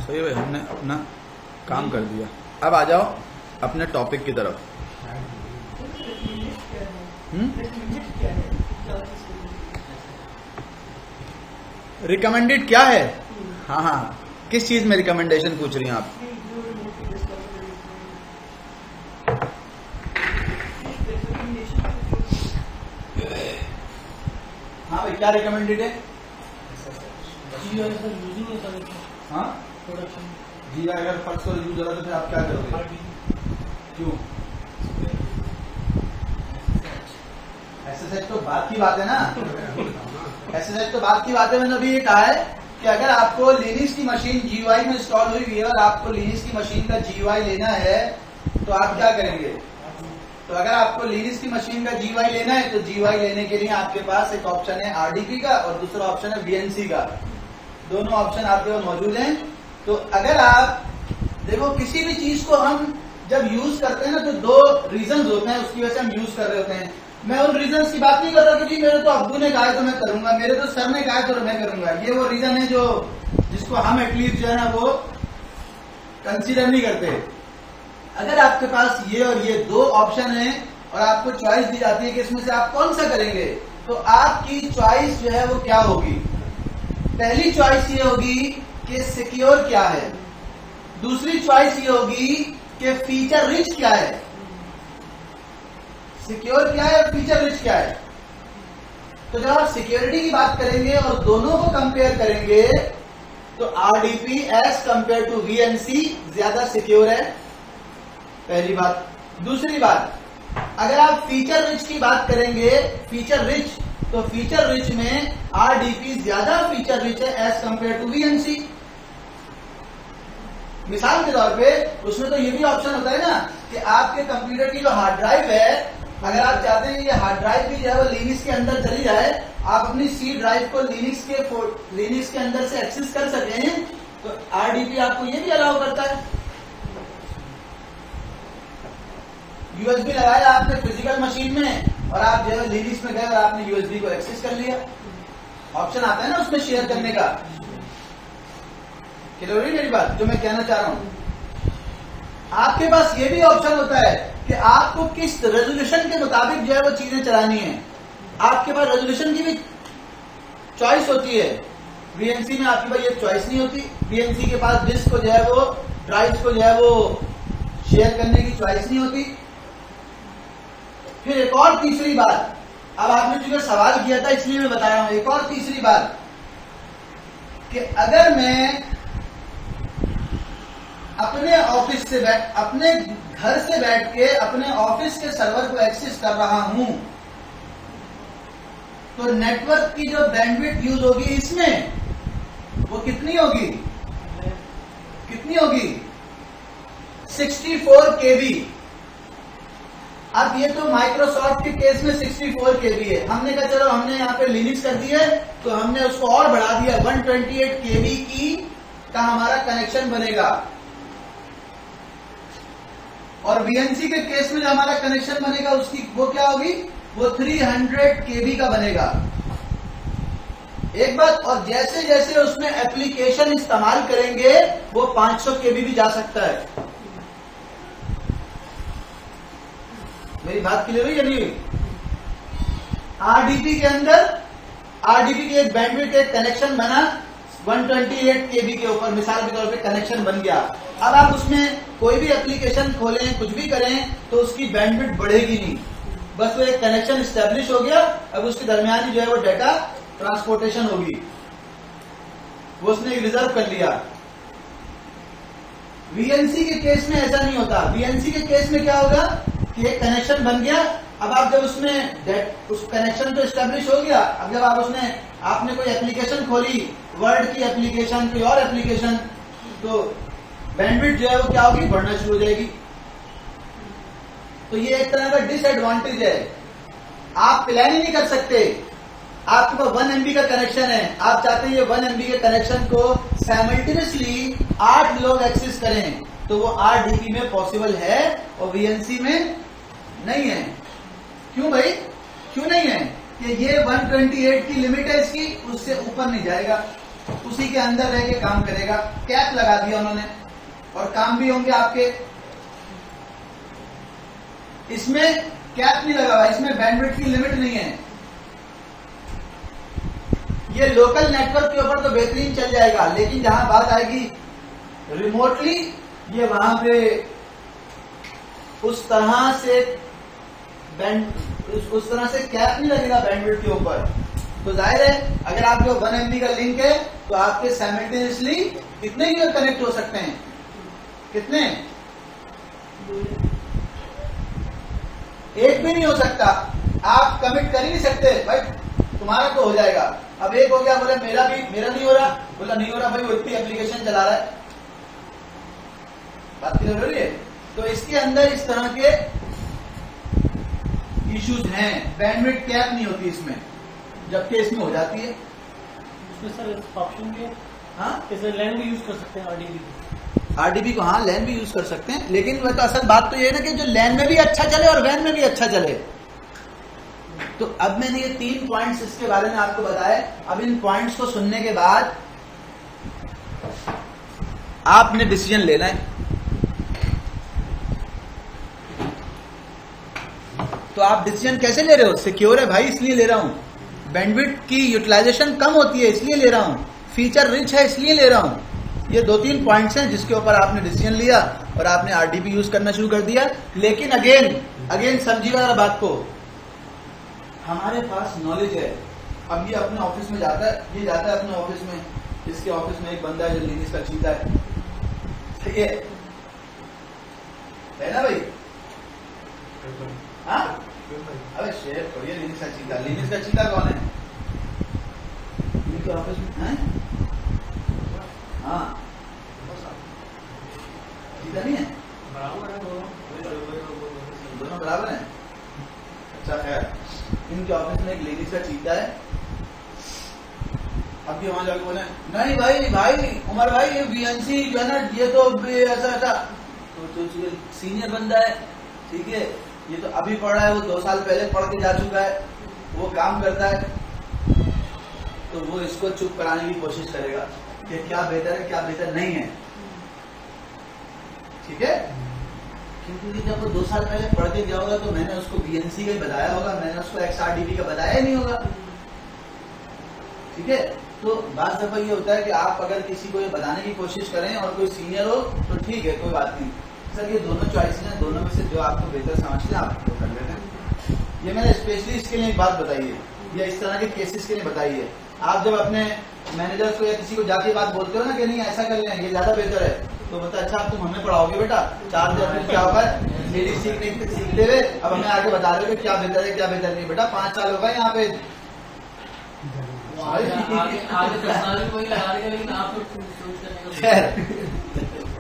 सही है, हमने अपना काम कर दिया। अब आ जाओ अपने टॉपिक की तरफ। रिकमेंडेड क्या है? हाँ हाँ, किस चीज में रिकमेंडेशन पूछ रही हैं आप? हाँ भाई, क्या रिकमेंडेड है? हाँ, जी अगर फर्स्ट को यूज हो रहा तो फिर आप क्या करोगे? क्यों? एसएसएच तो बात की बात है ना। एसएसएच तो बात की बात है। मैंने अभी ये कहा है कि अगर आपको लिनक्स की मशीन जीयूआई में इंस्टॉल हुई है और आपको लिनक्स की मशीन का जीयूआई लेना है तो आप क्या करेंगे? तो अगर आपको लिनक्स की मशीन का जीयूआई लेना है तो जीयूआई लेने के लिए आपके पास एक ऑप्शन है आरडीपी का और दूसरा ऑप्शन है वीएनसी का। दोनों ऑप्शन आपके पास मौजूद हैं। तो अगर आप देखो, किसी भी चीज को हम जब यूज करते हैं ना तो दो रीजन होते हैं उसकी वजह से हम यूज कर रहे होते हैं। मैं उन रीजन की बात नहीं कर रहा कि जी मेरे तो अब्दू ने कहा है तो मैं करूंगा, मेरे तो सर ने कहा है तो मैं करूंगा। ये वो रीजन है जो जिसको हम एटलीस्ट जो है ना वो कंसीडर नहीं करते। अगर आपके पास ये और ये दो ऑप्शन है और आपको चॉइस दी जाती है कि इसमें से आप कौन सा करेंगे, तो आपकी चॉइस जो है वो क्या होगी? पहली चॉइस ये होगी कि सिक्योर क्या है, दूसरी चॉइस ये होगी कि फीचर रिच क्या है। सिक्योर क्या है और फीचर रिच क्या है? तो जब आप सिक्योरिटी की बात करेंगे और दोनों को कंपेयर करेंगे तो RDP as compare to VNC ज्यादा सिक्योर है, पहली बात। दूसरी बात, अगर आप फीचर रिच की बात करेंगे, फीचर रिच, तो फीचर रिच में आरडीपी ज्यादा फीचर रिच है एज कंपेयर टू वीएनसी। मिसाल के तौर पे उसमें तो ये भी ऑप्शन होता है ना कि आपके कंप्यूटर की जो हार्ड ड्राइव है, अगर आप चाहते हैं ये हार्ड ड्राइव भी जो है वो लिनक्स के अंदर चली जाए, आप अपनी सी ड्राइव को लिनक्स के अंदर से एक्सेस कर सकें, तो आरडीपी आपको ये भी अलाउ करता है। यूएसबी लगाया आपने फिजिकल मशीन में और आप जो है लिनक्स में गए और आपने यूएसबी को एक्सेस कर लिया। ऑप्शन आता है ना उसमें शेयर करने का। क्लियर हुई मेरी बात? जो मैं कहना चाह रहा हूं, आपके पास ये भी ऑप्शन होता है कि आपको किस रेजोल्यूशन के मुताबिक जो है वो चीजें चलानी है। आपके पास रेजोल्यूशन की भी चॉइस होती है। वीएनसी में आपके पास ये चॉइस नहीं होती। वीएनसी के पास डिस्क को जो है वो ड्राइव को जो है वो शेयर करने की चॉइस नहीं होती। फिर एक और तीसरी बात, अब आपने चूंकि सवाल किया था इसलिए मैं बता रहा हूं, एक और तीसरी बात कि अगर मैं अपने ऑफिस से अपने घर से बैठ के अपने ऑफिस के सर्वर को एक्सेस कर रहा हूं तो नेटवर्क की जो बैंडविड्थ यूज होगी इसमें वो कितनी होगी? 64 केबी। अब ये तो माइक्रोसॉफ्ट के केस में 64 केबी है। हमने कहा चलो हमने यहाँ पे लिनक्स कर दिया है तो हमने उसको और बढ़ा दिया, 128 केबी की का हमारा कनेक्शन बनेगा। और वीएनसी के केस में जो हमारा कनेक्शन बनेगा उसकी वो क्या होगी? वो 300 केबी का बनेगा। एक बात, और जैसे जैसे उसमें एप्लीकेशन इस्तेमाल करेंगे वो 500 केबी भी जा सकता है। मेरी बात क्लियर हुई या नहीं हुई? आरडीपी के अंदर आरडीपी की एक बैंडविड्थ एक कनेक्शन बना 128 केबी के ऊपर, मिसाल के तौर पे कनेक्शन बन गया। अब आप उसमें कोई भी एप्लीकेशन खोलें, कुछ भी करें तो उसकी बैंडविड्थ बढ़ेगी नहीं, बस वो एक कनेक्शन स्टैब्लिश हो गया। अब उसके दरमियान जो है वो डाटा ट्रांसपोर्टेशन होगी, वो उसने रिजर्व कर लिया। वीएनसी के केस में ऐसा नहीं होता। वीएनसी के केस में क्या होगा कि एक कनेक्शन बन गया, अब आप जब उसमें उस कनेक्शन तो स्टैब्लिश हो गया, अब जब आप उसमें आपने कोई एप्लीकेशन खोली, वर्ड की एप्लीकेशन, कोई और एप्लीकेशन, तो बैंडविड्थ जो है वो क्या होगी? बढ़ना शुरू हो जाएगी। तो ये एक तरह का डिसएडवांटेज है। आप प्लान ही नहीं कर सकते। आपके पास 1 MB का कनेक्शन है, आप चाहते हैं ये 1 MB के कनेक्शन को साइमल्टेनियसली 8 लोग एक्सेस करें, तो वो आरडीपी में पॉसिबल है और वीएनसी में नहीं है। क्यों भाई? क्यों नहीं है? कि ये 128 की लिमिट है इसकी, उससे ऊपर नहीं जाएगा। उसी के अंदर रह के काम करेगा। कैप लगा दिया उन्होंने और काम भी होंगे आपके। इसमें कैप नहीं लगा हुआ, इसमें बैंडविड्थ की लिमिट नहीं है। ये लोकल नेटवर्क के ऊपर तो बेहतरीन चल जाएगा, लेकिन जहां बात आएगी रिमोटली, ये वहां पे उस तरह से कैप नहीं लगेगा बैंडविड्थ के ऊपर। तो जाहिर है अगर आपके 1 MB का लिंक है तो आपके साइमल्टेनियसली कितने यूजर कनेक्ट हो सकते हैं? कितने? एक भी नहीं हो सकता। आप कमिट कर ही नहीं सकते भाई, तुम्हारा तो हो जाएगा। अब एक हो गया, बोले मेरा नहीं हो रहा, बोला नहीं हो रहा भाई, वो इतनी एप्लीकेशन चला रहा है। बात क्लियर हो रही है? तो इसके अंदर इस तरह के इश्यूज हैं। बैंडविड्थ कैप नहीं होती इसमें, जबकि इसमें हो जाती है। इसमें सर ऑप्शन भी है, हाँ, इसमें लैन भी यूज कर सकते हैं, आरडीबी को, हाँ लैन भी यूज कर सकते हैं। लेकिन वह तो असल बात तो ये है ना कि जो लैन में भी अच्छा चले और वैन में भी अच्छा चले। तो अब मैंने ये 3 पॉइंट्स इसके बारे में आपको बताए। अब इन पॉइंट्स को सुनने के बाद आपने डिसीजन लेना है। तो आप डिसीजन कैसे ले रहे हो? सिक्योर है भाई इसलिए ले रहा हूं, बैंडविड्थ की यूटिलाइजेशन कम होती है इसलिए ले रहा हूं, फीचर रिच है इसलिए ले रहा हूं। ये 2-3 पॉइंट्स हैं जिसके ऊपर आपने डिसीजन लिया और आपने आरडीपी यूज करना शुरू कर दिया। लेकिन अगेन समझिएगा बात को, हमारे पास नॉलेज है। अब ये अपने ऑफिस में जाता है, ये जाता है अपने ऑफिस में, इसके ऑफिस में एक बंदा है जो लिनिक्स का चीता है, ठीक है ना भाई? हाँ, अबे शेयर करिए, लिनिक्स का चीता। लिनिक्स का चीता कौन है? इनके ऑफिस में है? हाँ, चीता नहीं है, दोनों बराबर है। अच्छा खैर, इनके ऑफिस में एक लेडीज का चीता है। अब ये वहां जाकर बोले नहीं भाई उमर भाई, ये वीएनसी जो है ना, ये तो ऐसा तो सीनियर बंदा है, ठीक है, ये तो अभी पढ़ रहा है, वो 2 साल पहले पढ़ के जा चुका है, वो काम करता है। तो वो इसको चुप कराने की कोशिश करेगा कि क्या बेहतर है क्या बेहतर नहीं है, ठीक है। क्योंकि जब वो 2 साल पहले पढ़ के गया होगा तो मैंने उसको बीएनसी का ही बताया होगा, मैंने उसको एक्सआरडीबी का बताया ही नहीं होगा, ठीक है। तो बात दफा ये होता है कि आप अगर किसी को ये बताने की कोशिश करें और कोई सीनियर हो तो ठीक है, कोई बात नहीं। सर ये दोनों चॉइसेस हैं, दोनों में से जो आपको बेहतर समझते हैं आप वो कर लेते हैं। ये मैंने स्पेशली इसके लिए एक बात बताई है, या इस तरह के केसेस के लिए बताई है। आप जब अपने मैनेजर्स को या किसी को जाके बात बोलते हो ना कि नहीं ऐसा कर लें, ये ज्यादा बेहतर है, तो बोलता अच्छा अब तुम हमें पढ़ाओगे बेटा, 4 दिन क्या होगा लेडीज सीखते हुए, अब हमें आगे बता रहे हो कि क्या बेहतर है क्या बेहतर नहीं। बेटा 5 साल होगा यहाँ पे,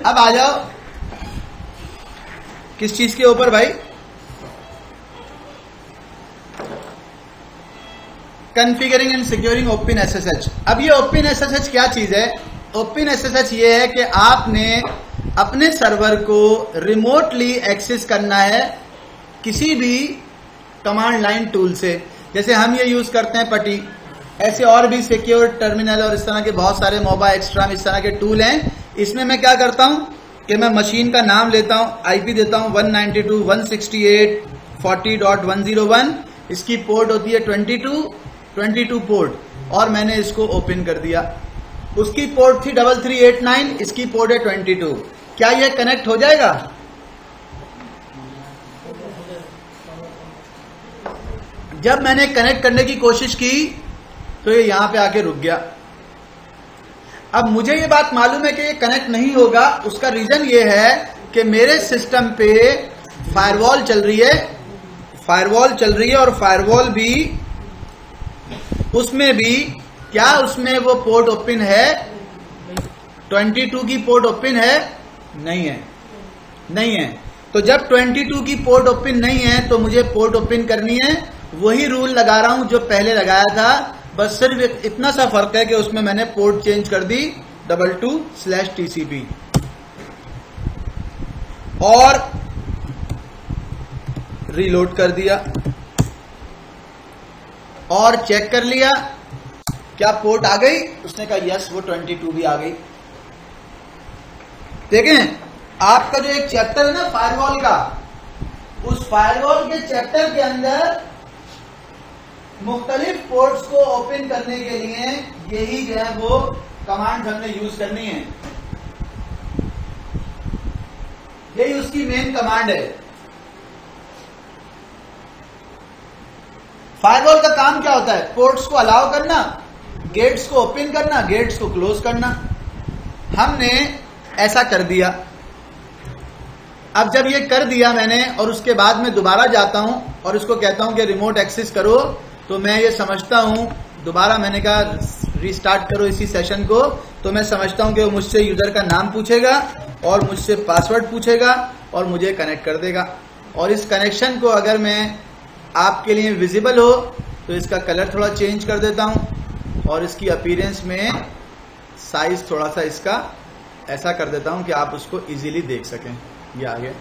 अब आ जाओ किस चीज के ऊपर भाई? Configuring and securing open SSH. अब ये ओपन एसएसएच क्या चीज है? ओपन एसएसएच ये है कि आपने अपने सर्वर को रिमोटली एक्सेस करना है किसी भी कमांड लाइन टूल से। जैसे हम ये यूज करते हैं पटी, ऐसे और भी सिक्योर टर्मिनल और इस तरह के बहुत सारे मोबा एक्स्ट्रा इस तरह के टूल हैं। इसमें मैं क्या करता हूं कि मैं मशीन का नाम लेता हूं, आईपी देता हूं 192.168.40.101, इसकी पोर्ट होती है 22 पोर्ट, और मैंने इसको ओपन कर दिया। उसकी पोर्ट थी 3389, इसकी पोर्ट है 22। क्या यह कनेक्ट हो जाएगा? जब मैंने कनेक्ट करने की कोशिश की तो ये यहां पे आके रुक गया। अब मुझे ये बात मालूम है कि ये कनेक्ट नहीं होगा। उसका रीजन ये है कि मेरे सिस्टम पे फायरवॉल चल रही है, और फायरवॉल भी, उसमें भी क्या उसमें वो पोर्ट ओपन है? 22 की पोर्ट ओपन है? नहीं है। तो जब 22 की पोर्ट ओपन नहीं है तो मुझे पोर्ट ओपन करनी है। वही रूल लगा रहा हूं जो पहले लगाया था, बस सिर्फ इतना सा फर्क है कि उसमें मैंने पोर्ट चेंज कर दी 22/TCP और रीलोड कर दिया और चेक कर लिया क्या पोर्ट आ गई? उसने कहा यस, वो 22 भी आ गई। देखें, आपका जो एक चैप्टर है ना फायरवॉल का, उस फायरवॉल के चैप्टर के अंदर मुख्तलिफ पोर्ट्स को ओपन करने के लिए यही जो है वो कमांड हमने यूज करनी है। यही उसकी मेन कमांड है। फायरवॉल का काम क्या होता है? पोर्ट्स को अलाउ करना, गेट्स को ओपन करना, गेट्स को क्लोज करना। हमने ऐसा कर दिया। अब जब ये कर दिया मैंने और उसके बाद में दोबारा जाता हूं और उसको कहता हूं कि रिमोट एक्सेस करो, तो मैं ये समझता हूं, दोबारा मैंने कहा रीस्टार्ट करो इसी सेशन को, तो मैं समझता हूं कि वो मुझसे यूजर का नाम पूछेगा और मुझसे पासवर्ड पूछेगा और मुझे कनेक्ट कर देगा। और इस कनेक्शन को अगर मैं आपके लिए विजिबल हो तो इसका कलर थोड़ा चेंज कर देता हूं और इसकी अपीयरेंस में साइज थोड़ा सा इसका ऐसा कर देता हूं कि आप उसको इजीली देख सकें। ये आ गया,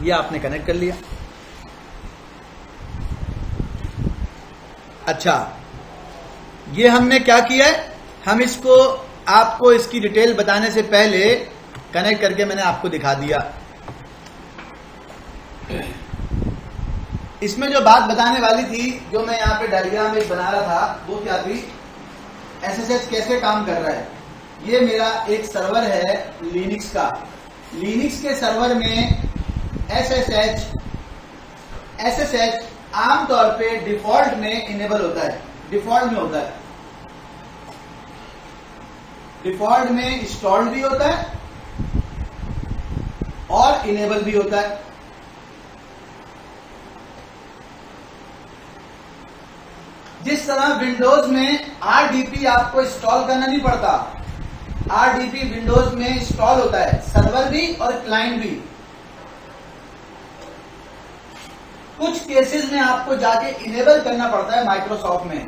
ये आपने कनेक्ट कर लिया। अच्छा, ये हमने क्या किया है, हम इसको आपको इसकी डिटेल बताने से पहले कनेक्ट करके मैंने आपको दिखा दिया। इसमें जो बात बताने वाली थी, जो मैं यहां पे डायग्राम एक बना रहा था, वो क्या थी, एसएसएच कैसे काम कर रहा है। ये मेरा एक सर्वर है लिनक्स का। लिनक्स के सर्वर में एसएसएच आमतौर पे डिफॉल्ट में इनेबल होता है, डिफॉल्ट में होता है, डिफॉल्ट में इंस्टॉल्ड भी होता है और इनेबल भी होता है। जिस तरह विंडोज में आरडीपी आपको इंस्टॉल करना नहीं पड़ता, आरडीपी विंडोज में इंस्टॉल होता है, सर्वर भी और क्लाइंट भी। कुछ केसेस में आपको जाके इनेबल करना पड़ता है माइक्रोसॉफ्ट में,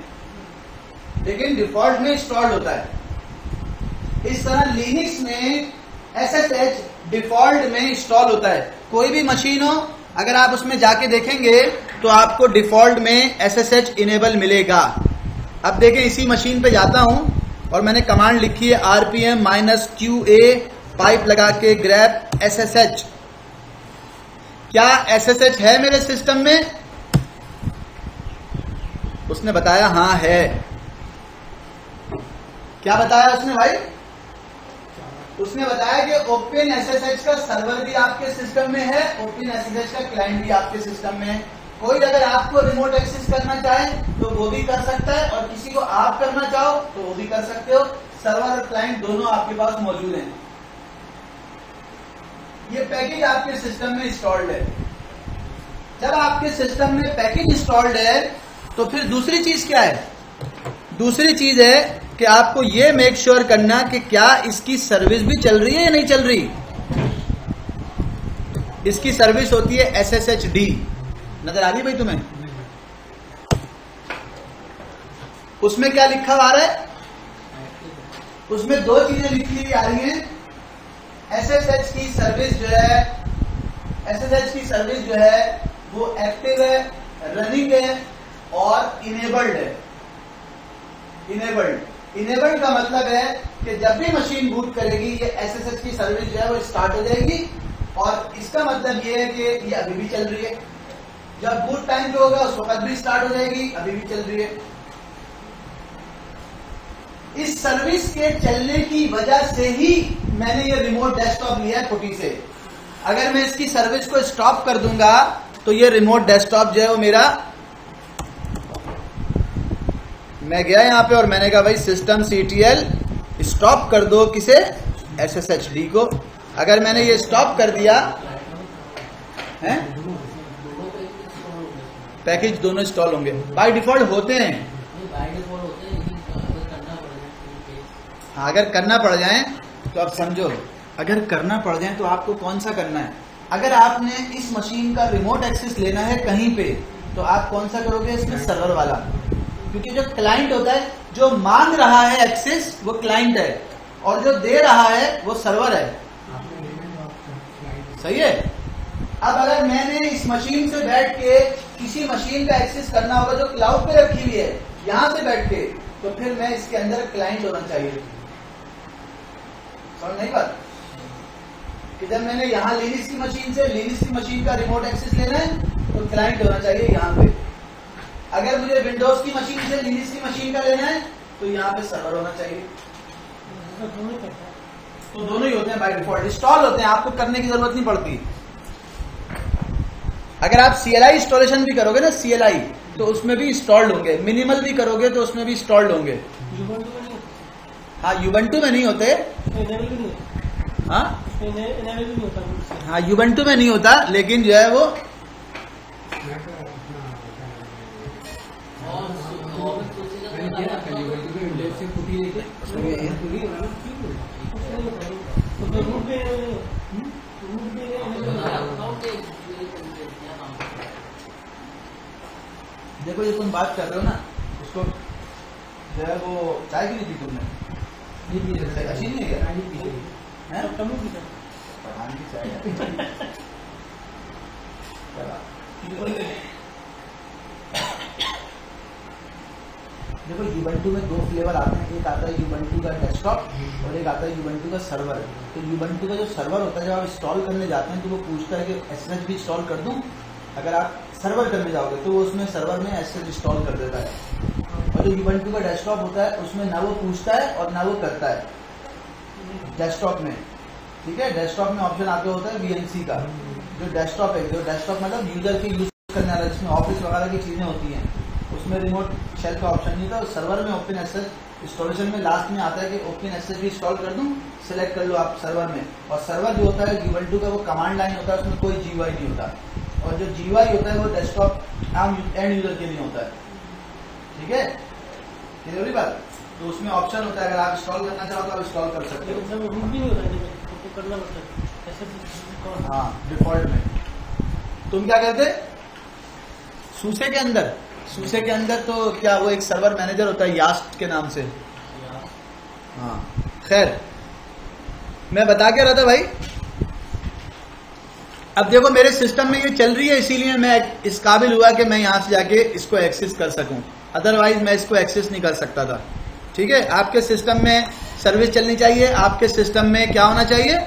लेकिन डिफॉल्ट में इंस्टॉल्ड होता है। इस तरह लिनक्स में एसएसएच डिफॉल्ट में इंस्टॉल होता है। कोई भी मशीन हो, अगर आप उसमें जाके देखेंगे तो आपको डिफॉल्ट में एसएसएच इनेबल मिलेगा। अब देखें, इसी मशीन पे जाता हूं और मैंने कमांड लिखी है RPM-QA पाइप लगा के ग्रैब SSH। क्या SSH है मेरे सिस्टम में? उसने बताया हाँ है। क्या बताया उसने भाई? उसने बताया कि ओपन SSH का सर्वर भी आपके सिस्टम में है, ओपन SSH का क्लाइंट भी आपके सिस्टम में है। कोई अगर आपको रिमोट एक्सेस करना चाहे तो वो भी कर सकता है और किसी को आप करना चाहो तो वो भी कर सकते हो। सर्वर और क्लाइंट दोनों आपके पास मौजूद हैं। ये पैकेज आपके सिस्टम में इंस्टॉल्ड है। जब आपके सिस्टम में पैकेज इंस्टॉल्ड है तो फिर दूसरी चीज क्या है? दूसरी चीज है कि आपको ये मेक श्योर करना कि क्या इसकी सर्विस भी चल रही है या नहीं चल रही। इसकी सर्विस होती है SSHD। नजर आ रही है भाई तुम्हें? उसमें क्या लिखा आ रहा है? उसमें दो चीजें लिखी आ रही हैं। SSH की सर्विस जो है, SSH की सर्विस जो है वो एक्टिव है, रनिंग है और इनेबल्ड है। इनेबल्ड का मतलब है कि जब भी मशीन बूट करेगी ये SSH की सर्विस जो है वो स्टार्ट हो जाएगी और इसका मतलब ये है कि ये अभी भी चल रही है। जब बूट टाइम जो होगा उस वक्त भी स्टार्ट हो जाएगी, अभी भी चल रही है। इस सर्विस के चलने की वजह से ही मैंने ये रिमोट डेस्कटॉप लिया है पुटी से। अगर मैं इसकी सर्विस को स्टॉप कर दूंगा तो ये रिमोट डेस्कटॉप जो है वो मेरा, मैं गया यहां पे और मैंने कहा भाई सिस्टम CTL स्टॉप कर दो, किसे? SSHD को। अगर मैंने ये स्टॉप कर दिया है, पैकेज दोनों इंस्टॉल होंगे। बाय डिफॉल्ट होते हैं, अगर करना पड़ जाए तो आप समझो, अगर करना पड़ जाए तो आपको कौन सा करना है। अगर आपने इस मशीन का रिमोट एक्सेस लेना है कहीं पे तो आप कौन सा करोगे? इसमें सर्वर वाला, क्योंकि जो क्लाइंट होता है, जो मांग रहा है एक्सेस वो क्लाइंट है और जो दे रहा है वो सर्वर है। सही है? अब अगर मैंने इस मशीन से बैठ के किसी मशीन का एक्सेस करना होगा जो क्लाउड पे रखी हुई है, यहां से बैठ के, तो फिर मैं इसके अंदर क्लाइंट होना चाहिए। समझ नहीं बात कि जब मैंने यहां लिनक्स की मशीन से लिनक्स की मशीन का रिमोट एक्सेस लेना है तो क्लाइंट होना चाहिए यहां पे। अगर मुझे विंडोज की मशीन से लिनक्स की मशीन का लेना है तो यहाँ पे सर्वर होना चाहिए। तो दोनों ही होते हैं बाय डिफॉल्ट, इंस्टॉल होते हैं, आपको करने की जरूरत नहीं पड़ती। अगर आप CLI इंस्टॉलेशन भी करोगे ना, CLI, तो उसमें भी इंस्टॉल्ड होंगे। मिनिमल भी करोगे तो उसमें भी इंस्टॉल्ड होंगे। हाँ, यूबंटू में नहीं होते। हाँ, यूबंटू में नहीं होता, लेकिन जो है वो देखो, ये तुम बात कर रहे हो ना, उसको जो है वो चाय की नहीं पी तुमने? अच्छी नहीं है क्या? पढ़ाने की चाय देखो, यूबंटू में दो फ्लेवर आते हैं, एक आता है यूबंटू का डेस्कटॉप और एक आता है यूबंटू का सर्वर। तो यूबंटू का जो सर्वर होता है, जब आप इंस्टॉल करने जाते हैं तो वो पूछता है कि SSH भी इंस्टॉल कर दूं। अगर आप सर्वर करने जाओगे तो वो उसमें सर्वर में SSH इंस्टॉल कर देता है। और जो यूबंटू का डेस्कटॉप होता है उसमें ना वो पूछता है और ना वो करता है। डेस्कटॉप में, ठीक है, डेस्कटॉप में ऑप्शन आपके होता है VNC का। जो डेस्कटॉप है, जो डेस्कटॉप मतलब यूजर की यूज करने वाला, जिसमें ऑफिस वगैरह की चीजें होती हैं, उसमें रिमोट शेल का ऑप्शन नहीं था। सर्वर में ओपन SSH इंस्टॉलेशन में लास्ट में आता है कि ओपन SSH भी इंस्टॉल कर दूं, सिलेक्ट कर लो आप सर्वर में। और सर्वर जो होता है यूबंटू का, वो कमांड लाइन होता है, उसमें कोई GUI नहीं होता। और जो GUI होता है वो डेस्कटॉप आम एंड यूजर के लिए होता है। ठीक है, क्लियर हुई बात? तो उसमें ऑप्शन होता है, अगर आप इंस्टॉल करना चाहो तो आप इंस्टॉल कर सकते हो। हाँ, डिफॉल्ट में। तुम क्या कहते? सूसे के अंदर तो क्या वो एक सर्वर मैनेजर होता है यास्ट के नाम से। हाँ, खैर, मैं बता के रहा था भाई। अब देखो, मेरे सिस्टम में ये चल रही है, इसीलिए मैं इस काबिल हुआ कि मैं यहां से जाके इसको एक्सेस कर सकूं, अदरवाइज मैं इसको एक्सेस नहीं कर सकता था। ठीक है, आपके सिस्टम में सर्विस चलनी चाहिए। आपके सिस्टम में क्या होना चाहिए?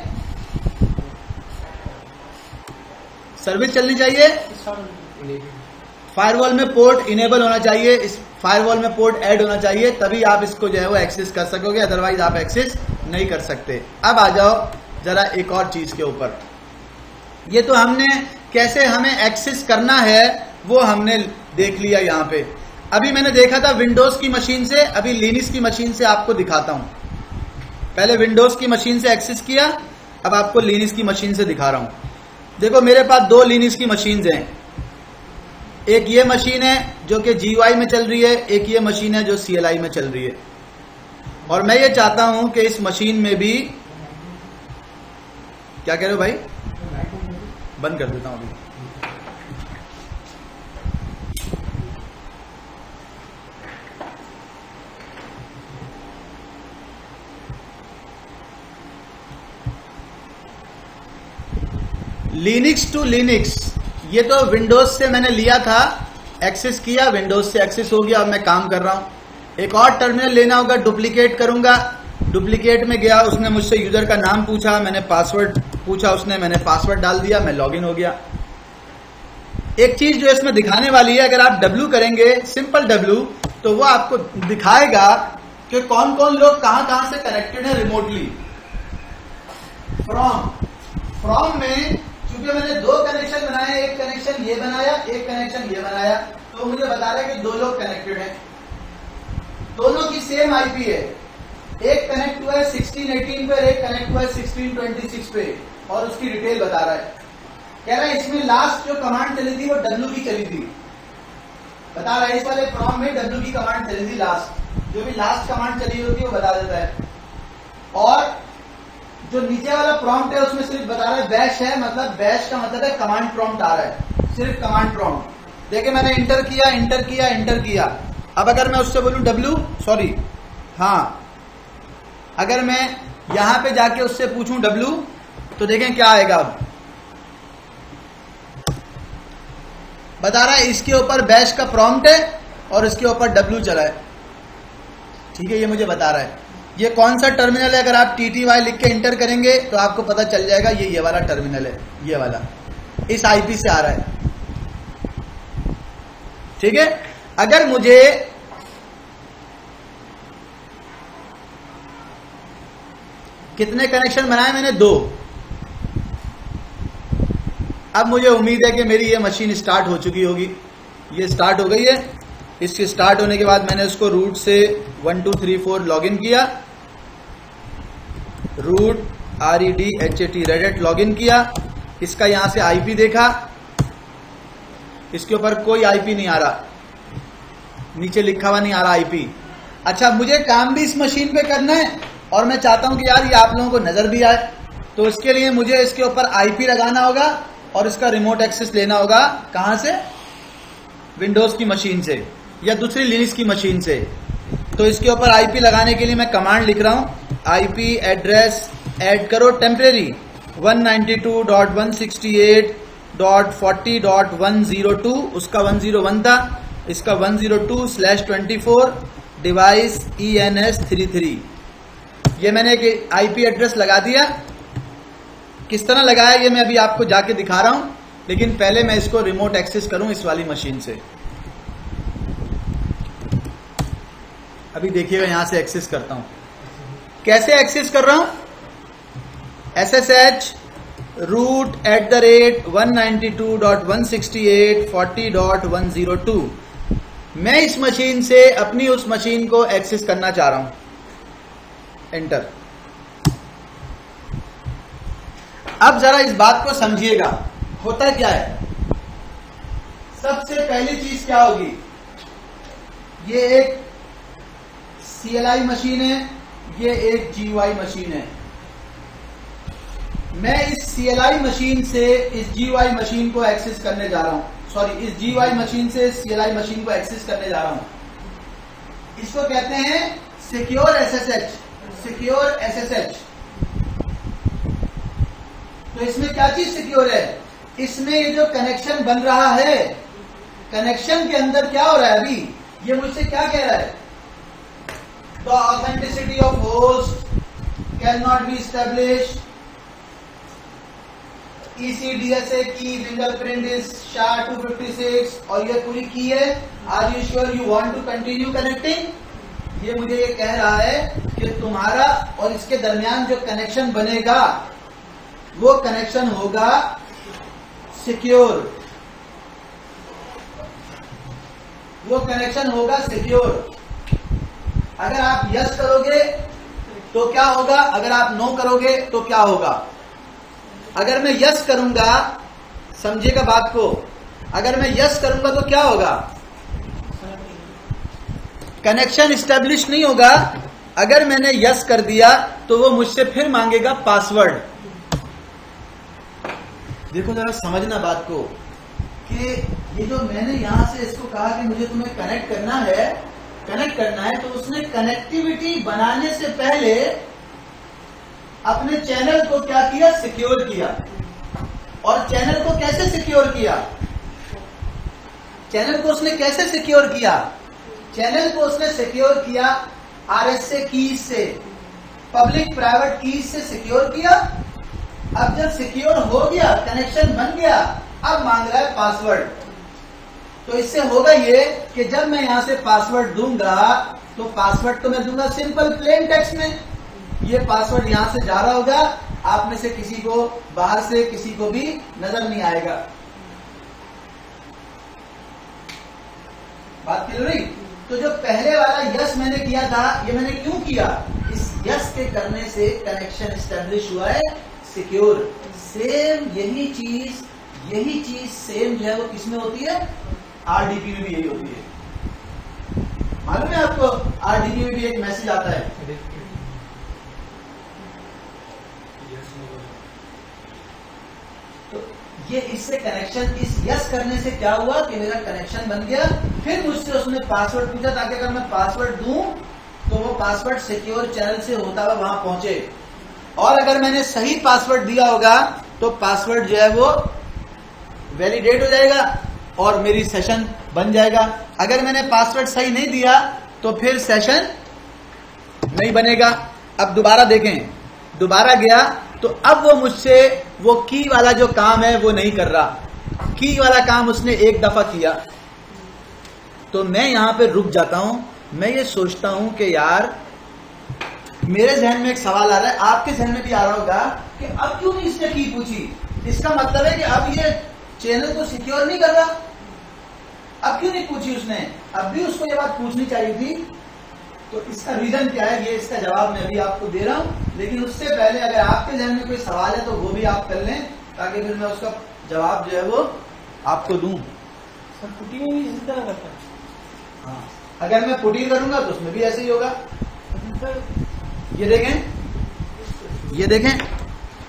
सर्विस चलनी चाहिए। फायरवॉल में पोर्ट इनेबल होना चाहिए, इस फायरवॉल में पोर्ट ऐड होना चाहिए, तभी आप इसको जो है वो एक्सेस कर सकोगे, अदरवाइज आप एक्सेस नहीं कर सकते। अब आ जाओ जरा एक और चीज के ऊपर। ये तो हमने कैसे हमें एक्सेस करना है वो हमने देख लिया यहां पे। अभी मैंने देखा था विंडोज की मशीन से, अभी लिनक्स की मशीन से आपको दिखाता हूं। पहले विंडोज की मशीन से एक्सेस किया, अब आपको लिनक्स की मशीन से दिखा रहा हूं। देखो, मेरे पास दो लिनक्स की मशीन हैं। एक ये मशीन है जो कि GUI में चल रही है, एक ये मशीन है जो CLI में चल रही है। और मैं ये चाहता हूं कि इस मशीन में भी, क्या कह रहे हो भाई? बंद कर देता हूं अभी। लिनक्स टू लिनक्स, ये तो विंडोज से मैंने लिया था, एक्सेस किया, विंडोज से एक्सेस हो गया। अब मैं काम कर रहा हूं। एक और टर्मिनल लेना होगा, डुप्लीकेट करूंगा। डुप्लीकेट में गया, उसने मुझसे यूजर का नाम पूछा, मैंने पासवर्ड पूछा उसने, मैंने पासवर्ड डाल दिया, मैं लॉगिन हो गया। एक चीज जो इसमें दिखाने वाली है, अगर आप W करेंगे, सिंपल W, तो वो आपको दिखाएगा कि कौन कौन लोग कहां से कनेक्टेड है रिमोटली। फ्रॉम में क्योंकि मैंने दो कनेक्शन बनाए, एक कनेक्शन ये बनाया, एक कनेक्शन ये बनाया, तो मुझे बता रहा है कि दो लोग कनेक्टेड हैं, दोनों की सेम IP है। एक कनेक्ट हुआ है 1618 पे, एक कनेक्ट हुआ है 1626 पे, और उसकी डिटेल बता रहा है। कह रहा है इसमें लास्ट जो कमांड चली थी वो W की चली थी, बता रहा है। इस वाले फ्रॉम में W की कमांड चली थी लास्ट, जो भी लास्ट कमांड चली होती है वो बता देता है। और जो नीचे वाला प्रॉम्प्ट है उसमें सिर्फ बता रहा है बैश है, मतलब बैश का मतलब है कमांड प्रॉम्प्ट आ रहा है, सिर्फ कमांड प्रॉम्प्ट। देखिए, मैंने इंटर किया। अब अगर मैं उससे बोलूं अगर मैं यहां पे जाके उससे पूछूं W, तो देखें क्या आएगा। अब बता रहा है इसके ऊपर बैश का प्रॉम्प्ट है और इसके ऊपर W चला है, ठीक है, ये मुझे बता रहा है ये कौन सा टर्मिनल है। अगर आप TTY लिख के इंटर करेंगे तो आपको पता चल जाएगा ये वाला टर्मिनल है, ये वाला इस IP से आ रहा है, ठीक है। अगर मुझे कितने कनेक्शन बनाए मैंने? 2। अब मुझे उम्मीद है कि मेरी ये मशीन स्टार्ट हो चुकी होगी, ये स्टार्ट हो गई है। इसके स्टार्ट होने के बाद मैंने उसको रूट से 1 2 3 4 लॉगिन किया, रूट REDHAT लॉगिन किया। इसका यहां से IP देखा, इसके ऊपर कोई IP नहीं आ रहा, नीचे लिखा हुआ नहीं आ रहा IP। अच्छा, मुझे काम भी इस मशीन पे करना है और मैं चाहता हूं कि यार ये आप लोगों को नजर भी आए, तो इसके लिए मुझे इसके ऊपर IP लगाना होगा और इसका रिमोट एक्सेस लेना होगा। कहां से? विंडोज की मशीन से या दूसरी लिनक्स की मशीन से। तो इसके ऊपर IP लगाने के लिए मैं कमांड लिख रहा हूं, IP एड्रेस ऐड करो टेम्परेरी 192.168.40.102, उसका 101 था, इसका 102/24 डिवाइस ENS33। ये मैंने एक IP एड्रेस लगा दिया। किस तरह लगाया ये मैं अभी आपको जाके दिखा रहा हूं, लेकिन पहले मैं इसको रिमोट एक्सेस करूं इस वाली मशीन से। अभी देखिएगा यहां से एक्सेस करता हूं। कैसे एक्सेस कर रहा हूं? SSH root@192.168.40.102। मैं इस मशीन से अपनी उस मशीन को एक्सेस करना चाह रहा हूं। एंटर। अब जरा इस बात को समझिएगा, होता क्या है। सबसे पहली चीज क्या होगी, ये एक CLI मशीन है, ये एक GUI मशीन है। मैं इस CLI मशीन से इस GUI मशीन को एक्सेस करने जा रहा हूं, सॉरी इस GUI मशीन से CLI मशीन को एक्सेस करने जा रहा हूं। इसको कहते हैं सिक्योर SSH, सिक्योर SSH। तो इसमें क्या चीज सिक्योर है? इसमें ये जो कनेक्शन बन रहा है, कनेक्शन के अंदर क्या हो रहा है, अभी ये मुझसे क्या कह रहा है, the authenticity of host can not be established, ECDSA की फिंगरप्रिंट इज SHA-256 और ये पूरी की है। Are you sure you want to continue connecting? ये मुझे ये कह रहा है कि तुम्हारा और इसके दरमियान जो कनेक्शन बनेगा वो कनेक्शन होगा सिक्योर, वो कनेक्शन होगा सिक्योर। अगर आप यस करोगे तो क्या होगा, अगर आप नो करोगे तो क्या होगा। अगर मैं यस करूंगा, समझिएगा बात को, अगर मैं यस करूंगा तो क्या होगा, कनेक्शन स्टैब्लिश नहीं होगा। अगर मैंने यस कर दिया तो वो मुझसे फिर मांगेगा पासवर्ड। देखो जरा समझना बात को कि ये जो मैंने यहां से इसको कहा कि मुझे तुम्हें कनेक्ट करना है, तो उसने कनेक्टिविटी बनाने से पहले अपने चैनल को क्या किया, सिक्योर किया। और चैनल को कैसे सिक्योर किया, चैनल को उसने कैसे सिक्योर किया, चैनल को उसने सिक्योर किया RSA कीज से, पब्लिक प्राइवेट कीज से सिक्योर किया। अब जब सिक्योर हो गया, कनेक्शन बन गया, अब मांग रहा है पासवर्ड। तो इससे होगा ये कि जब मैं यहां से पासवर्ड दूंगा तो पासवर्ड तो मैं दूंगा सिंपल प्लेन टेक्स्ट में। ये पासवर्ड यहां से जा रहा होगा, आप में से किसी को, बाहर से किसी को भी नजर नहीं आएगा। बात क्लियर हुई? तो जो पहले वाला यस मैंने किया था, ये मैंने क्यों किया, इस यस के करने से कनेक्शन एस्टेब्लिश हुआ है सिक्योर। सेम यही चीज सेम जो है वो किसमें होती है, RDP में भी यही होती है। मालूम है आपको, RDP में भी एक मैसेज आता है, तो ये इससे कनेक्शन, इस यस करने से क्या हुआ कि मेरा कनेक्शन बन गया। फिर मुझसे उसने पासवर्ड पूछा ताकि अगर मैं पासवर्ड दूं तो वो पासवर्ड सिक्योर चैनल से होता हुआ वहां पहुंचे। और अगर मैंने सही पासवर्ड दिया होगा तो पासवर्ड जो है वो वैलिडेट हो जाएगा और मेरी सेशन बन जाएगा। अगर मैंने पासवर्ड सही नहीं दिया तो फिर सेशन नहीं बनेगा। अब दोबारा देखें, दोबारा गया तो अब वो मुझसे वो की वाला जो काम है वो नहीं कर रहा। की वाला काम उसने एक दफा किया तो मैं यहां पे रुक जाता हूं। मैं ये सोचता हूं कि यार मेरे जहन में एक सवाल आ रहा है, आपके जहन में भी आ रहा होगा कि अब क्यों नहीं इसने की पूछी। इसका मतलब है कि अब ये चैनल को सिक्योर नहीं कर रहा, अब क्यों नहीं पूछी उसने। अब भी उसको ये बात पूछनी चाहिए थी। तो इसका रीजन क्या है, ये इसका जवाब मैं भी आपको दे रहा हूं। लेकिन उससे पहले अगर आपके जहन में कोई सवाल है तो वो भी आप कर लें, ताकि फिर मैं उसका जवाब जो है वो आपको दूं। सर पुटी में भी इसी तरह करता है। हाँ, अगर मैं पुटी करूंगा तो उसमें भी ऐसे ही होगा। ये देखें,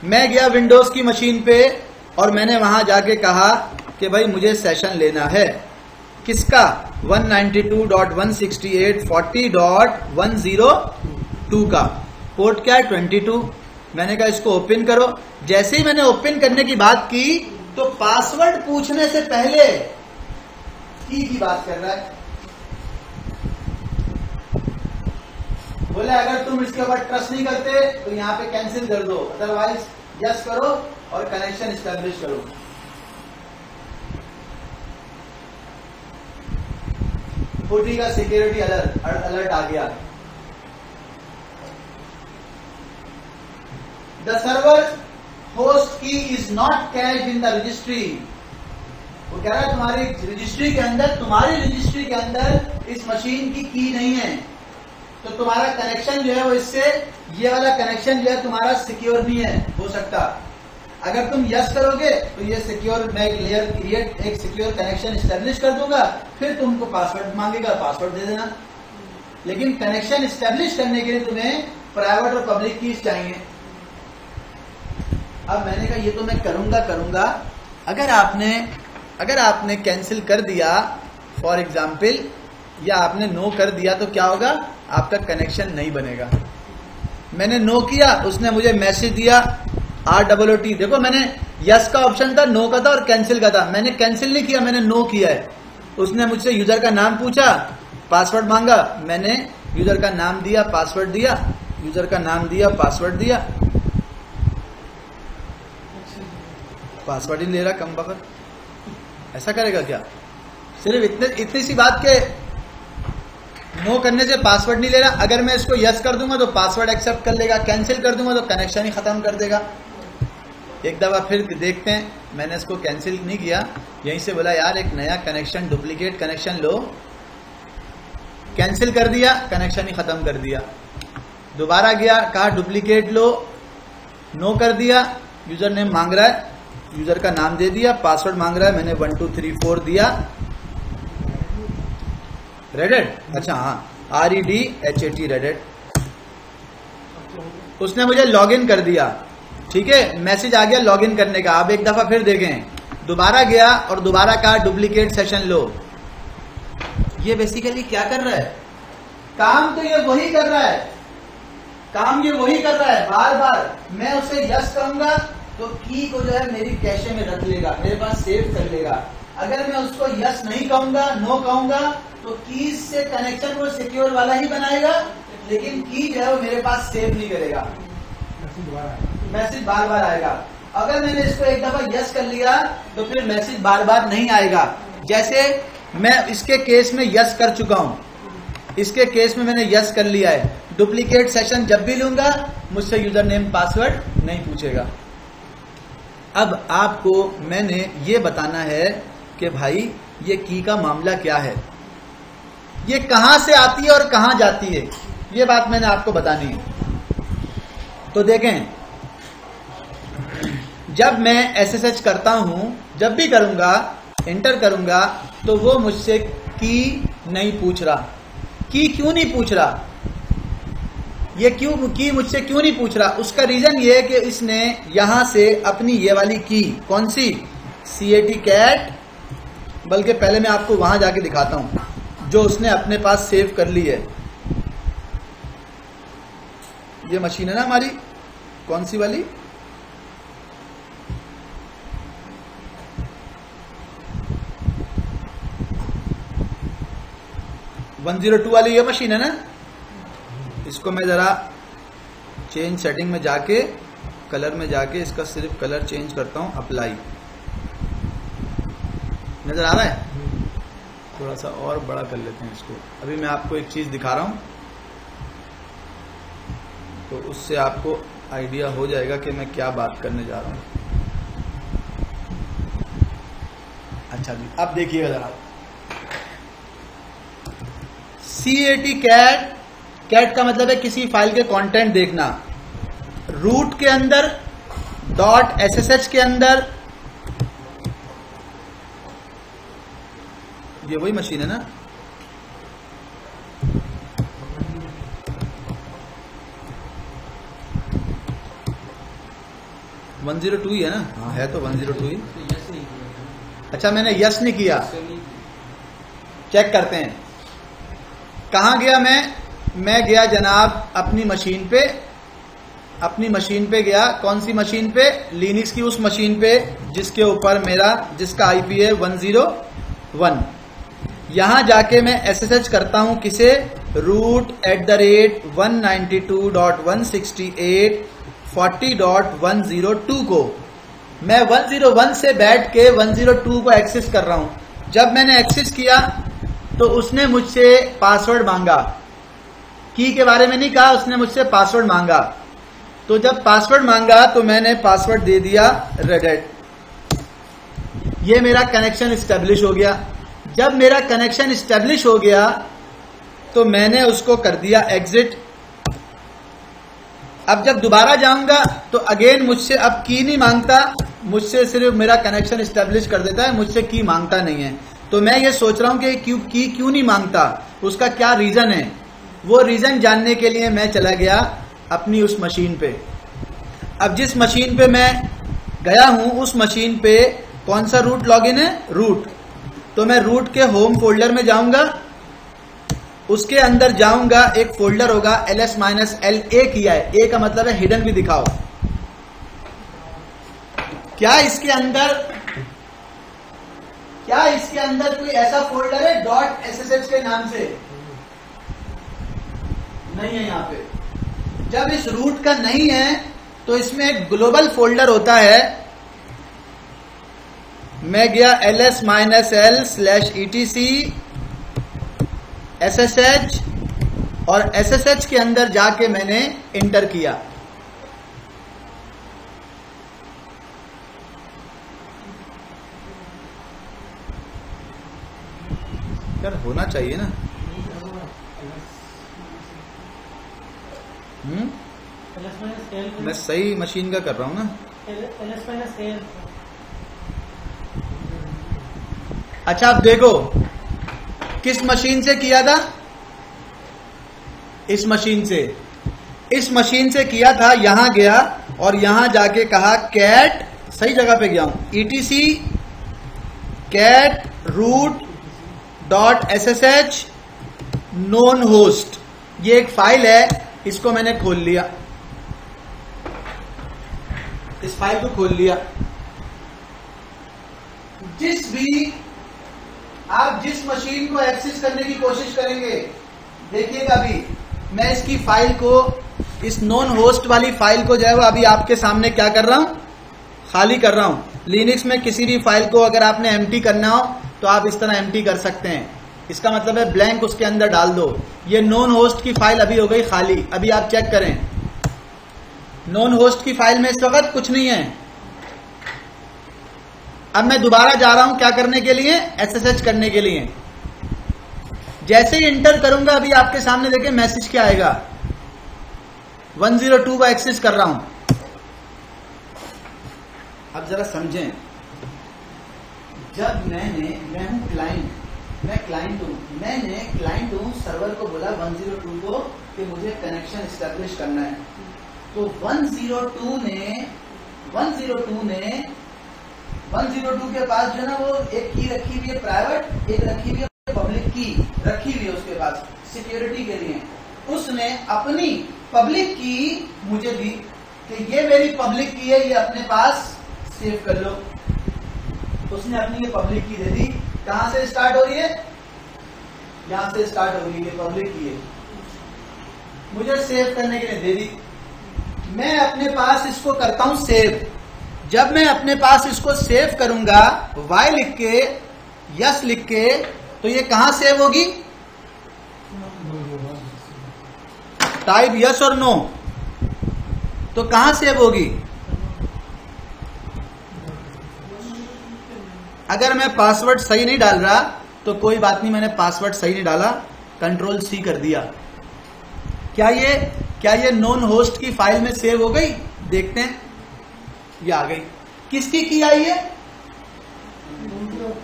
मैं गया विंडोज की मशीन पे और मैंने वहां जाके कहा कि भाई मुझे सेशन लेना है। किसका? 192.168.40.102 का। पोर्ट क्या है? 22। मैंने कहा इसको ओपन करो। जैसे ही मैंने ओपन करने की बात की तो पासवर्ड पूछने से पहले की बात कर रहा है। बोले अगर तुम इसके ऊपर ट्रस्ट नहीं करते तो यहां पे कैंसिल कर दो, अदरवाइज यस करो और कनेक्शन एस्टेब्लिश करो। पुटी का सिक्योरिटी अलर्ट आ गया। द सर्वर होस्ट की is not cached in the registry. वो कह रहा है तुम्हारी रजिस्ट्री के अंदर इस मशीन की नहीं है, तो तुम्हारा कनेक्शन जो है वो इससे, ये वाला कनेक्शन जो है तुम्हारा सिक्योर नहीं है हो सकता। अगर तुम यस करोगे तो ये सिक्योर, मैं एक सिक्योर कनेक्शन एस्टेब्लिश कर दूंगा, फिर तुमको पासवर्ड मांगेगा, पासवर्ड दे देना। लेकिन कनेक्शन एस्टेब्लिश करने के लिए तुम्हें प्राइवेट और पब्लिक कीज चाहिए। अब मैंने कहा ये तो मैं करूंगा। अगर आपने कैंसिल कर दिया फॉर एग्जाम्पल, या आपने नो कर दिया तो क्या होगा? आपका कनेक्शन नहीं बनेगा। मैंने नो किया, उसने मुझे मैसेज दिया ROOT। देखो मैंने यस का ऑप्शन था, नो का था और कैंसिल का था। मैंने कैंसिल नहीं किया, मैंने नो किया है। उसने मुझसे यूजर का नाम पूछा, पासवर्ड मांगा, मैंने यूजर का नाम दिया, पासवर्ड दिया, यूजर का नाम दिया, पासवर्ड दिया। पासवर्ड ही ले रहा कम बखत। ऐसा करेगा क्या? सिर्फ इतनी सी बात के नो करने से पासवर्ड नहीं ले रहा। अगर मैं इसको यस कर दूंगा तो पासवर्ड एक्सेप्ट कर लेगा, कैंसिल कर दूंगा तो कनेक्शन ही खत्म कर देगा। एक दफा फिर देखते हैं, मैंने इसको कैंसिल नहीं किया, यहीं से बोला यार एक नया कनेक्शन, डुप्लीकेट कनेक्शन लो, कैंसिल कर दिया, कनेक्शन ही खत्म कर दिया। दोबारा गया, कहा डुप्लीकेट लो, नो कर दिया। यूजर नेम मांग रहा है, यूजर का नाम दे दिया, पासवर्ड मांग रहा है, मैंने 1 2 3 4 दिया। रेडेट, अच्छा हाँ, REDHAT रेडेट। उसने मुझे लॉगिन कर दिया, ठीक है, मैसेज आ गया लॉगिन करने का। अब एक दफा फिर देखें, दोबारा गया और दोबारा कहा डुप्लीकेट सेशन लो। ये बेसिकली क्या कर रहा है? काम तो ये वही कर रहा है, बार बार। मैं उसे यस कहूंगा तो की को जो है मेरी कैशे में रख लेगा, मेरे पास सेव कर लेगा। अगर मैं उसको यस नहीं कहूंगा, नो कहूंगा, तो कीज से कनेक्शन वो सिक्योर वाला ही बनाएगा, लेकिन की जो है वो मेरे पास सेव नहीं करेगा, मैसेज बार बार आएगा। अगर मैंने इसको एक दफा यस कर लिया तो फिर मैसेज बार बार नहीं आएगा। जैसे मैं इसके केस में यस कर चुका हूं, इसके केस में मैंने यस कर लिया है। डुप्लीकेट सेशन जब भी लूंगा मुझसे यूजर नेम पासवर्ड नहीं पूछेगा। अब आपको मैंने ये बताना है कि भाई ये की का मामला क्या है, ये कहां से आती है और कहां जाती है, ये बात मैंने आपको बतानी है। तो देखें, जब मैं SSH करता हूं, जब भी करूंगा, एंटर करूंगा, तो वो मुझसे की नहीं पूछ रहा। की क्यों नहीं पूछ रहा? ये की मुझसे क्यों नहीं पूछ रहा? उसका रीजन ये है कि इसने यहां से अपनी ये वाली की, कौन सी, CAT, बल्कि पहले मैं आपको वहां जाके दिखाता हूं जो उसने अपने पास सेव कर ली है। ये मशीन है ना हमारी, कौन सी वाली, 102 वाली ये मशीन है ना, इसको मैं जरा चेंज सेटिंग में जाके कलर में जाके इसका सिर्फ कलर चेंज करता हूं, अप्लाई। नजर आ रहा है? थोड़ा सा और बड़ा कर लेते हैं इसको। अभी मैं आपको एक चीज दिखा रहा हूं तो उससे आपको आइडिया हो जाएगा कि मैं क्या बात करने जा रहा हूं। अच्छा जी, अब देखिएगा जरा, CAT कैट, कैट का मतलब है किसी फाइल के कंटेंट देखना। रूट के अंदर .ssh के अंदर, ये वही मशीन है ना, तो 102 ही है ना? हाँ है तो 102 ही। अच्छा मैंने यस नहीं किया, चेक करते हैं कहां गया मैं गया जनाब अपनी मशीन पे गया। कौन सी मशीन पे? लिनक्स की उस मशीन पे जिसके ऊपर मेरा, जिसका आईपी है 101। यहां जाके मैं SSH करता हूं किसे? root@192.168.40.102 को। मैं 101 से बैठ के 102 को एक्सेस कर रहा हूं। जब मैंने एक्सेस किया तो उसने मुझसे पासवर्ड मांगा, की के बारे में नहीं कहा, उसने मुझसे पासवर्ड मांगा। तो जब पासवर्ड मांगा तो मैंने पासवर्ड दे दिया रेडेट। ये मेरा कनेक्शन स्टेब्लिश हो गया। जब मेरा कनेक्शन स्टेब्लिश हो गया तो मैंने उसको कर दिया एग्जिट। अब जब दोबारा जाऊंगा तो अगेन मुझसे अब की नहीं मांगता, मुझसे सिर्फ मेरा कनेक्शन स्टेब्लिश कर देता है, मुझसे की मांगता नहीं है। तो मैं ये सोच रहा हूं कि क्यों नहीं मांगता, उसका क्या रीजन है। वो रीजन जानने के लिए मैं चला गया अपनी उस मशीन पे। अब जिस मशीन पे मैं गया हूं उस मशीन पे कौन सा रूट लॉगिन है? रूट। तो मैं रूट के होम फोल्डर में जाऊंगा, उसके अंदर जाऊंगा, एक फोल्डर होगा ls-l। ए किया है, ए का मतलब है हिडन भी दिखाओ। क्या इसके अंदर कोई ऐसा फोल्डर है .ssh के नाम से? नहीं है यहाँ पे। जब इस रूट का नहीं है तो इसमें एक ग्लोबल फोल्डर होता है। मैं गया ls-l/etc/ssh और ssh के अंदर जाके मैंने इंटर किया। यार होना चाहिए ना। मैं सही मशीन का कर रहा हूं ना। अच्छा अब देखो किस मशीन से किया था? इस मशीन से किया था। यहां गया और यहां जाके कहा कैट, सही जगह पे गया हूं, etc cat root.ssh known host। ये एक फाइल है, इसको मैंने खोल लिया, इस फाइल को खोल लिया। आप जिस मशीन को एक्सेस करने की कोशिश करेंगे, देखिएगा अभी मैं इसकी फाइल को, इस नॉन होस्ट वाली फाइल को जो है वो अभी आपके सामने क्या कर रहा हूं? खाली कर रहा हूं। लिनक्स में किसी भी फाइल को अगर आपने एम्प्टी करना हो तो आप इस तरह एम्प्टी कर सकते हैं। इसका मतलब है ब्लैंक उसके अंदर डाल दो। ये नॉन होस्ट की फाइल अभी हो गई खाली। अभी आप चेक करें, नॉन होस्ट की फाइल में इस वक्त कुछ नहीं है। अब मैं दोबारा जा रहा हूं क्या करने के लिए? SSH करने के लिए। जैसे ही इंटर करूंगा अभी आपके सामने देखें मैसेज क्या आएगा, 102 का एक्सेस कर रहा हूं। अब जरा समझें, जब मैं हूं क्लाइंट, मैं क्लाइंट हूं, मैंने क्लाइंट हूं, सर्वर को बोला 102 को कि मुझे कनेक्शन एस्टेब्लिश करना है। तो 102 के पास जो है ना वो एक की रखी हुई है प्राइवेट, एक रखी हुई है पब्लिक की रखी हुई है उसके पास सिक्योरिटी के लिए। उसने अपनी पब्लिक की मुझे दी कि ये मेरी पब्लिक की है, ये अपने पास सेव कर लो। उसने अपनी ये पब्लिक की दे दी। कहां से स्टार्ट हो रही है? यहां से स्टार्ट होगी, ये पब्लिक की है, मुझे सेव करने के लिए दे दी। मैं अपने पास इसको करता हूं सेव। जब मैं अपने पास इसको सेव करूंगा y लिख के, यस लिख के, तो ये कहां सेव होगी? टाइप यस और नो, तो कहां सेव होगी? अगर मैं पासवर्ड सही नहीं डाल रहा तो कोई बात नहीं, मैंने पासवर्ड सही नहीं डाला, कंट्रोल सी कर दिया। क्या ये नॉन होस्ट की फाइल में सेव हो गई? देखते हैं, ये आ गई। किसकी की आई है?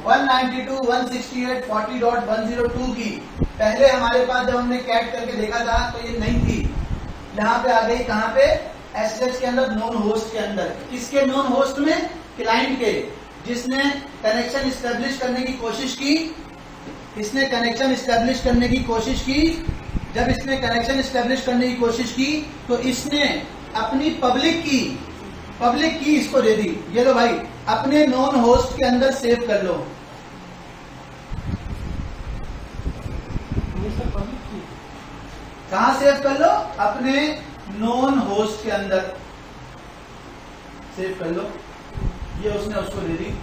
192.168.40.102 की। पहले हमारे पास जब हमने कैट करके देखा था तो ये नहीं थी, यहां पे आ गई। कहां पे? एसएसएच के अंदर, नॉन होस्ट के अंदर। किसके नॉन होस्ट में? क्लाइंट के, जिसने कनेक्शन स्टैब्लिश करने की कोशिश की। इसने कनेक्शन स्टैब्लिश करने की कोशिश की। जब इसने कनेक्शन स्टैब्लिश करने की कोशिश की तो इसने अपनी पब्लिक की इसको दे दी। ये लो भाई, अपने नॉन होस्ट के अंदर सेव कर लो। कहां सेव कर लो? अपने नॉन होस्ट के अंदर सेव कर लो। ये उसने उसको दे दी।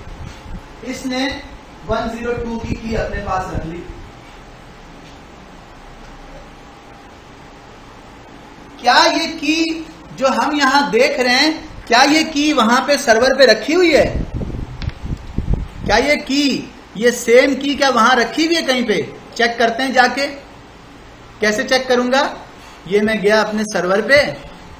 इसने 102 की अपने पास रख ली। क्या ये की जो हम यहां देख रहे हैं, क्या ये की वहां पे सर्वर पे रखी हुई है? क्या ये की, ये सेम की क्या वहां रखी हुई है कहीं पे? चेक करते हैं जाके। कैसे चेक करूंगा? ये मैं गया अपने सर्वर पे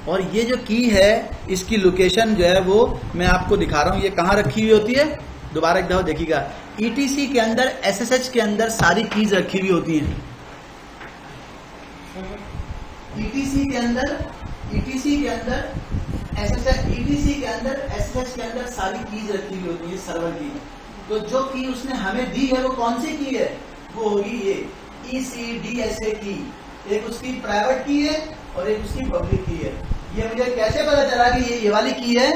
और ये जो की है इसकी लोकेशन जो है वो मैं आपको दिखा रहा हूं। ये कहां रखी हुई होती है? दोबारा एक दफा देखिएगा। ईटीसी के अंदर, एसएसएच के अंदर सारी कीज रखी हुई होती हैं। ईटीसी के अंदर एसएसएच के अंदर सारी कीज रखी हुई होती है सर्वर की। तो जो की उसने हमें दी है वो कौन सी की है? वो होगी ये ECDSA की। एक उसकी प्राइवेट की है और एक उसकी पब्लिक की है। ये मुझे कैसे पता चला कि ये वाली की है?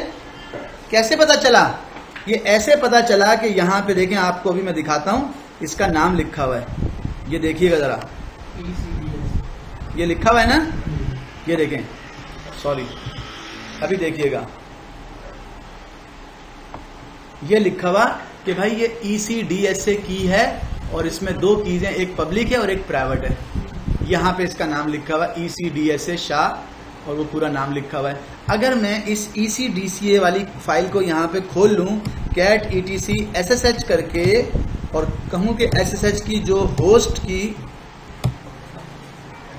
कैसे पता चला? ये ऐसे पता चला कि यहां पे देखें, आपको भी मैं दिखाता हूं, इसका नाम लिखा हुआ है। ये देखिएगा जरा, ये लिखा हुआ है ना, ये देखें, सॉरी अभी देखिएगा, ये लिखा हुआ कि भाई ये ECDSA की है और इसमें दो कीज हैं, एक पब्लिक है और एक प्राइवेट है। यहां पे इसका नाम लिखा हुआ ECDSA शाह और वो पूरा नाम लिखा हुआ है। अगर मैं इस ECDSA वाली फाइल को यहां पे खोल लूं, cat etc ssh करके, और कहूं कि SSH की जो होस्ट की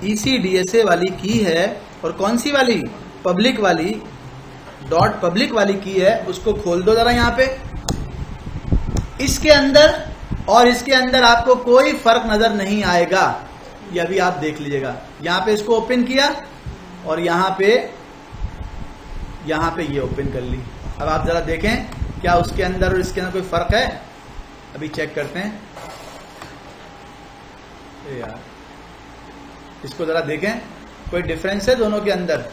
ECDSA वाली की है और कौन सी वाली? पब्लिक वाली, डॉट पब्लिक वाली की है, उसको खोल दो जरा यहां पे। इसके अंदर और इसके अंदर आपको कोई फर्क नजर नहीं आएगा, ये अभी आप देख लीजिएगा। यहां पे इसको ओपन किया और यहां पे ये ओपन कर ली। अब आप जरा देखें क्या उसके अंदर और इसके अंदर कोई फर्क है? अभी चेक करते हैं। यार इसको जरा देखें, कोई डिफरेंस है दोनों के अंदर?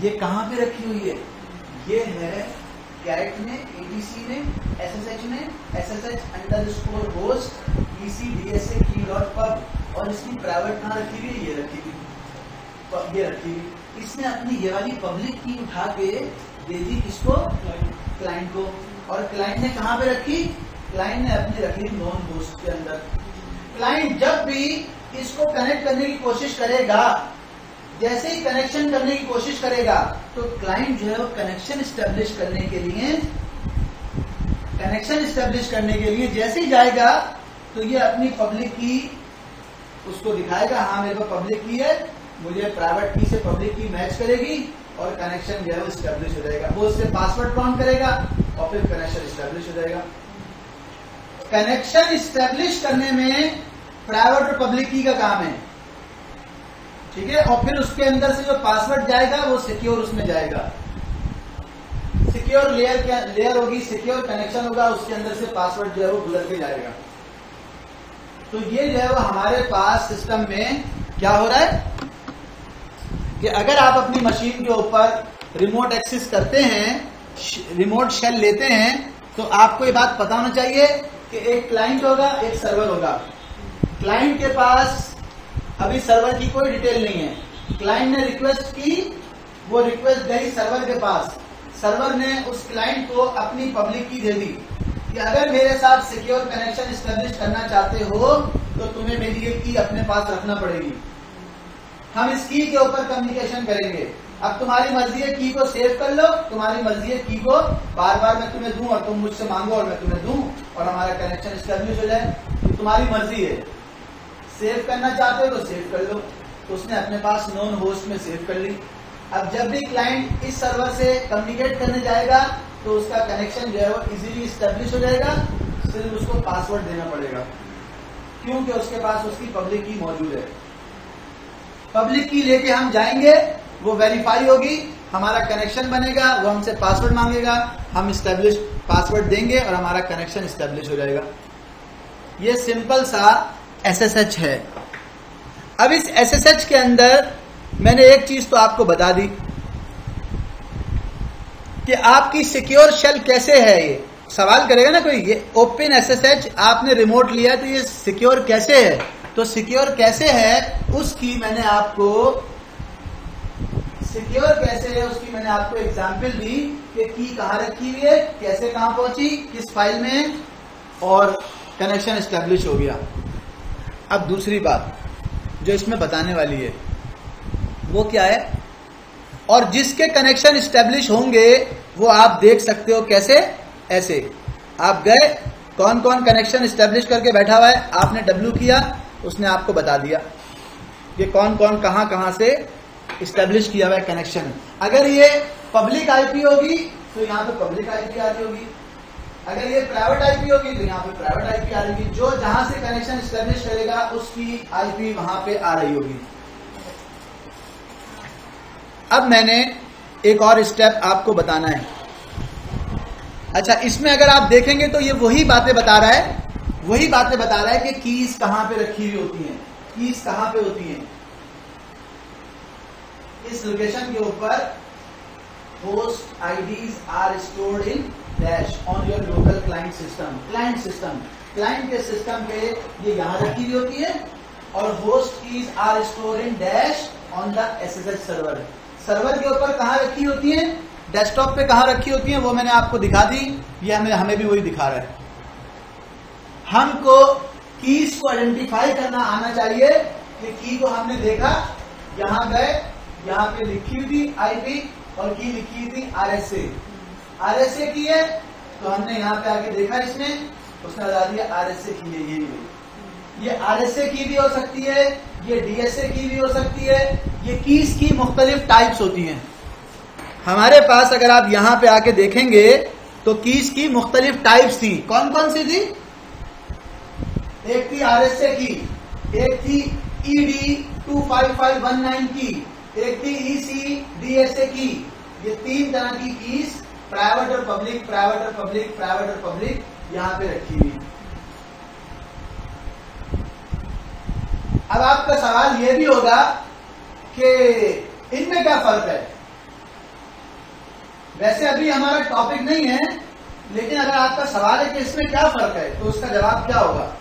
ये कहां पे रखी हुई है? ये है कैट में, ETC में, SSH में, SSH_host ECDSA key.pub, और इसकी प्राइवेट कहां रखी हुई है? ये रखी हुई, ये रखी हुई। इसने अपनी ये वाली पब्लिक की उठा के दे दी किसको? क्लाइंट को। और क्लाइंट ने कहां पे रखी? क्लाइंट ने अपनी रखी नॉन होस्ट के अंदर। क्लाइंट जब भी इसको कनेक्ट करने की कोशिश करेगा, जैसे ही कनेक्शन करने की कोशिश करेगा तो क्लाइंट जो है वो कनेक्शन स्टैब्लिश करने के लिए जैसे ही जाएगा तो ये अपनी पब्लिक की उसको दिखाएगा, हाँ मेरे को पब्लिक की है, मुझे प्राइवेट की से पब्लिक की मैच करेगी और कनेक्शन जो है वो स्टैब्लिश हो जाएगा। वो उससे पासवर्ड प्रॉम्प्ट करेगा और फिर कनेक्शन स्टैब्लिश हो जाएगा। कनेक्शन स्टैब्लिश करने में प्राइवेट और पब्लिक की का काम है, ठीक है। और फिर उसके अंदर से जो पासवर्ड जाएगा वो सिक्योर उसमें जाएगा। सिक्योर लेयर होगी, सिक्योर कनेक्शन होगा, उसके अंदर से पासवर्ड जो है वो गुजर के जाएगा। तो ये जो है वो हमारे पास सिस्टम में क्या हो रहा है कि अगर आप अपनी मशीन के ऊपर रिमोट एक्सेस करते हैं रिमोट शेल लेते हैं तो आपको ये बात पता होना चाहिए कि एक क्लाइंट होगा, एक सर्वर होगा। क्लाइंट के पास अभी सर्वर की कोई डिटेल नहीं है। क्लाइंट ने रिक्वेस्ट की, वो रिक्वेस्ट गई सर्वर के पास, सर्वर ने उस क्लाइंट को अपनी पब्लिक की दे दी कि अगर मेरे साथ सिक्योर कनेक्शन एस्टेब्लिश करना चाहते हो तो तुम्हें मेरी ये की अपने पास रखना पड़ेगी। हम इस की के ऊपर कम्युनिकेशन करेंगे। अब तुम्हारी मर्जी है की को सेव कर लो, तुम्हारी मर्जी है की को बार बार मैं तुम्हें दूं और तुम मुझसे मांगो और मैं तुम्हें दूं और हमारा कनेक्शन एस्टेब्लिश हो जाए, तो तुम्हारी मर्जी है। सेव करना चाहते हो तो सेव कर लो। तो उसने अपने पास नॉन होस्ट में सेव कर ली। अब जब भी क्लाइंट इस सर्वर से कम्युनिकेट करने जाएगा तो उसका कनेक्शन जो है वो इजीली एस्टेब्लिश हो जाएगा। सिर्फ उसको पासवर्ड देना पड़ेगा, क्योंकि उसके पास उसकी पब्लिक की मौजूद है। पब्लिक की लेके हम जाएंगे, वो वेरीफाई होगी, हमारा कनेक्शन बनेगा, वो हमसे पासवर्ड मांगेगा, हम एस्टेब्लिश पासवर्ड देंगे और हमारा कनेक्शन एस्टेब्लिश हो जाएगा। ये सिंपल सा SSH है। अब इस SSH के अंदर मैंने एक चीज तो आपको बता दी कि आपकी सिक्योर शेल कैसे है। ये सवाल करेगा ना कोई, ये ओपन SSH आपने रिमोट लिया तो ये सिक्योर कैसे है? तो सिक्योर कैसे है उसकी मैंने आपको एग्जांपल दी कि की कहाँ रखी हुई है, कैसे कहाँ पहुंची, किस फाइल में, और कनेक्शन एस्टेब्लिश हो गया। अब दूसरी बात जो इसमें बताने वाली है वो क्या है, और जिसके कनेक्शन एस्टेब्लिश होंगे वो आप देख सकते हो कैसे। ऐसे आप गए, कौन कौन कनेक्शन एस्टेब्लिश करके बैठा हुआ है, आपने डब्ल्यू किया, उसने आपको बता दिया कि कौन कौन कहां कहां से एस्टेब्लिश किया हुआ है कनेक्शन। अगर ये पब्लिक आईपी होगी तो यहाँ पे पब्लिक आईपी आ रही होगी, अगर ये प्राइवेट आईपी होगी तो यहाँ पे प्राइवेट आईपी आ रही होगी। जो जहां से कनेक्शन एस्टेब्लिश करेगा उसकी आईपी वहां पे आ रही होगी। अब मैंने एक और स्टेप आपको बताना है। अच्छा, इसमें अगर आप देखेंगे तो ये वही बातें बता रहा है कि कीज कहां पे रखी हुई होती हैं, कीज कहां पे होती हैं। इस लोकेशन के ऊपर host IDs are stored in dash on your local client system. Client के सिस्टम पे ये यहां रखी हुई होती है, और host keys are stored in dash on the SSH server. Server के ऊपर कहां रखी होती है, डेस्कटॉप पे कहां रखी होती है, वो मैंने आपको दिखा दी। ये हमें भी वही दिखा रहा है। हमको कीज को आइडेंटिफाई करना आना चाहिए कि की को हमने देखा, यहां गए, यहां पे लिखी हुई थी आईपी और की लिखी हुई थी RSA की है, तो हमने यहां पे आके देखा, इसने उसने बता दिया RSA की है। ये RSA की भी हो सकती है, ये DSA की भी हो सकती है। ये कीज की मुख्तलिफ टाइप्स होती हैं हमारे पास। अगर आप यहां पे आके देखेंगे तो कीज की मुख्तलिफ टाइप्स थी। कौन कौन सी थी? एक थी RSA की, एक थी ED25519 की, एक थी EC/DSA की। ये तीन तरह की कीज प्राइवेट और पब्लिक यहां पे रखी हुई। अब आपका सवाल यह भी होगा कि इनमें क्या फर्क है। वैसे अभी हमारा टॉपिक नहीं है, लेकिन अगर आपका सवाल है कि इसमें क्या फर्क है तो उसका जवाब क्या होगा?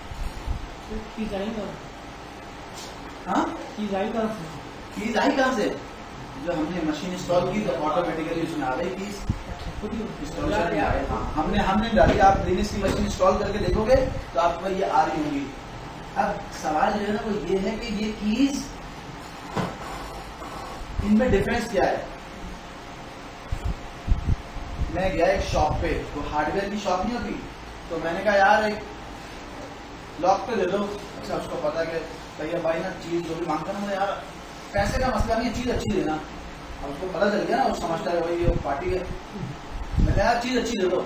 कीज आई कहां से? जो हमने मशीन इंस्टॉल की तो ऑटोमेटिकली उसमें आ गई कीज, इंस्टॉलेशन में आ गई। हाँ, हमने डाली। आप लिनक्स की मशीन इंस्टॉल करके देखोगे तो आपको ये आ रही होंगी। अब सवाल जो है ना वो ये है कि ये कीज, इनमें डिफरेंस क्या है। मैं गया एक शॉप पे, तो हार्डवेयर की शॉप नहीं होती, तो मैंने कहा यार एक लॉक पे दे दो। अच्छा, उसको पता है कि भैया भाई ना चीज जो भी मांगता ना, यार पैसे का मसला नहीं, चीज अच्छी देना। अब उसको पता चल गया ना, वो समझता है भाई ये पार्टी है। मैंने यार चीज अच्छी दे दो,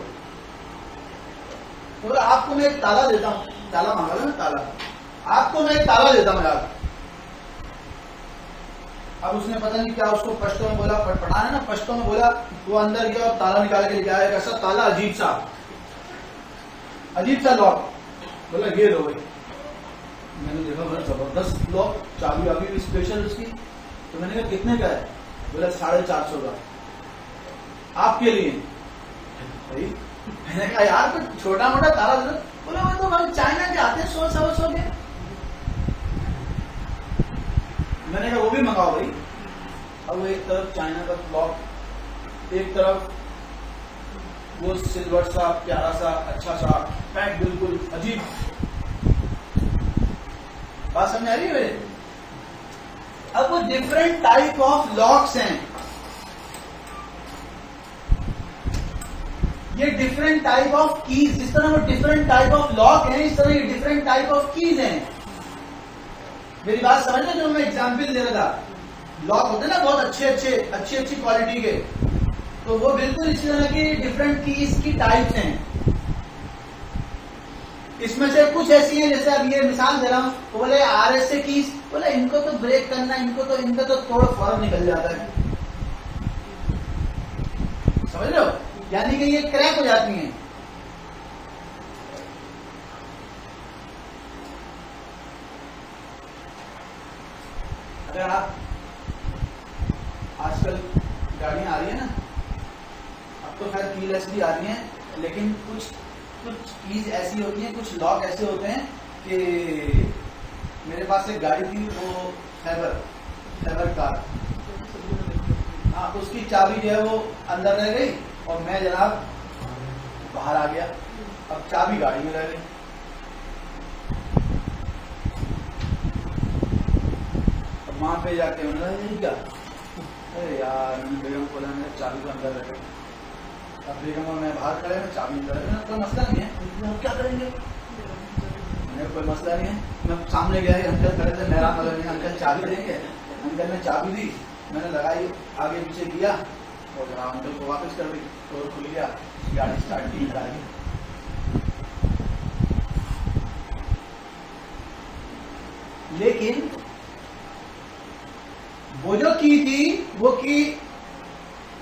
तो आपको मैं एक ताला देता हूँ। ताला मांगा ना, ताला आपको मैं एक ताला देता हूँ यार। अब उसने पता नहीं क्या उसको पश्तो में बोला, पढ़ाना ना, पश्तो में बोला। वो अंदर गया और ताला निकाल के लेके आया, ऐसा ताला अजीब सा लॉक। बोला ये लो भाई। मैंने देखा बड़ा जबरदस्त लॉक, चाबी अभी भी स्पेशल उसकी। तो मैंने कहा कितने का है? बोला 450 का। आपके लिए भाई मैंने कहा यार कुछ छोटा मोटा ताला बोले वो तो हम चाइना के आते हैं 100-125 के। मैंने कहा वो भी मंगाओ भाई। अब वो एक तरफ चाइना का ब्लॉक, एक तरफ वो सिल्वर सा प्यारा सा अच्छा सा पैक, बिल्कुल अजीब। बात समझ आ रही है मेरे? अब वो डिफरेंट टाइप ऑफ लॉक्स हैं, ये डिफरेंट टाइप ऑफ कीज, जिस तरह वो डिफरेंट टाइप ऑफ लॉक हैं, इस तरह ये डिफरेंट टाइप ऑफ कीज हैं। मेरी बात समझ में, जो मैं एग्जाम्पल दे रहा था, लॉक होते हैं ना बहुत अच्छी क्वालिटी के, तो वो बिल्कुल इसी तरह की डिफरेंट कीज की टाइप्स हैं। इसमें से कुछ ऐसी हैं, जैसे अब ये मिसाल दे रहा हूं, वो बोले RSA कीज, बोले इनको तो ब्रेक करना, इनका तो तोड़ फौरन निकल जाता है, समझ लो, यानी कि ये क्रैक हो जाती हैं। अगर आप आजकल गाड़ियां आ रही है ना, अब तो खैर कीलेस भी आ रही हैं, लेकिन कुछ कीज ऐसी होती हैं, कुछ लॉक ऐसे होते हैं कि मेरे पास एक गाड़ी थी, वो फैबर कार, हाँ, उसकी चाबी जो है वो अंदर रह गई और मैं जनाब बाहर आ गया, अब चाबी गाड़ी में रह गई। अब वहां पे जाके उन्होंने क्या, अरे यार मैंने बेगम को बोला, मेरे चाबी तो अंदर रह गई। अब बेगम और मैं बाहर खड़े हैं, चाबी अंदर रह गई, कोई मसला नहीं है, क्या करेंगे, मेरे कोई मसला नहीं है। मैं सामने गया, अंकल खड़े थे, मेरा मतलब नहीं, अंकल चाबी देंगे, अंकल ने चाबी दी, मैंने लगाई, आगे पीछे किया और जनाब अंकल को वापस कर दी, डोर खुल गया, गाड़ी स्टार्ट की, गाड़ी। लेकिन वो जो की थी, वो की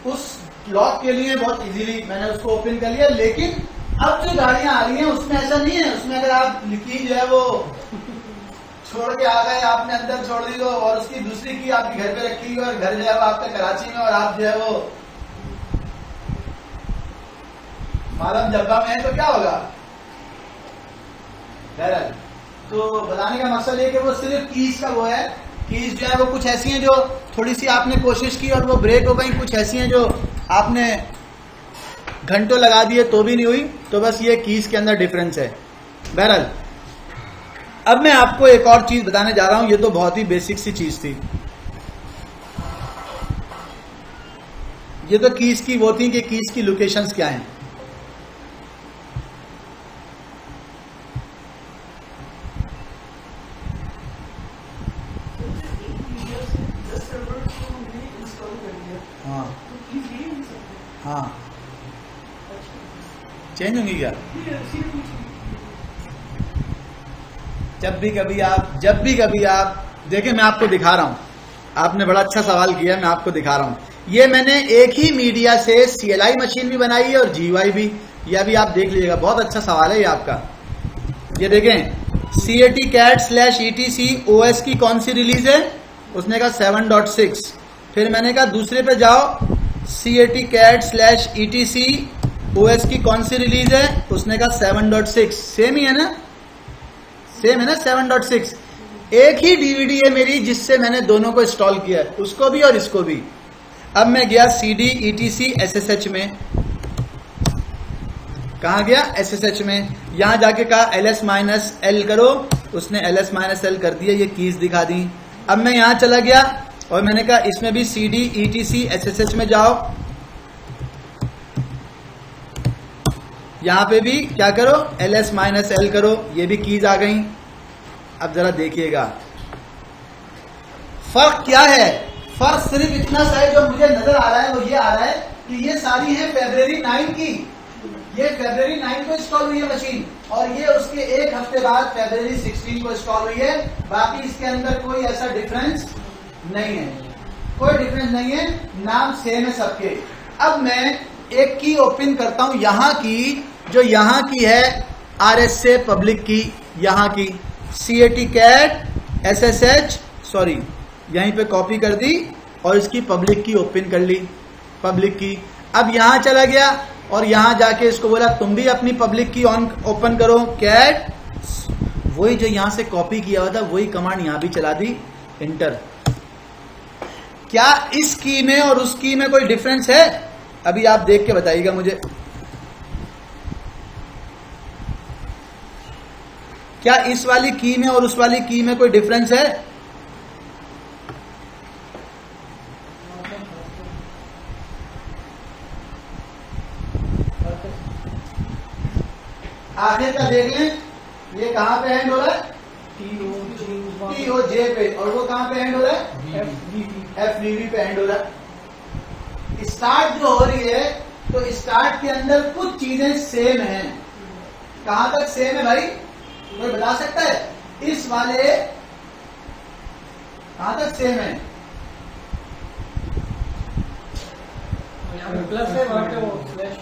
उस लॉक के लिए बहुत इजीली मैंने उसको ओपन कर लिया। लेकिन अब जो गाड़ियां आ रही हैं उसमें ऐसा नहीं है, उसमें अगर आप की जो है वो छोड़ के आ गए, आपने अंदर छोड़ दी तो, और उसकी दूसरी की आपके घर पे रखी हुई, और घर जो है वो आपका कराची में, और आप जो है वो मालम जब्बा में है, तो क्या होगा? बहरहाल, तो बताने का मकसद ये कि वो सिर्फ कीज का वो है, कीज जो है वो कुछ ऐसी हैं जो थोड़ी सी आपने कोशिश की और वो ब्रेक हो गई, कुछ ऐसी हैं जो आपने घंटों लगा दिए तो भी नहीं हुई, तो बस ये कीज के अंदर डिफरेंस है। बहरहाल, अब मैं आपको एक और चीज बताने जा रहा हूं, ये तो बहुत ही बेसिक सी चीज थी। ये तो कीज की वो थी कि कीज की लोकेशंस क्या हैं। हाँ, चेंज होंगी क्या? जब भी कभी आप देखें, मैं आपको दिखा रहा हूं, आपने बड़ा अच्छा सवाल किया, मैं आपको दिखा रहा हूं। ये मैंने एक ही मीडिया से CLI मशीन भी बनाई है और GUI भी, ये अभी आप देख लीजिएगा, बहुत अच्छा सवाल है ये आपका। ये देखें, CAT/ETC OS की कौन सी रिलीज है? उसने कहा 7.6। फिर मैंने कहा दूसरे पे जाओ, CAT/ETC OS की कौन सी रिलीज है? उसने कहा 7.6। सेम ही है ना, सेम है ना, 7.6। एक ही DVD है मेरी जिससे मैंने दोनों को इंस्टॉल किया है, उसको भी और इसको भी। अब मैं गया CD ETC SSH में, कहा गया? SSH में। यहां जाके कहा LS-L करो, उसने LS-L कर दिया, ये कीज दिखा दी। अब मैं यहां चला गया और मैंने कहा इसमें भी CD ETC SSH में जाओ, यहां पे भी क्या करो? LS-L करो, ये भी कीज आ गई। अब जरा देखिएगा फर्क क्या है। फर्क सिर्फ इतना सा है, जो मुझे नजर आ रहा है वो ये आ रहा है कि ये सारी है February 9 की, ये February 9 को इंस्टॉल हुई है मशीन, और ये उसके एक हफ्ते बाद February 16 को इंस्टॉल हुई है। बाकी इसके अंदर कोई ऐसा डिफरेंस नहीं है, कोई डिफरेंस नहीं है, नाम सेम है सबके। अब मैं एक की ओपन करता हूं, यहां की, जो यहां की है RSA पब्लिक की, यहां की CAT SSH, सॉरी यहीं पे कॉपी कर दी और इसकी पब्लिक की ओपन कर ली, पब्लिक की। अब यहां चला गया, और यहां जाके इसको बोला तुम भी अपनी पब्लिक की ऑन ओपन करो कैट, वही जो यहां से कॉपी किया हुआ था वही कमांड यहां भी चला दी, इंटर। क्या इस की में और उस की में कोई डिफरेंस है? अभी आप देख के बताइएगा मुझे, क्या इस वाली की में और उस वाली की में कोई डिफरेंस है? आखिर का देख लें, ये कहां पे एंड हो रहा है? टी ओ जे पे, और वो कहां पे एंड हो रहा है? एफ डी वी पे एंड हो रहा है। स्टार्ट जो हो रही है, तो स्टार्ट के अंदर कुछ चीजें सेम हैं। कहां तक सेम है भाई, कोई बता सकता है? इस वाले कहां तक सेम है? प्लस है, वहां पे वो स्लैश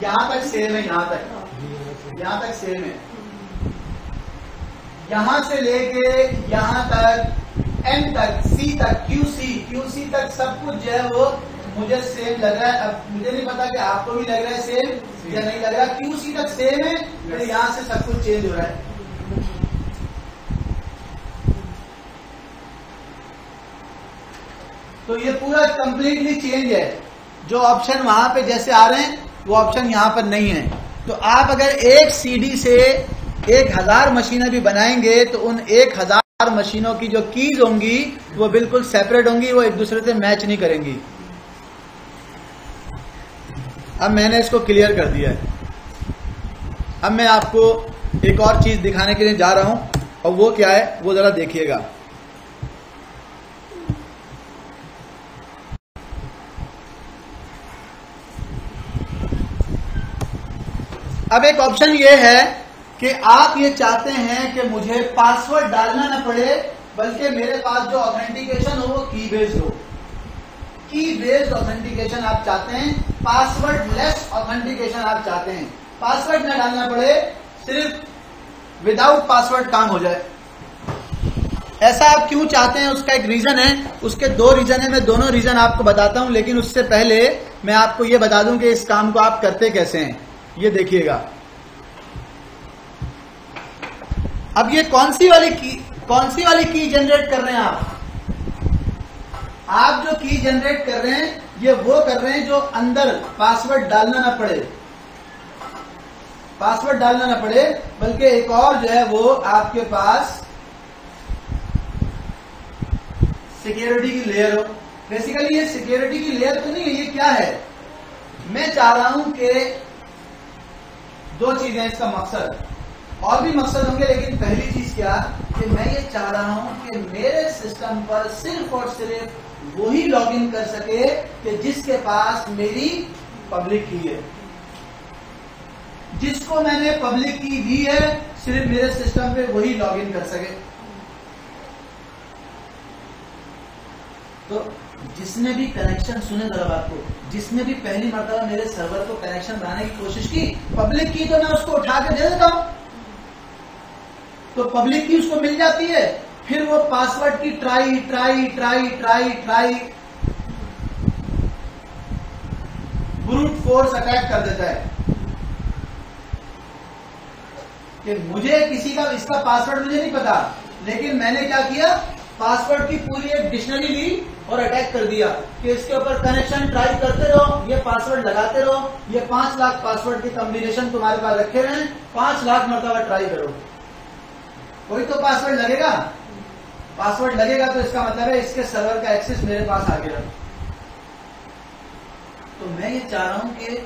यहां तक सेम है, यहां तक सेम है। यहां से लेके यहां तक एन तक, सी तक, क्यूसी तक सब कुछ जो है वो मुझे सेम लग रहा है। अब मुझे नहीं पता कि आपको भी लग रहा है सेम या नहीं लग रहा। क्यूसी तक सेम है, फिर यहां से सब कुछ चेंज हो रहा है। तो ये पूरा कंप्लीटली चेंज है। जो ऑप्शन वहां पे जैसे आ रहे हैं वो ऑप्शन यहां पर नहीं है। तो आप अगर एक सीडी से 1000 मशीनें भी बनाएंगे तो उन 1000 मशीनों की जो कीज होंगी वो बिल्कुल सेपरेट होंगी, वो एक दूसरे से मैच नहीं करेंगी। अब मैंने इसको क्लियर कर दिया है। अब मैं आपको एक और चीज दिखाने के लिए जा रहा हूं, और वो क्या है वो जरा देखिएगा। अब एक ऑप्शन ये है कि आप ये चाहते हैं कि मुझे पासवर्ड डालना ना पड़े, बल्कि मेरे पास जो ऑथेंटिकेशन हो वो की बेस्ड हो। की बेस्ड ऑथेंटिकेशन आप चाहते हैं, पासवर्ड लेस ऑथेंटिकेशन आप चाहते हैं। पासवर्ड ना डालना पड़े, सिर्फ विदाउट पासवर्ड काम हो जाए। ऐसा आप क्यों चाहते हैं, उसका एक रीजन है। उसके 2 रीजन है, मैं दोनों रीजन आपको बताता हूं, लेकिन उससे पहले मैं आपको ये बता दूं कि इस काम को आप करते कैसे हैं। ये देखिएगा, अब ये कौन सी वाली की जनरेट कर रहे हैं आप जो की जनरेट कर रहे हैं ये वो कर रहे हैं जो अंदर पासवर्ड डालना ना पड़े, बल्कि एक और जो है वो आपके पास सिक्योरिटी की लेयर हो। बेसिकली ये सिक्योरिटी की लेयर तो नहीं है, ये क्या है? मैं चाह रहा हूं कि 2 चीजें हैं इसका मकसद, और भी मकसद होंगे, लेकिन पहली चीज क्या कि मैं ये चाह रहा हूं कि मेरे सिस्टम पर सिर्फ और सिर्फ वही लॉगिन कर सके कि जिसके पास मेरी पब्लिक की है। जिसको मैंने पब्लिक की दी है सिर्फ मेरे सिस्टम पे वही लॉगिन कर सके। तो जिसने भी कनेक्शन, सुने जरा बात को, जिसने भी पहली मर्तबा मेरे सर्वर को कनेक्शन बनाने की कोशिश की, पब्लिक की तो मैं उसको उठा के दे देता हूं, तो पब्लिक की उसको मिल जाती है। फिर वो पासवर्ड की ट्राई ब्रूट फोर्स अटैक कर देता है कि मुझे किसी का इसका पासवर्ड मुझे नहीं पता, लेकिन मैंने क्या किया, पासवर्ड की पूरी एक डिक्शनरी ली और अटैक कर दिया कि इसके ऊपर कनेक्शन ट्राई करते रहो, ये पासवर्ड लगाते रहो, ये 5 लाख पासवर्ड की कॉम्बिनेशन तुम्हारे पास रखे हुए हैं, 5 लाख मरतबा ट्राई करो, कोई तो पासवर्ड लगेगा। पासवर्ड लगेगा तो इसका मतलब है इसके सर्वर का एक्सेस मेरे पास आ गया। तो मैं ये चाह रहा हूं कि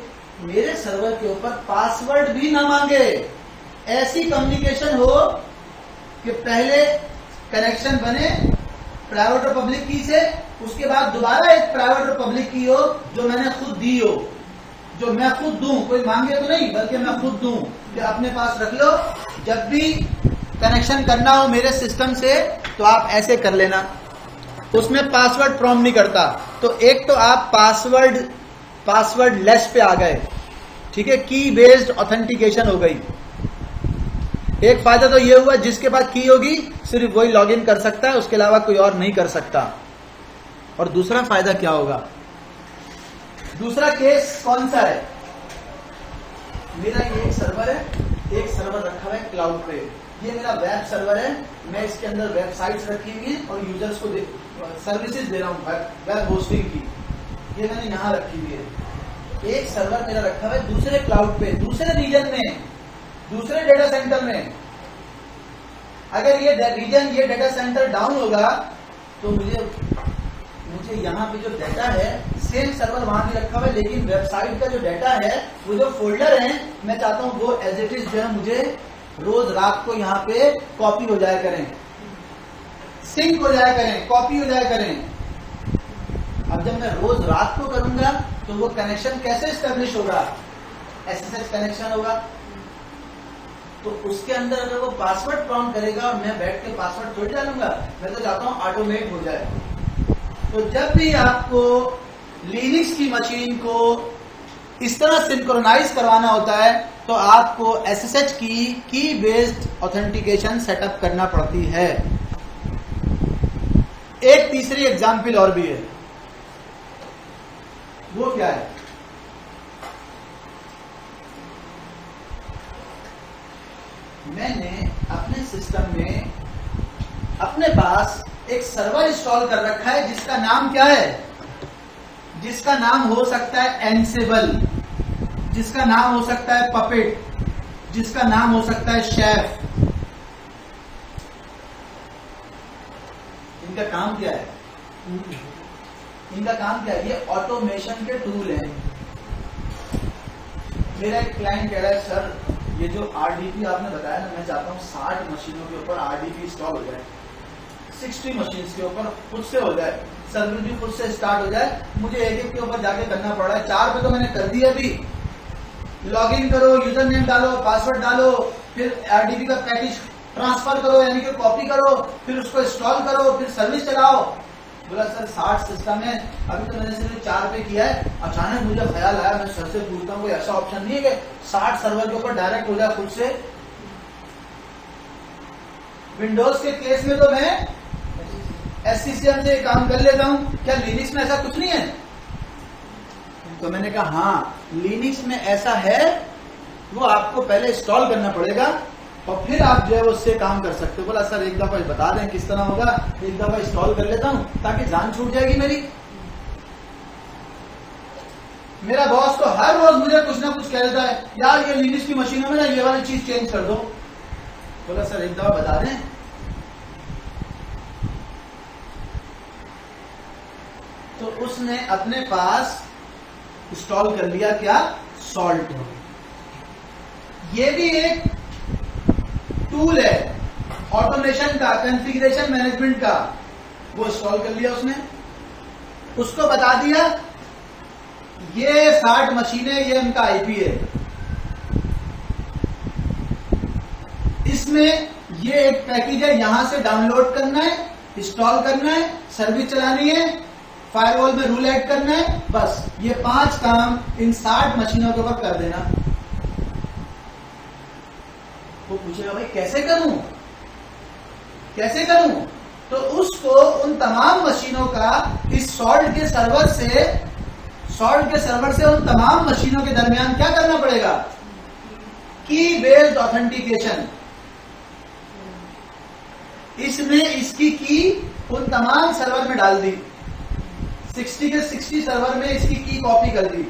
मेरे सर्वर के ऊपर पासवर्ड भी ना मांगे, ऐसी कम्युनिकेशन हो कि पहले कनेक्शन बने प्राइवेट और पब्लिक की से, उसके बाद दोबारा एक प्राइवेट और पब्लिक की हो जो मैंने खुद दी हो, जो मैं खुद दूं, कोई मांगे तो नहीं बल्कि मैं खुद दूं कि अपने पास रख लो, जब भी कनेक्शन करना हो मेरे सिस्टम से तो आप ऐसे कर लेना। उसमें पासवर्ड प्रॉम्प्ट नहीं करता। तो एक तो आप पासवर्ड लेस पे आ गए, ठीक है, की बेस्ड ऑथेंटिकेशन हो गई। एक फायदा तो ये हुआ जिसके पास की होगी सिर्फ वही लॉगिन कर सकता है, उसके अलावा कोई और नहीं कर सकता। और दूसरा फायदा क्या होगा, दूसरा केस कौन सा है? मेरा ये एक सर्वर है, एक सर्वर रखा हुआ है क्लाउड पे, ये मेरा वेब सर्वर है, मैं इसके अंदर वेबसाइट्स रखी हुई है और यूजर्स को सर्विसेज दे रहा हूँ वेब होस्टिंग की, ये मैंने यहाँ रखी हुई है। एक सर्वर मेरा रखा हुआ है दूसरे क्लाउड पे, दूसरे रीजन में, दूसरे डेटा सेंटर में। अगर ये रीजन, ये डेटा सेंटर डाउन होगा तो मुझे यहाँ पे जो डाटा है, सेम सर्वर वहां भी रखा हुआ है, लेकिन वेबसाइट का जो डाटा है, वो जो फोल्डर है, मैं चाहता हूँ वो एज इट इज जो है मुझे रोज रात को यहाँ पे कॉपी हो जाया करें, सिंक हो जाया करें, कॉपी हो जाया करें। अब जब मैं रोज रात को करूंगा तो वो कनेक्शन कैसे स्टैब्लिश होगा? एसएसएच कनेक्शन होगा। तो उसके अंदर अगर वो पासवर्ड प्रॉम्प्ट करेगा और मैं बैठ के पासवर्ड थोड़ी डालूंगा, मैं तो चाहता हूं ऑटोमेट हो जाए। तो जब भी आपको लिनक्स की मशीन को इस तरह सिंक्रोनाइज करवाना होता है तो आपको एसएसएच की बेस्ड ऑथेंटिकेशन सेटअप करना पड़ती है। एक तीसरी एग्जाम्पल और भी है, वो क्या है? मैंने अपने सिस्टम में अपने पास एक सर्वर इंस्टॉल कर रखा है जिसका नाम क्या है? जिसका नाम हो सकता है एनसेबल, जिसका नाम हो सकता है पपेट, जिसका नाम हो सकता है शेफ। इनका काम क्या है? इनका काम क्या है? ये ऑटोमेशन के टूल हैं। मेरा एक क्लाइंट कह रहा है, सर ये जो आरडीपी आपने बताया ना, मैं चाहता हूँ 60 मशीनों के ऊपर आरडीपी इंस्टॉल हो जाए, 60 मशीन के ऊपर खुद से हो जाए, सर्वर भी खुद से स्टार्ट हो जाए, मुझे एक एक के ऊपर जाके करना पड़ रहा है। 4 पे तो मैंने कर दिया अभी, लॉगिन करो, यूजर नेम डालो, पासवर्ड डालो, फिर आरडीपी का पैकेज ट्रांसफर करो, यानी कि कॉपी करो, फिर उसको इंस्टॉल करो, फिर सर्विस चलाओ। बोला सर 60 सिस्टम है, अभी तो मैंने सिर्फ 4 पे किया है। अचानक मुझे ख्याल आया, मैं सर से पूछता हूँ कोई ऐसा ऑप्शन नहीं है कि 60 सर्वर के ऊपर डायरेक्ट हो जाए खुद से? विंडोज के केस में तो मैं एससीसीएम से काम कर लेता हूं, क्या लिनक्स में ऐसा कुछ नहीं है? तो मैंने कहा हाँ, लिनक्स में ऐसा है, वो आपको पहले इंस्टॉल करना पड़ेगा और फिर आप जो है उससे काम कर सकते हो। बोला सर एक दफा बता दें किस तरह होगा, एक दफा इंस्टॉल कर लेता हूं ताकि जान छूट जाएगी मेरी। मेरा बॉस तो हर रोज मुझे कुछ ना कुछ कह देता है, यार ये लिनक्स की मशीनों में ना ये वाली चीज चेंज कर दो। बोला सर एक दफा बता दें। तो उसने अपने पास इंस्टॉल कर लिया क्या? सॉल्ट। ये भी एक टूल है ऑटोमेशन का, कॉन्फ़िगरेशन मैनेजमेंट का, वो इंस्टॉल कर लिया उसने। उसको बता दिया ये 60 मशीनें, ये उनका आईपी है, इसमें ये एक पैकेज है, यहां से डाउनलोड करना है, इंस्टॉल करना है, सर्विस चलानी है, फायरवॉल में रूल ऐड करना है, बस ये 5 काम इन 60 मशीनों के ऊपर कर देना। वो पूछेगा भाई कैसे करूं, कैसे करूं? तो उसको उन तमाम मशीनों का इस सॉल्ट के सर्वर से उन तमाम मशीनों के दरमियान क्या करना पड़ेगा? की बेस्ड ऑथेंटिकेशन। इसने इसकी की उन तमाम सर्वर में डाल दी, 60 के 60 सर्वर में इसकी की कॉपी कर दी,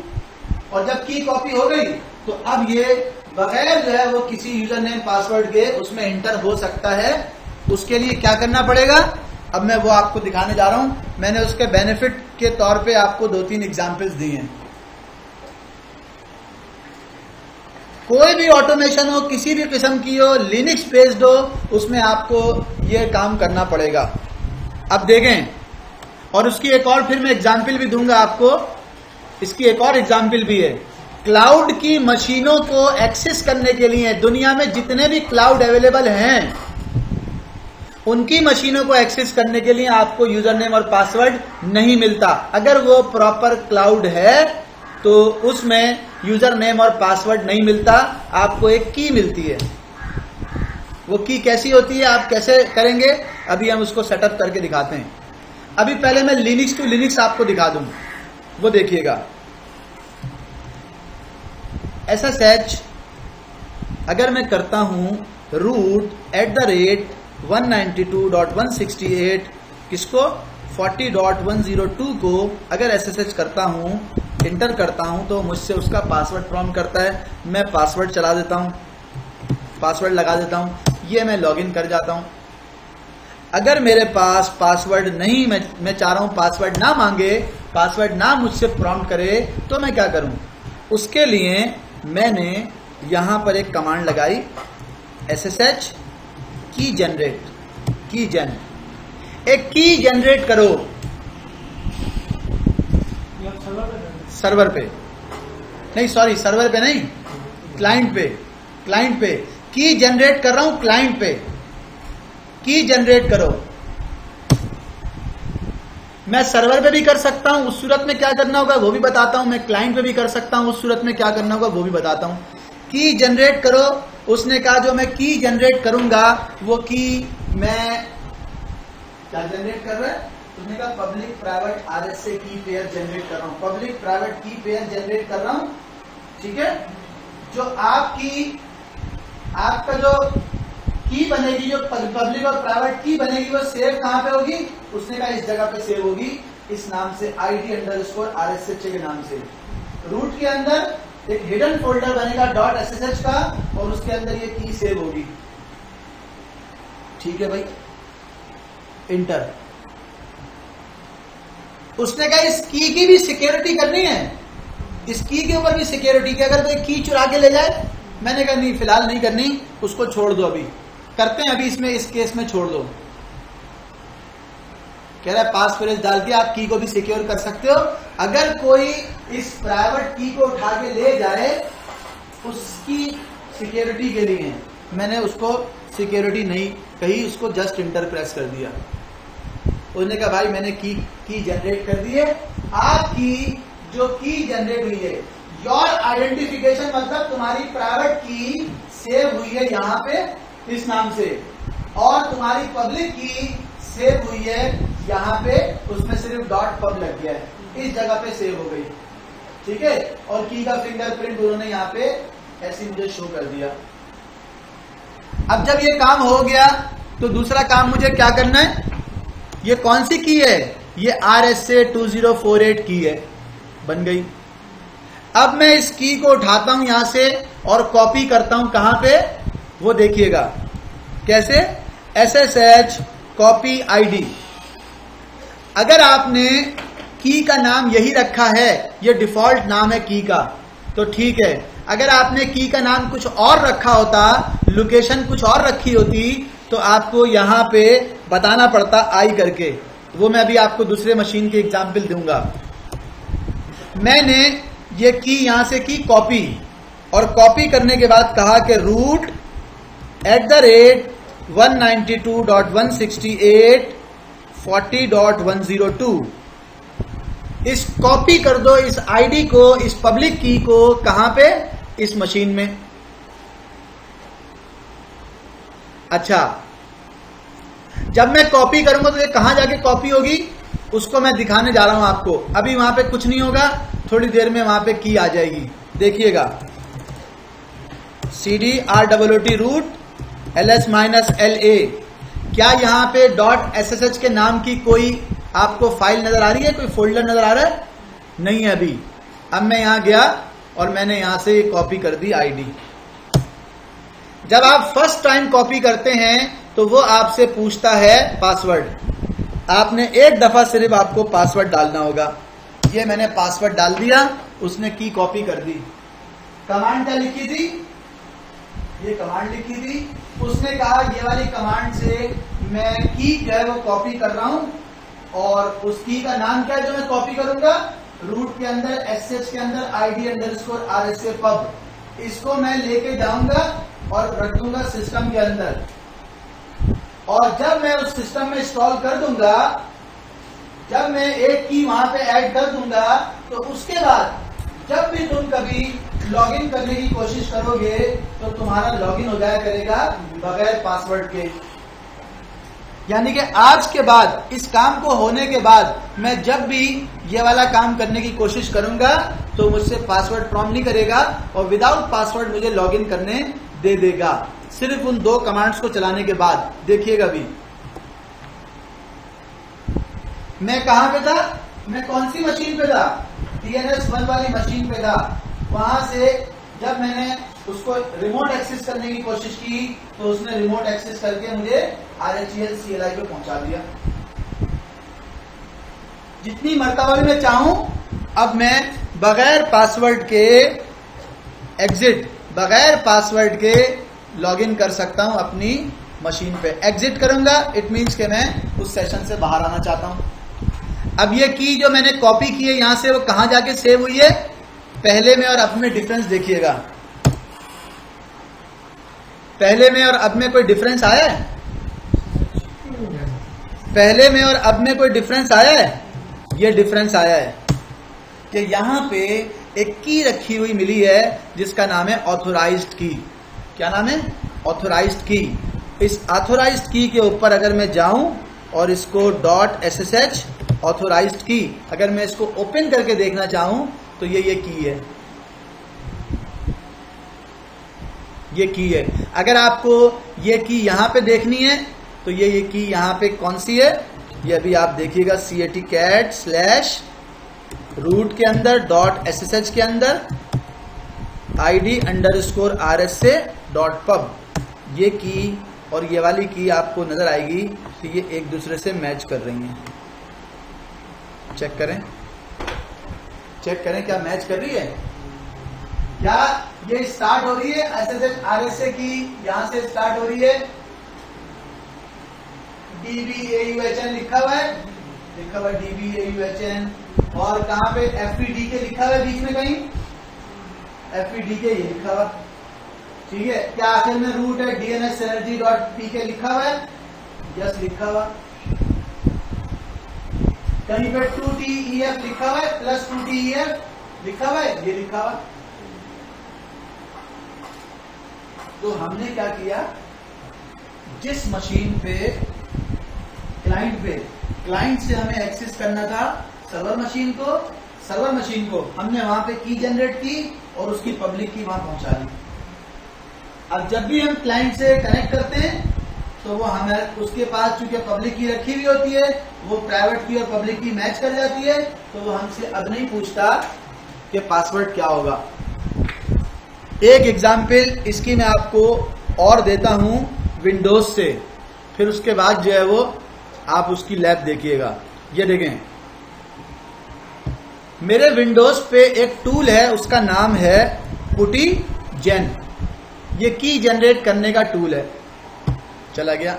और जब की कॉपी हो गई तो अब ये बगैर जो है वो किसी यूजर नेम पासवर्ड के उसमें इंटर हो सकता है। उसके लिए क्या करना पड़ेगा अब मैं वो आपको दिखाने जा रहा हूं। मैंने उसके बेनिफिट के तौर पे आपको 2-3 एग्जांपल्स दिए हैं। कोई भी ऑटोमेशन हो, किसी भी किस्म की हो, लिनक्स बेस्ड हो, उसमें आपको ये काम करना पड़ेगा। अब देखें, और उसकी एक और फिर मैं एग्जाम्पल भी दूंगा आपको। इसकी एक और एग्जाम्पल भी है। क्लाउड की मशीनों को एक्सेस करने के लिए दुनिया में जितने भी क्लाउड अवेलेबल हैं, उनकी मशीनों को एक्सेस करने के लिए आपको यूजर नेम और पासवर्ड नहीं मिलता। अगर वो प्रॉपर क्लाउड है तो उसमें यूजर नेम और पासवर्ड नहीं मिलता, आपको एक की मिलती है। वो की कैसी होती है, आप कैसे करेंगे, अभी हम उसको सेटअप करके दिखाते हैं। अभी पहले मैं लिनक्स टू लिनक्स आपको दिखा दूं, वो देखिएगा। SSH अगर मैं करता हूं root@192.168 किसको 40.102 को अगर SSH करता हूं, इंटर करता हूं, तो मुझसे उसका पासवर्ड प्रॉम्प्ट करता है। मैं पासवर्ड चला देता हूं, पासवर्ड लगा देता हूं, ये मैं लॉगिन कर जाता हूं। अगर मेरे पास पासवर्ड नहीं, मैं चाह रहा हूं पासवर्ड ना मांगे, पासवर्ड ना मुझसे प्रॉम्प्ट करे, तो मैं क्या करूं? उसके लिए मैंने यहां पर एक कमांड लगाई, SSH की जनरेट, की जन, एक की जनरेट करो सर्वर पे, नहीं सॉरी सर्वर पे नहीं, क्लाइंट पे, क्लाइंट पे की जनरेट कर रहा हूं, क्लाइंट पे की जनरेट करो। मैं सर्वर पे भी कर सकता हूं, उस सूरत में क्या करना होगा वो भी बताता हूं। मैं क्लाइंट पे भी कर सकता हूं, उस सूरत में क्या करना होगा वो भी बताता हूं। की जनरेट करो, उसने कहा जो मैं की जनरेट करूंगा वो की मैं क्या जनरेट कर रहा है, उसने कहा पब्लिक प्राइवेट RSA की पेयर जनरेट कर रहा हूं, पब्लिक प्राइवेट की पेयर जनरेट कर रहा हूं। ठीक है, जो आपका जो की बनेगी, जो पब्लिक और प्राइवेट की बनेगी, वो सेव कहां पे होगी? उसने कहा इस जगह पे सेव होगी, इस नाम से ID_RSH के नाम से। रूट के अंदर एक हिडन फोल्डर बनेगा .ssh का, और उसके अंदर ये की सेव होगी। ठीक है भाई, इंटर। उसने कहा इस की भी सिक्योरिटी करनी है, इस की के ऊपर भी सिक्योरिटी की, अगर कोई की चुरा के ले जाए। मैंने कहा नहीं, फिलहाल नहीं करनी, उसको छोड़ दो, अभी करते हैं, अभी इसमें इस केस में छोड़ दो। कह रहा है पास फ्रेज डाल के आप की को भी सिक्योर कर सकते हो। अगर कोई इस प्राइवेट की को उठा के ले जाए, उसकी सिक्योरिटी के लिए मैंने उसको सिक्योरिटी नहीं कही, उसको जस्ट इंटर प्रेस कर दिया। उसने कहा भाई मैंने की जनरेट कर दी है। आपकी जो की जनरेट हुई है, योर आइडेंटिफिकेशन मतलब तुम्हारी प्राइवेट की सेव हुई है यहां पे इस नाम से, और तुम्हारी पब्लिक की सेव हुई है यहां पे, उसमें सिर्फ .pub लग गया है, इस जगह पे सेव हो गई। ठीक है, और की का फिंगरप्रिंट उन्होंने यहां पे ऐसे मुझे शो कर दिया। अब जब ये काम हो गया तो दूसरा काम मुझे क्या करना है? ये कौन सी की है? ये RSA 2048 की है, बन गई। अब मैं इस की को उठाता हूं यहां से और कॉपी करता हूं, कहां पे? वो देखिएगा कैसे, SSH कॉपी ID। अगर आपने की का नाम यही रखा है, ये डिफॉल्ट नाम है की का, तो ठीक है। अगर आपने की का नाम कुछ और रखा होता, लोकेशन कुछ और रखी होती, तो आपको यहां पे बताना पड़ता आई करके। वो मैं अभी आपको दूसरे मशीन के एग्जाम्पल दूंगा। मैंने ये की यहां से की कॉपी, और कॉपी करने के बाद कहा कि root@192.168.40.102 इस कॉपी कर दो इस आईडी को, इस पब्लिक की को, कहां पे? इस मशीन में। अच्छा, जब मैं कॉपी करूंगा तो ये कहां जाके कॉपी होगी, उसको मैं दिखाने जा रहा हूं आपको। अभी वहां पे कुछ नहीं होगा, थोड़ी देर में वहां पे की आ जाएगी, देखिएगा। CD_ROOT root ls-la। क्या यहां पे .ssh के नाम की कोई आपको फाइल नजर आ रही है, कोई फोल्डर नजर आ रहा है? नहीं है अभी। अब मैं यहां गया और मैंने यहां से कॉपी कर दी आईडी। जब आप फर्स्ट टाइम कॉपी करते हैं तो वो आपसे पूछता है पासवर्ड। आपने एक दफा सिर्फ आपको पासवर्ड डालना होगा। ये मैंने पासवर्ड डाल दिया, उसने की कॉपी कर दी। कमांड क्या लिखी थी? ये कमांड लिखी थी। उसने कहा ये वाली कमांड से मैं की जो है वो कॉपी कर रहा हूं, और उस की का नाम क्या है जो मैं कॉपी करूंगा? रूट के अंदर SH के अंदर ID_RSA pub। इसको मैं लेके जाऊंगा और रख दूंगा सिस्टम के अंदर, और जब मैं उस सिस्टम में इंस्टॉल कर दूंगा, जब मैं एक की वहां पे ऐड कर दूंगा, तो उसके बाद जब भी तुम कभी लॉगिन करने की कोशिश करोगे तो तुम्हारा लॉगिन हो जाया करेगा बगैर पासवर्ड के। यानी कि आज के बाद, इस काम को होने के बाद मैं जब भी ये वाला काम करने की कोशिश करूंगा तो मुझसे पासवर्ड प्रॉम्प्ट नहीं करेगा और विदाउट पासवर्ड मुझे लॉगिन करने दे देगा, सिर्फ उन 2 कमांड्स को चलाने के बाद। देखिएगा भी मैं कहां पे था, मैं कौन सी मशीन पे था, DNS1 वाली मशीन पे था। वहां से जब मैंने उसको रिमोट एक्सेस करने की कोशिश की तो उसने रिमोट एक्सेस करके मुझे RHEL CLI पे पहुंचा दिया। जितनी मर्तबा भी मैं चाहूं, अब मैं बगैर पासवर्ड के एग्जिट, बगैर पासवर्ड के लॉगिन कर सकता हूं अपनी मशीन पे। एग्जिट करूंगा इट मींस कि मैं उस सेशन से बाहर आना चाहता हूं। अब ये की जो मैंने कॉपी की है यहां से, वो कहां जाके सेव हुई है, पहले में और अब में डिफरेंस देखिएगा। पहले में और अब में कोई डिफरेंस आया है? पहले में और अब में कोई डिफरेंस आया है? ये डिफरेंस आया है कि यहां पे एक की रखी हुई मिली है जिसका नाम है ऑथोराइज्ड की। क्या नाम है? ऑथोराइज्ड की। इस ऑथोराइज्ड की के ऊपर अगर मैं जाऊं और इसको .ssh ऑथोराइज्ड की, अगर मैं इसको ओपन करके देखना चाहूं तो ये की है, ये की है। अगर आपको ये की यहां पे देखनी है तो ये की यहां पे कौन सी है, ये अभी आप देखिएगा cat/root के अंदर .ssh के अंदर id_rs से .pub, ये की और ये वाली की आपको नजर आएगी कि ये एक दूसरे से मैच कर रही हैं। चेक करें, चेक करें क्या मैच कर रही है, क्या ये स्टार्ट हो रही है SSH RS की, यहां से स्टार्ट हो रही है, DBAUHN लिखा हुआ है, लिखा हुआ है DBAUHN, और कहां पे FPDK लिखा हुआ है बीच में कहीं, FPDK ये लिखा हुआ, ठीक है। क्या आखिर में रूट है DNSSynergy.pk लिखा हुआ है, यस लिखा हुआ। कहीं पे 2TEF लिखा हुआ है, +2TEF लिखा हुआ है, ये लिखा हुआ। तो हमने क्या किया, जिस मशीन पे क्लाइंट से हमें एक्सेस करना था सर्वर मशीन को हमने वहां पे की जनरेट की और उसकी पब्लिक की वहां पहुंचा दी। अब जब भी हम क्लाइंट से कनेक्ट करते हैं तो वो हमें उसके पास चूंकि पब्लिक की रखी हुई होती है, वो प्राइवेट की और पब्लिक की मैच कर जाती है, तो वो हमसे अब नहीं पूछता कि पासवर्ड क्या होगा। एक एग्जाम्पल इसकी मैं आपको और देता हूं विंडोज से, फिर उसके बाद जो है वो आप उसकी लैब देखिएगा। ये देखें, मेरे विंडोज पे एक टूल है, उसका नाम है PuttyGen। ये की जनरेट करने का टूल है। चला गया,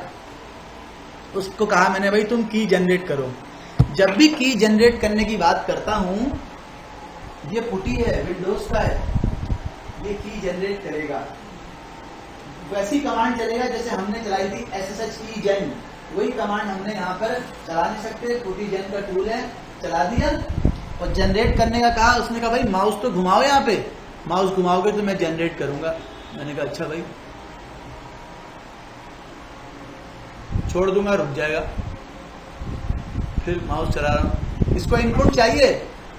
उसको कहा मैंने भाई तुम की जनरेट करो। जब भी की जनरेट करने की बात करता हूं, ये पुटी है, विंडोज का है, ये की जनरेट करेगा। वैसी कमांड चलेगा जैसे हमने चलाई थी SSH की gen, वही कमांड हमने यहाँ पर चला नहीं सकते। PuttyGen का टूल है, चला दिया और जनरेट करने का कहा। उसने कहा भाई माउस तो घुमाओ, यहाँ पे माउस घुमाओगे तो मैं जनरेट करूंगा। मैंने कहा अच्छा भाई, छोड़ दूंगा, रुक जाएगा। फिर माउस चला रहा हूं, इसको इनपुट चाहिए,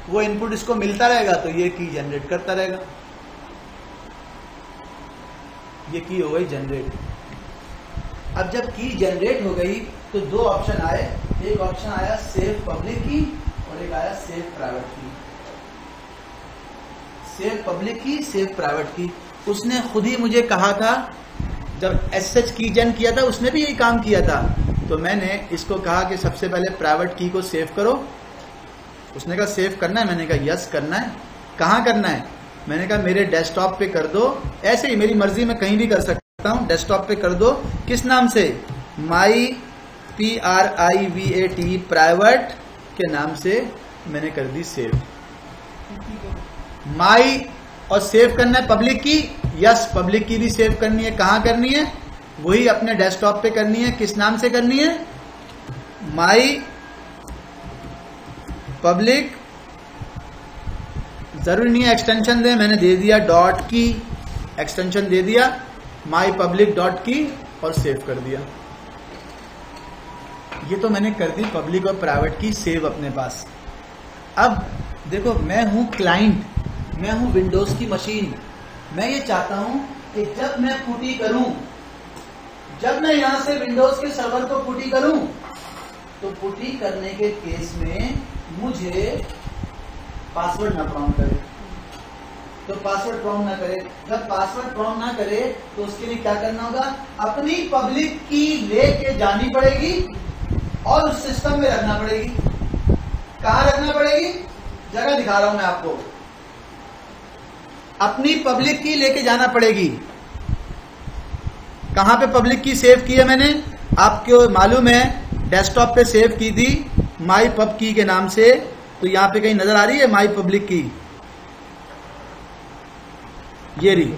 वो इनपुट इसको मिलता रहेगा तो ये की जनरेट करता रहेगा। ये की हो गई जनरेट। अब जब की जनरेट हो गई तो 2 ऑप्शन आए, एक ऑप्शन आया सेव पब्लिक की और एक आया सेव प्राइवेट की। सेव पब्लिक की, सेव प्राइवेट की। उसने खुद ही मुझे कहा था, जब SSH की जन किया था उसने भी यही काम किया था, तो मैंने इसको कहा कि सबसे पहले प्राइवेट की को सेव करो। उसने कहा सेव करना है, मैंने कहा यस करना है। कहाँ करना है? मैंने कहा मेरे डेस्कटॉप पे कर दो, ऐसे ही मेरी मर्जी में कहीं भी कर सकता हूँ, डेस्कटॉप पे कर दो। किस नाम से? माई PRIVAT प्राइवेट के नाम से मैंने कर दी सेव। माई और सेव करना है पब्लिक की, यस पब्लिक की भी सेव करनी है। कहाँ करनी है? वही अपने डेस्कटॉप पे करनी है। किस नाम से करनी है? माई पब्लिक, जरूरी नहीं है एक्सटेंशन दे, मैंने दे दिया डॉट की एक्सटेंशन दे दिया, माई पब्लिक डॉट की और सेव कर दिया। ये तो मैंने कर दी पब्लिक और प्राइवेट की सेव अपने पास। अब देखो, मैं हूं क्लाइंट, मैं हूं विंडोज की मशीन। मैं ये चाहता हूं कि जब मैं पुटी करूं, जब मैं यहां से विंडोज के सर्वर को पुटी करूं, तो पुटी करने के केस में मुझे पासवर्ड ना प्रॉम्प्ट करे। तो पासवर्ड प्रॉम्प्ट ना करे, जब पासवर्ड प्रॉम्प्ट ना करे तो उसके लिए क्या करना होगा, अपनी पब्लिक की लेके जानी पड़ेगी और उस सिस्टम में रखना पड़ेगी। कहां रखना पड़ेगी, जगह दिखा रहा हूं मैं आपको। अपनी पब्लिक की लेके जाना पड़ेगी। कहां पे पब्लिक की सेव की है मैंने, आपको मालूम है, डेस्कटॉप पे सेव की थी माई पब की के नाम से। तो यहां पे कहीं नजर आ रही है माई पब्लिक की, ये रही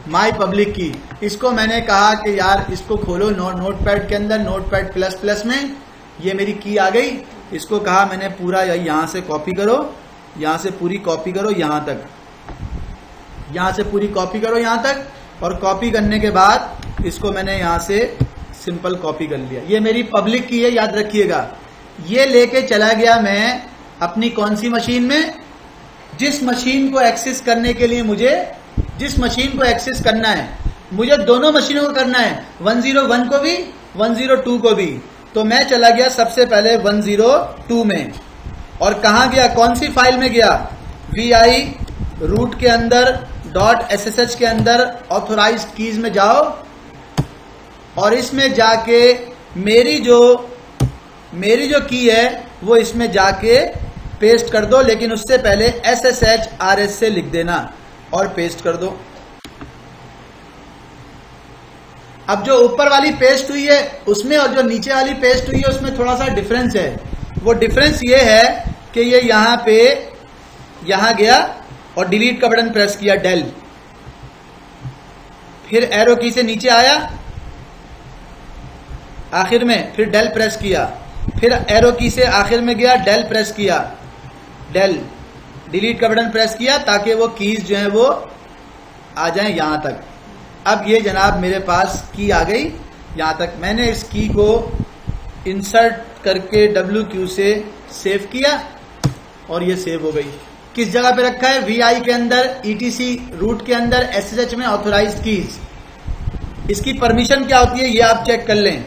माई पब्लिक की। इसको मैंने कहा कि यार इसको खोलो नोटपैड के अंदर, नोटपैड प्लस प्लस में, ये मेरी की आ गई। इसको कहा मैंने पूरा यहां से कॉपी करो, यहां से पूरी कॉपी करो यहां तक, यहां से पूरी कॉपी करो यहां तक। और कॉपी करने के बाद इसको मैंने यहां से सिंपल कॉपी कर लिया। ये मेरी पब्लिक की है, याद रखिएगा। ये लेके चला गया मैं अपनी कौन सी मशीन में, जिस मशीन को एक्सेस करने के लिए मुझे, जिस मशीन को एक्सेस करना है मुझे, दोनों मशीनों को करना है, 101 को भी 102 को भी। तो मैं चला गया सबसे पहले 102 में। और कहां गया, कौन सी फाइल में गया, VI रूट के अंदर .ssh के अंदर ऑथोराइज्ड कीज में जाओ और इसमें जाके मेरी जो की है वो इसमें जाके पेस्ट कर दो। लेकिन उससे पहले SSH-RS से लिख देना और पेस्ट कर दो। अब जो ऊपर वाली पेस्ट हुई है उसमें और जो नीचे वाली पेस्ट हुई है उसमें थोड़ा सा डिफरेंस है। वो डिफरेंस ये है कि ये यहां पे, यहां गया और डिलीट का बटन प्रेस किया, डेल, फिर एरो की से नीचे आया आखिर में, फिर डेल प्रेस किया, फिर एरो की से आखिर में गया, डेल प्रेस किया, डेल, डिलीट का बटन प्रेस किया ताकि वो कीज जो है वो आ जाए यहां तक। अब ये जनाब मेरे पास की आ गई यहां तक। मैंने इस की को इंसर्ट करके WQ से सेव किया और ये सेव हो गई। किस जगह पे रखा है, VI के अंदर, ETC रूट के अंदर, SSH में ऑथोराइज्ड कीज। इसकी परमिशन क्या होती है ये आप चेक कर लें।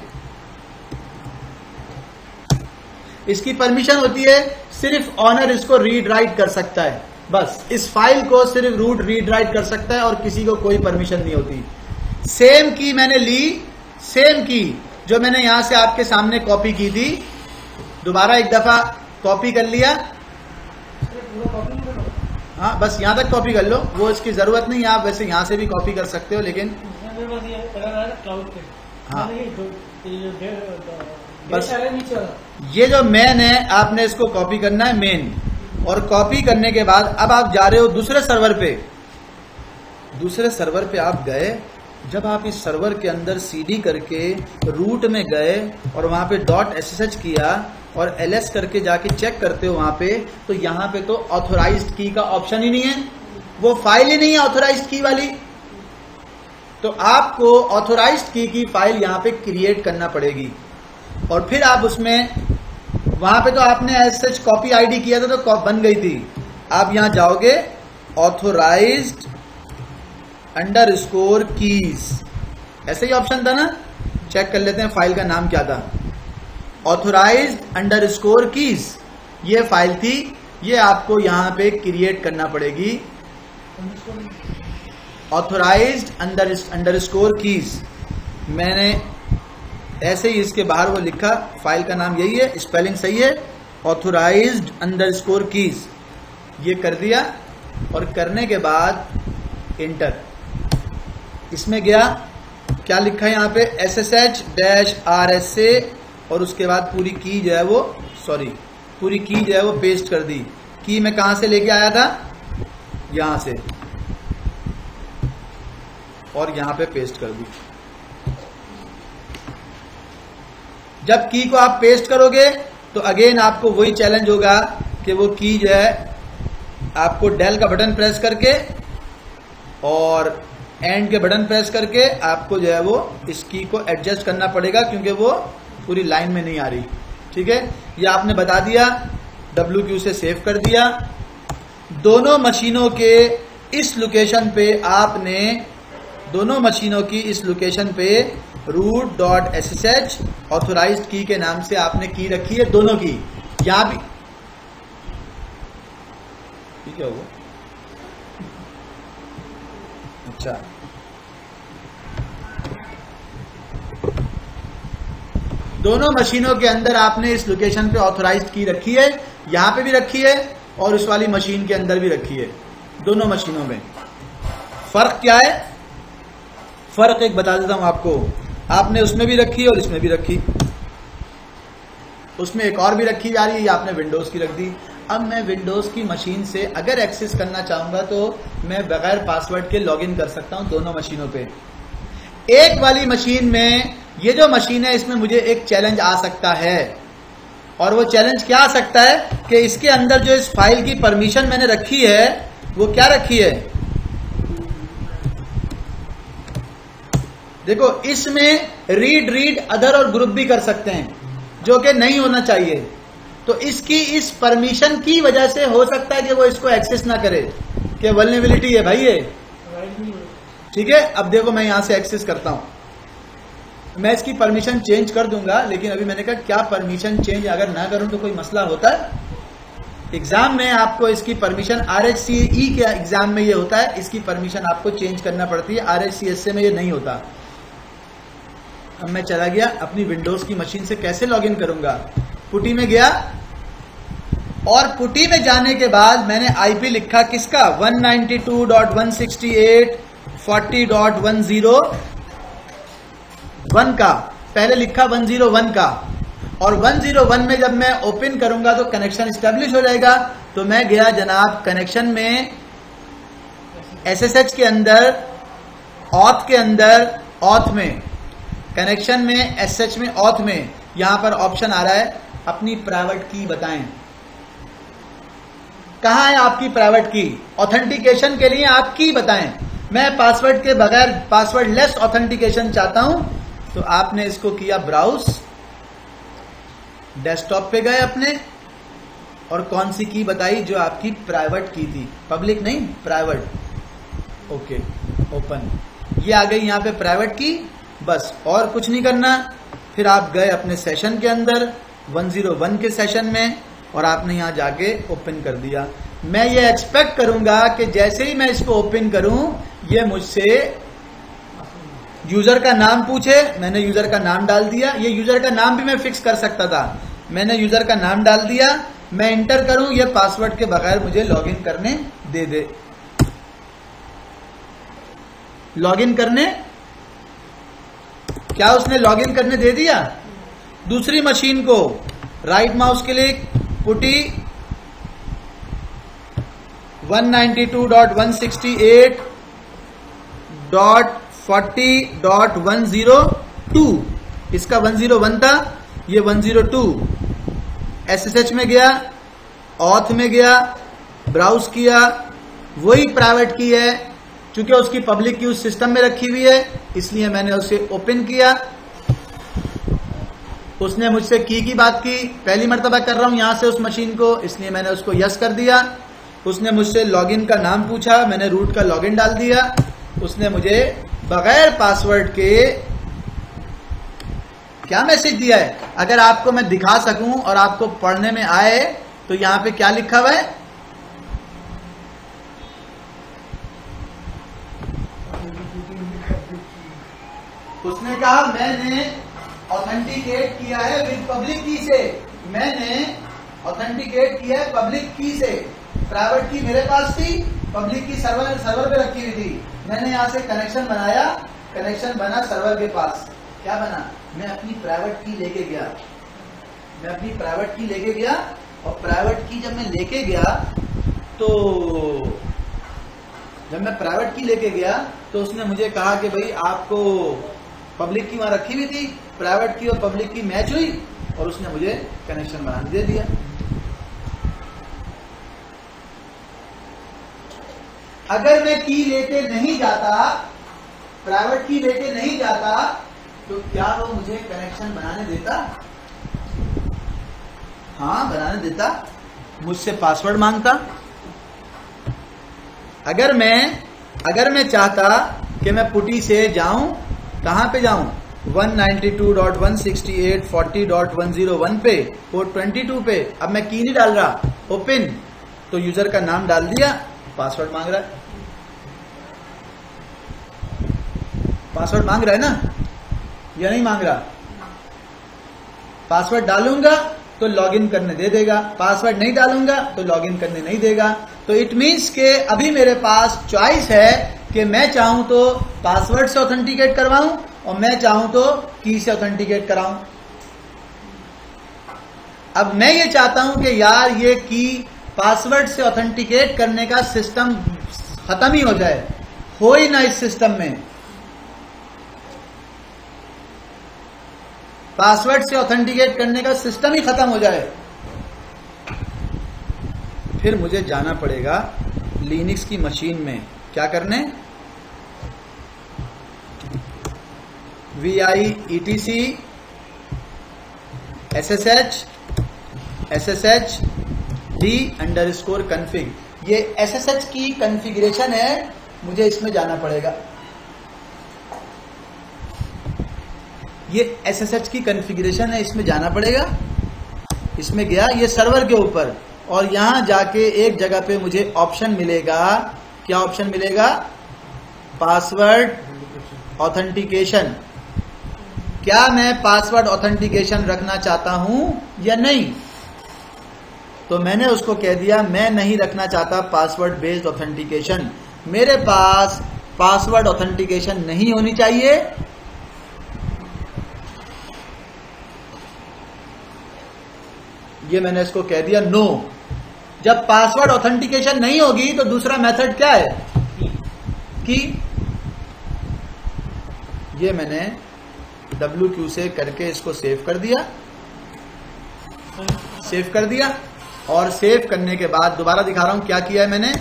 इसकी परमिशन होती है सिर्फ ऑनर इसको रीड राइट कर सकता है, बस इस फाइल को सिर्फ रूट रीड राइट कर सकता है और किसी को कोई परमिशन नहीं होती। सेम की मैंने ली, सेम की जो मैंने यहां से आपके सामने कॉपी की थी, दोबारा एक दफा कॉपी कर लिया। हाँ, बस यहां तक कॉपी कर लो, वो इसकी जरूरत नहीं है। आप वैसे यहां से भी कॉपी कर सकते हो, लेकिन हाँ बस ये जो मेन है आपने इसको कॉपी करना है, मेन। और कॉपी करने के बाद अब आप जा रहे हो दूसरे सर्वर पे। दूसरे सर्वर पे आप गए, जब आप इस सर्वर के अंदर CD करके रूट में गए और वहां पे .ssh किया और ls करके जाके चेक करते हो वहां पे, तो यहां पे तो ऑथोराइज्ड की का ऑप्शन ही नहीं है, वो फाइल ही नहीं है ऑथोराइज्ड की वाली। तो आपको ऑथोराइज्ड की फाइल यहां पे क्रिएट करना पड़ेगी और फिर आप उसमें, वहां पे तो आपने एज कॉपी आईडी किया था तो बन गई थी। आप यहां जाओगे ऑथोराइज्ड अंडरस्कोर कीज, ऐसे ही ऑप्शन था ना, चेक कर लेते हैं फाइल का नाम क्या था, ऑथोराइज्ड अंडरस्कोर कीज ये फाइल थी। ये आपको यहां पे क्रिएट करना पड़ेगी, ऑथोराइज्ड अंडरस्कोर कीज। मैंने ऐसे ही इसके बाहर वो लिखा, फाइल का नाम यही है, स्पेलिंग सही है, ऑथोराइज्ड अंडरस्कोर कीज, ये कर दिया। और करने के बाद इंटर, इसमें गया, क्या लिखा है यहाँ पे, SSH-RS से, और उसके बाद पूरी की जो है वो, पूरी की जो है वो पेस्ट कर दी। की मैं कहां से लेके आया था, यहां से, और यहां पे पेस्ट कर दी। जब की को आप पेस्ट करोगे तो अगेन आपको वही चैलेंज होगा कि वो की जो है आपको डेल का बटन प्रेस करके और एंड के बटन प्रेस करके आपको जो है वो इस की को एडजस्ट करना पड़ेगा, क्योंकि वो पूरी लाइन में नहीं आ रही। ठीक है, ये आपने बता दिया, WQ से सेव कर दिया। दोनों मशीनों के इस लोकेशन पे आपने, दोनों मशीनों की इस लोकेशन पे root.ssh ऑथोराइज्ड की के नाम से आपने की रखी है, दोनों की। यहां भी ठीक है वो, अच्छा दोनों मशीनों के अंदर आपने इस लोकेशन पे ऑथोराइज्ड की रखी है, यहां पे भी रखी है और इस वाली मशीन के अंदर भी रखी है। दोनों मशीनों में फर्क क्या है? फर्क एक बता देता हूं आपको, आपने उसमें भी रखी और इसमें भी रखी, उसमें एक और भी रखी जा रही है, ये आपने विंडोज की रख दी। अब मैं विंडोज की मशीन से अगर एक्सेस करना चाहूंगा तो मैं बगैर पासवर्ड के लॉगिन कर सकता हूं दोनों मशीनों पे। एक वाली मशीन में, ये जो मशीन है इसमें मुझे एक चैलेंज आ सकता है, और वो चैलेंज क्या आ सकता है कि इसके अंदर जो इस फाइल की परमिशन मैंने रखी है वो क्या रखी है, देखो इसमें रीड अदर और ग्रुप भी कर सकते हैं, जो कि नहीं होना चाहिए। तो इसकी इस परमिशन की वजह से हो सकता है कि वो इसको एक्सेस ना करे, कि वल्नरेबिलिटी है भाई ये। ठीक है, अब देखो मैं यहां से एक्सेस करता हूं, मैं इसकी परमिशन चेंज कर दूंगा, लेकिन अभी मैंने कहा क्या परमिशन चेंज अगर ना करूं तो कोई मसला होता है? एग्जाम में आपको इसकी परमिशन, RHCE के एग्जाम में ये होता है, इसकी परमिशन आपको चेंज करना पड़ती है, RHCSA में ये नहीं होता। अब मैं चला गया अपनी विंडोज की मशीन से, कैसे लॉगिन करूंगा? पुटी में गया, और पुटी में जाने के बाद मैंने IP लिखा किसका, 192.168.40.101 का, पहले लिखा 101 का, और 101 में जब मैं ओपन करूंगा तो कनेक्शन स्टैब्लिश हो जाएगा। तो मैं गया जनाब कनेक्शन में, SSH के अंदर, ऑथ के अंदर, ऑथ में, कनेक्शन में, SH में, ऑथ में, यहां पर ऑप्शन आ रहा है अपनी प्राइवेट की बताएं। कहां है आपकी प्राइवेट की? ऑथेंटिकेशन के लिए आप की बताएं। मैं पासवर्ड के बगैर पासवर्ड लेस ऑथेंटिकेशन चाहता हूं, तो आपने इसको किया ब्राउज, डेस्कटॉप पे गए अपने, और कौन सी की बताई? जो आपकी प्राइवेट की थी, पब्लिक नहीं, प्राइवेट। ओके, ओपन, ये आ गई यहां पे प्राइवेट की, बस और कुछ नहीं करना। फिर आप गए अपने सेशन के अंदर, 101 के सेशन में, और आपने यहां जाके ओपन कर दिया। मैं ये एक्सपेक्ट करूंगा कि जैसे ही मैं इसको ओपन करूं, ये मुझसे यूजर का नाम पूछे, मैंने यूजर का नाम डाल दिया। ये यूजर का नाम भी मैं फिक्स कर सकता था, मैंने यूजर का नाम डाल दिया, मैं इंटर करूं, ये पासवर्ड के बगैर मुझे लॉगिन करने दे। लॉगिन करने, क्या उसने लॉगिन करने दे दिया? दूसरी मशीन को राइट माउस क्लिक, पुटी 192.168.40.102, इसका 101 था, ये 102। SSH में गया, ऑथ में गया, ब्राउज किया, वही प्राइवेट की है, चूंकि उसकी पब्लिक की उस सिस्टम में रखी हुई है, इसलिए मैंने उसे ओपन किया। उसने मुझसे की बात की, पहली मर्तबा कर रहा हूं यहां से उस मशीन को, इसलिए मैंने उसको यस कर दिया। उसने मुझसे लॉगिन का नाम पूछा, मैंने रूट का लॉगिन डाल दिया। उसने मुझे बगैर पासवर्ड के क्या मैसेज दिया है, अगर आपको मैं दिखा सकूं और आपको पढ़ने में आए, तो यहां पे क्या लिखा हुआ है? उसने कहा मैंने ऑथेंटिकेट किया है विद पब्लिक की से, मैंने ऑथेंटिकेट किया है पब्लिक की से। प्राइवेट की मेरे पास थी, पब्लिक की सर्वर पे रखी हुई थी। मैंने यहां से कनेक्शन बनाया, कनेक्शन बना सर्वर के पास। क्या बना? मैं अपनी प्राइवेट की लेके गया, मैं अपनी प्राइवेट की लेके गया, और प्राइवेट की जब मैं लेके गया, तो जब मैं प्राइवेट की लेके गया तो उसने मुझे कहा कि भाई आपको पब्लिक की वहां रखी हुई थी, प्राइवेट की और पब्लिक की मैच हुई, और उसने मुझे कनेक्शन बनाने दे दिया। अगर मैं की लेके नहीं जाता, प्राइवेट की लेके नहीं जाता, तो क्या वो मुझे कनेक्शन बनाने देता? हाँ, बनाने देता। मुझसे पासवर्ड मांगता। अगर मैं चाहता कि मैं पुटी से जाऊं, कहां पे जाऊं? 192.168.40.101 पे, पोर्ट 22 पे। अब मैं की नहीं डाल रहा, ओपन, तो यूजर का नाम डाल दिया, पासवर्ड मांग रहा है। पासवर्ड मांग रहा है ना, या नहीं मांग रहा? पासवर्ड डालूंगा तो लॉगिन करने दे देगा, पासवर्ड नहीं डालूंगा तो लॉगिन करने नहीं देगा। तो इट मीन्स के अभी मेरे पास चॉइस है कि मैं चाहूं तो पासवर्ड से ऑथेंटिकेट करवाऊं और मैं चाहूं तो की से ऑथेंटिकेट कराऊं। अब मैं ये चाहता हूं कि यार ये की पासवर्ड से ऑथेंटिकेट करने का सिस्टम खत्म ही हो जाए, हो ही ना इस सिस्टम में। पासवर्ड से ऑथेंटिकेट करने का सिस्टम ही खत्म हो जाए। फिर मुझे जाना पड़ेगा लिनक्स की मशीन में, क्या करने? VIETC SSH d_config, ये SSH की कॉन्फ़िगरेशन है, मुझे इसमें जाना पड़ेगा। ये SSH की कॉन्फ़िगरेशन है, इसमें जाना पड़ेगा। इसमें गया, ये सर्वर के ऊपर, और यहां जाके एक जगह पे मुझे ऑप्शन मिलेगा। क्या ऑप्शन मिलेगा? Password authentication. क्या मैं पासवर्ड ऑथेंटिकेशन रखना चाहता हूं या नहीं? तो मैंने उसको कह दिया मैं नहीं रखना चाहता पासवर्ड बेस्ड ऑथेंटिकेशन, मेरे पास पासवर्ड ऑथेंटिकेशन नहीं होनी चाहिए। ये मैंने इसको कह दिया नो। जब पासवर्ड ऑथेंटिकेशन नहीं होगी तो दूसरा मेथड क्या है? की। ये मैंने WQ से करके इसको सेव कर दिया, और सेव करने के बाद दोबारा दिखा रहा हूं क्या किया है मैंने।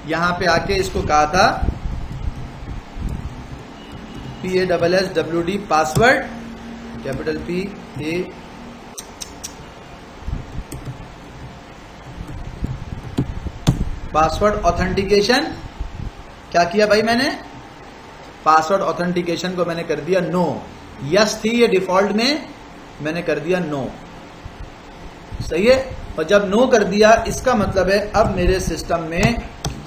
यहां पे आके इसको कहा था PASSWD password, capital PA password authentication. क्या किया भाई मैंने? पासवर्ड ऑथेंटिकेशन को मैंने कर दिया नो। यस थी ये डिफॉल्ट में, मैंने कर दिया नो। सही है। और जब नो कर दिया, इसका मतलब है अब मेरे सिस्टम में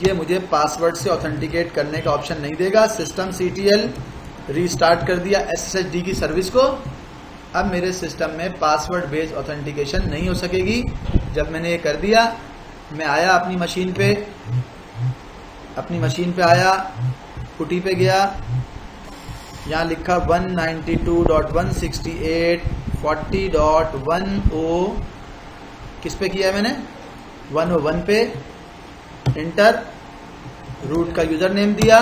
ये मुझे पासवर्ड से ऑथेंटिकेट करने का ऑप्शन नहीं देगा। सिस्टम CTL रीस्टार्ट कर दिया SSHD की सर्विस को। अब मेरे सिस्टम में पासवर्ड बेस्ड ऑथेंटिकेशन नहीं हो सकेगी। जब मैंने ये कर दिया, मैं आया अपनी मशीन पे आया, पुटी पे गया, यहां लिखा 192.168.40.10, किस पे किया है मैंने? 101 पे। इंटर, रूट का यूजर नेम दिया,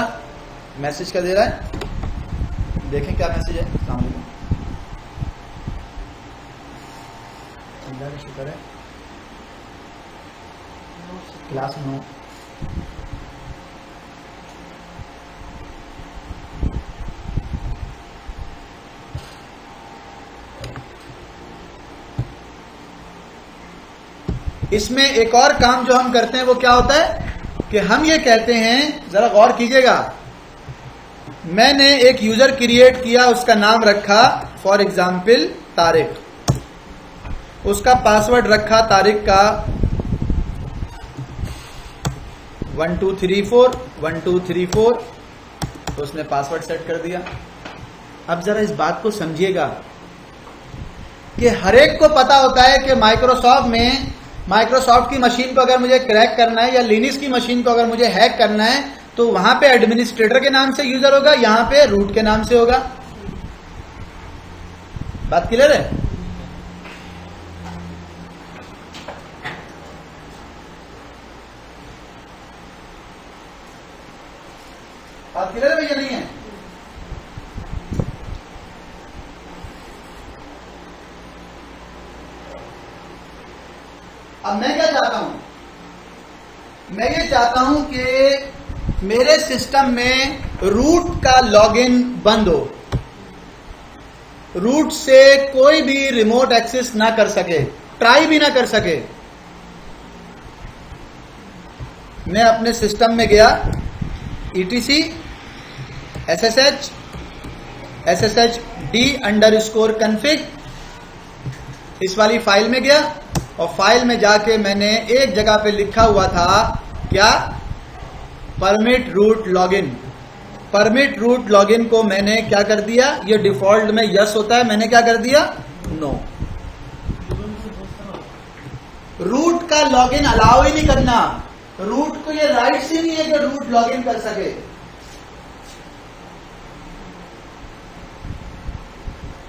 मैसेज क्या दे रहा है, देखें क्या मैसेज है। अस्सलाम वालेकुम, अल्लाह का शुक्र है क्लास 9। इसमें एक और काम जो हम करते हैं वो क्या होता है कि हम ये कहते हैं, जरा गौर कीजिएगा, मैंने एक यूजर क्रिएट किया, उसका नाम रखा फॉर एग्जाम्पल तारिक, उसका पासवर्ड रखा तारिक का 1234, तो उसने पासवर्ड सेट कर दिया। अब जरा इस बात को समझिएगा कि हर एक को पता होता है कि माइक्रोसॉफ्ट की मशीन को अगर मुझे क्रैक करना है या लिनक्स की मशीन को अगर मुझे हैक करना है तो वहां पे एडमिनिस्ट्रेटर के नाम से यूजर होगा, यहां पे रूट के नाम से होगा। बात क्लियर है? बात क्लियर है भैया? नहीं है? अब मैं क्या चाहता हूं? मैं ये चाहता हूं कि मेरे सिस्टम में रूट का लॉगिन बंद हो। रूट से कोई भी रिमोट एक्सेस ना कर सके, ट्राई भी ना कर सके। मैं अपने सिस्टम में गया, ETC SSHD_config इस वाली फाइल में गया और फाइल में जाके मैंने एक जगह पे लिखा हुआ था क्या, permit root login. Permit root login को मैंने क्या कर दिया, ये डिफॉल्ट में यस होता है, मैंने क्या कर दिया, नो। रूट का लॉगिन अलाउ ही नहीं करना, रूट को ये राइट ही नहीं है कि रूट लॉगिन कर सके।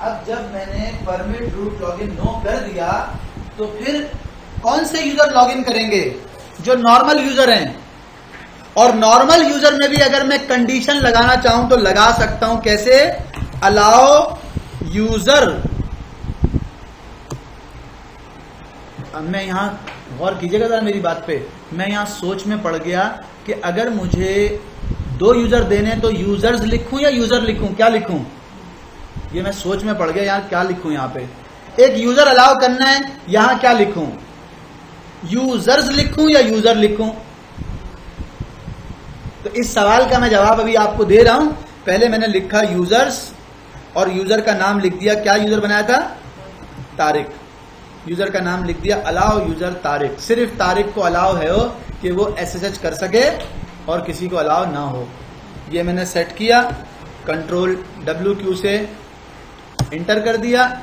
अब जब मैंने परमिट रूट लॉगिन नो कर दिया तो फिर कौन से यूजर लॉगिन करेंगे, जो नॉर्मल यूजर हैं। और नॉर्मल यूजर में भी अगर मैं कंडीशन लगाना चाहूं तो लगा सकता हूं, कैसे, अलाउ यूजर। अब मैं यहां गौर कीजिएगा जरा मेरी बात पे, मैं यहां सोच में पड़ गया कि अगर मुझे 2 यूजर देने तो यूजर्स लिखूं या यूजर लिखूं, क्या लिखूं, ये मैं सोच में पड़ गया यार, क्या लिखूं यहां पे। एक यूजर अलाउ करना है, यहां क्या लिखूं, यूजर्स लिखूं या यूजर लिखूं। तो इस सवाल का मैं जवाब अभी आपको दे रहा हूं। पहले मैंने लिखा यूजर्स और यूजर का नाम लिख दिया, क्या यूजर बनाया था, तारिक। यूजर का नाम लिख दिया अलाउ यूजर तारिक। सिर्फ तारिक को अलाउ है हो कि वो SSH कर सके और किसी को अलाउ ना हो। ये मैंने सेट किया, कंट्रोल WQ से इंटर कर दिया।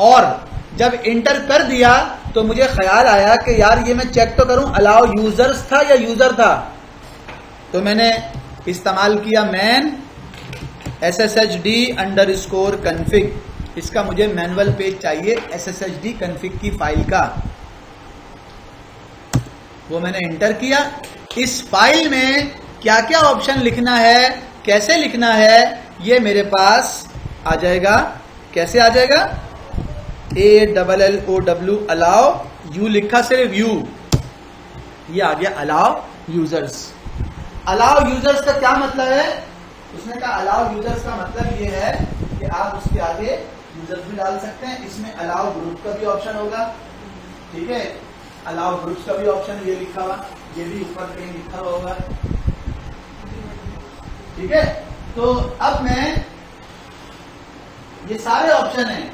और जब इंटर कर दिया तो मुझे ख्याल आया कि यार ये मैं चेक तो करूं अलाउ यूजर्स था या यूजर था। तो मैंने इस्तेमाल किया मैन SSHD_config। इसका मुझे मैनुअल पेज चाहिए SSHD config की फाइल का, वो मैंने इंटर किया। इस फाइल में क्या क्या ऑप्शन लिखना है, कैसे लिखना है, ये मेरे पास आ जाएगा। कैसे आ जाएगा, ALLOW अलाउ, यू लिखा सिर्फ यू, ये आ गया अलाउ यूजर्स। अलाउ यूजर्स का क्या मतलब है, उसने कहा अलाउ यूजर्स का मतलब ये है कि आप उसके आगे यूजर्स भी डाल सकते हैं। इसमें अलाउ ग्रुप का भी ऑप्शन होगा, ठीक है, अलाउ ग्रुप्स का भी ऑप्शन ये लिखा हुआ, ये भी ऊपर कहीं लिखा हुआ होगा, ठीक है। तो अब मैं, ये सारे ऑप्शन हैं,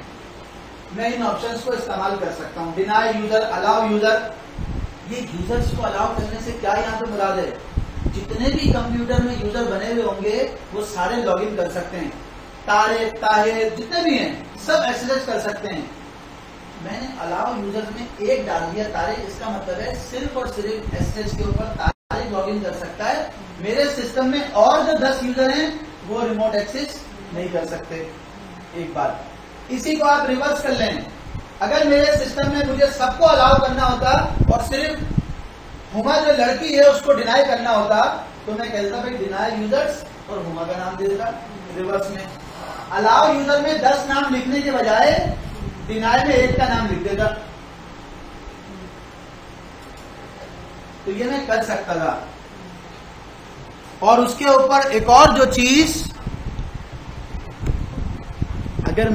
मैं इन ऑप्शंस को इस्तेमाल कर सकता हूं। डिनाई यूजर, अलाउ यूजर, ये यूजर्स को अलाउ करने से क्या यहां पे मुराद है, जितने भी कंप्यूटर में यूजर बने हुए होंगे वो सारे लॉगिन कर सकते हैं। तारिक, ताहिर, जितने भी हैं सब SSH कर सकते हैं। मैंने अलाउ यूजर में एक डाल दिया तारिक, इसका मतलब है सिर्फ और सिर्फ SSH के ऊपर तारिक लॉगिन कर सकता है। मेरे सिस्टम में और जो 10 यूजर हैं वो रिमोट एक्सेस नहीं कर सकते। एक बात, इसी को आप रिवर्स कर लें, अगर मेरे सिस्टम में मुझे सबको अलाउ करना होता और सिर्फ हुमा जो लड़की है उसको डिनाई करना होता तो मैं कहता भाई डिनाई यूजर्स और हुमा का नाम दे देता। रिवर्स में अलाउ यूजर में 10 नाम लिखने के बजाय डिनाई में 1 का नाम लिख देता, तो ये मैं कर सकता था। और उसके ऊपर एक और जो चीज, अगर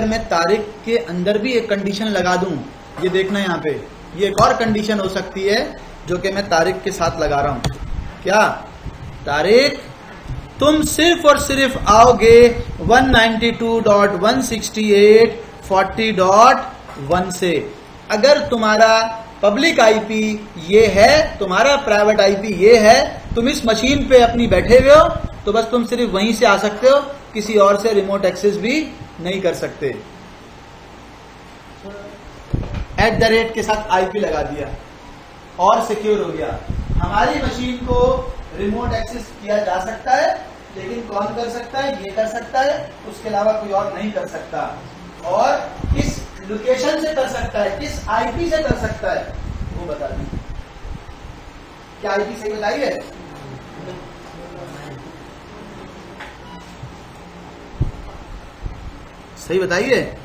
मैं तारिक के अंदर भी एक कंडीशन लगा दूं, ये देखना यहां पे, ये एक और कंडीशन हो सकती है जो कि मैं तारिक के साथ लगा रहा हूं। क्या, तारिक तुम सिर्फ और सिर्फ आओगे 192.168.40.1 से। अगर तुम्हारा पब्लिक आईपी ये है, तुम्हारा प्राइवेट आईपी ये है, तुम इस मशीन पे अपनी बैठे हुए हो, तो बस तुम सिर्फ वहीं से आ सकते हो, किसी और से रिमोट एक्सेस भी नहीं कर सकते। @ के साथ आईपी लगा दिया और सिक्योर हो गया। हमारी मशीन को रिमोट एक्सेस किया जा सकता है, लेकिन कौन कर सकता है, ये कर सकता है, उसके अलावा कोई और नहीं कर सकता। और किस लोकेशन से कर सकता है, किस आईपी से कर सकता है, वो बता दीजिए। क्या आईपी सही बताइए, सही बताइए।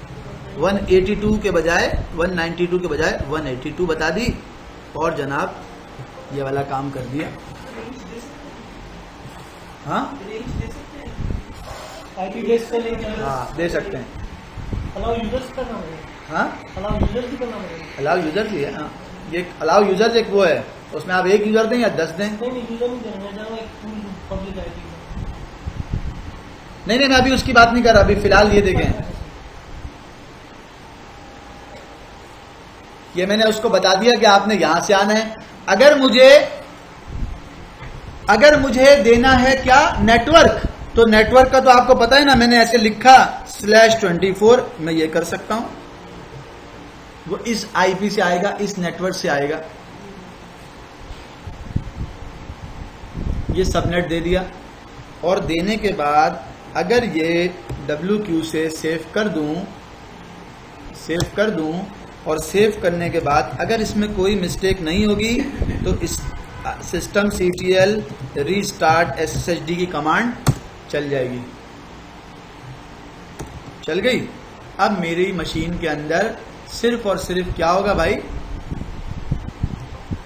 182 के बजाय 192 के बजाय 182 बता दी और जनाब ये वाला काम कर दिया। हाँ, आईपी बेस से लेके हाँ दे सकते हैं। अलाउ यूजर्स करना पड़ेगा। हाँ अलाउ यूजर्स भी करना पड़ेगा। अलाउ यूजर भी है। हाँ ये अलाउ यूजर एक वो है, उसमें आप एक यूजर दें या 10 दें। नहीं यूजर नहीं देना, मैं जाऊँगा एक फुल पब्लिक आईपी। नहीं मैं अभी उसकी बात नहीं कर रहा, अभी फिलहाल ये देखें, ये मैंने उसको बता दिया कि आपने यहां से आना है। अगर मुझे देना है क्या नेटवर्क, तो नेटवर्क का तो आपको पता है ना, मैंने ऐसे लिखा /24, मैं ये कर सकता हूं, वो इस आईपी से आएगा, इस नेटवर्क से आएगा। ये सबनेट दे दिया, और देने के बाद अगर ये WQ से सेव कर दूं और सेव करने के बाद अगर इसमें कोई मिस्टेक नहीं होगी तो इस सिस्टम CTL रीस्टार्ट SSHD की कमांड चल जाएगी। चल गई। अब मेरी मशीन के अंदर सिर्फ और सिर्फ क्या होगा भाई,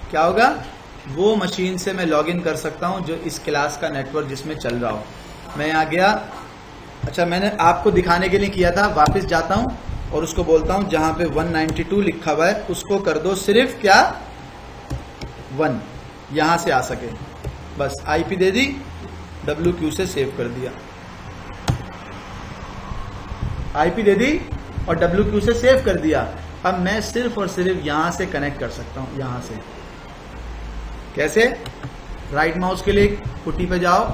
क्या होगा, वो मशीन से मैं लॉगिन कर सकता हूं जो इस क्लास का नेटवर्क जिसमें चल रहा हो। मैं यहां गया, अच्छा मैंने आपको दिखाने के लिए किया था, वापस जाता हूं और उसको बोलता हूं जहां पे 192 लिखा हुआ है उसको कर दो सिर्फ क्या 1, यहां से आ सके, बस आईपी दे दी, WQ से सेव कर दिया, आईपी दे दी और WQ से सेव कर दिया। अब मैं सिर्फ और सिर्फ यहां से कनेक्ट कर सकता हूं, यहां से। कैसे? राइट माउस के लिए पुटी पे जाओ।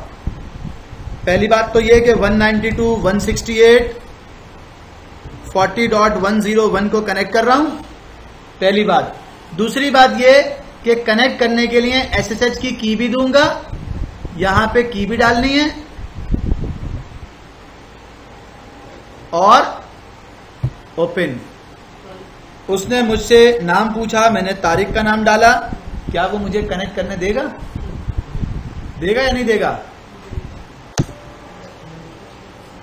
पहली बात तो ये कि 192.168.40.101 को कनेक्ट कर रहा हूं, पहली बात। दूसरी बात ये कि कनेक्ट करने के लिए SSH की की भी दूंगा, यहां पे की भी डालनी है, और ओपन। उसने मुझसे नाम पूछा, मैंने तारिक का नाम डाला, क्या वो मुझे कनेक्ट करने देगा? देगा या नहीं देगा?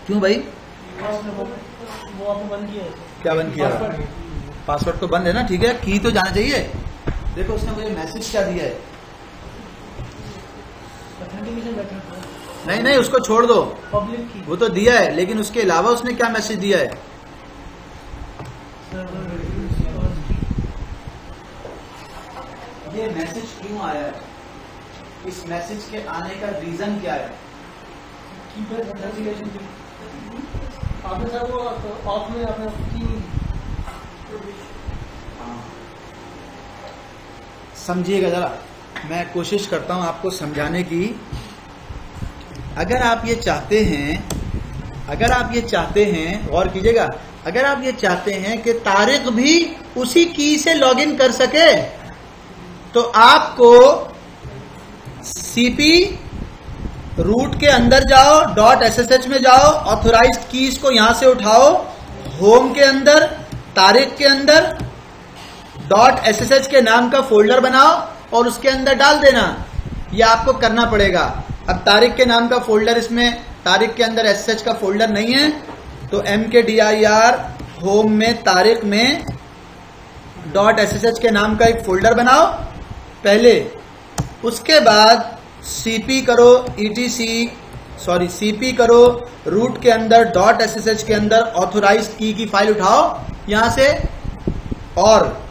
क्यों भाई? वो आपने बंद किया है। क्या बंद किया? पासवर्ड तो बंद है ना, ठीक है, की तो जाना चाहिए। देखो उसने मुझे मैसेज क्या दिया है। नहीं उसको छोड़ दो, पब्लिक की वो तो दिया है, लेकिन उसके अलावा उसने क्या मैसेज दिया है? ये मैसेज क्यों आया है? इस मैसेज के आने का रीजन क्या है? आपने सर वो ऑफ में आपने की समझिएगा जरा, मैं कोशिश करता हूं आपको समझाने की। अगर आप ये चाहते हैं, गौर कीजिएगा, अगर आप ये चाहते हैं कि तारिक भी उसी की से लॉगिन कर सके, तो आपको CP रूट के अंदर जाओ, .ssh में जाओ, ऑथोराइज्ड कीज को यहां से उठाओ, होम के अंदर, तारिक के अंदर .ssh के नाम का फोल्डर बनाओ और उसके अंदर डाल देना। यह आपको करना पड़ेगा। अब तारिक के नाम का फोल्डर, इसमें तारिक के अंदर SSH का फोल्डर नहीं है, तो mkdir होम में तारिक में .ssh के नाम का एक फोल्डर बनाओ पहले। उसके बाद CP करो रूट के अंदर .ssh के अंदर ऑथोराइज्ड की फाइल उठाओ यहां से, और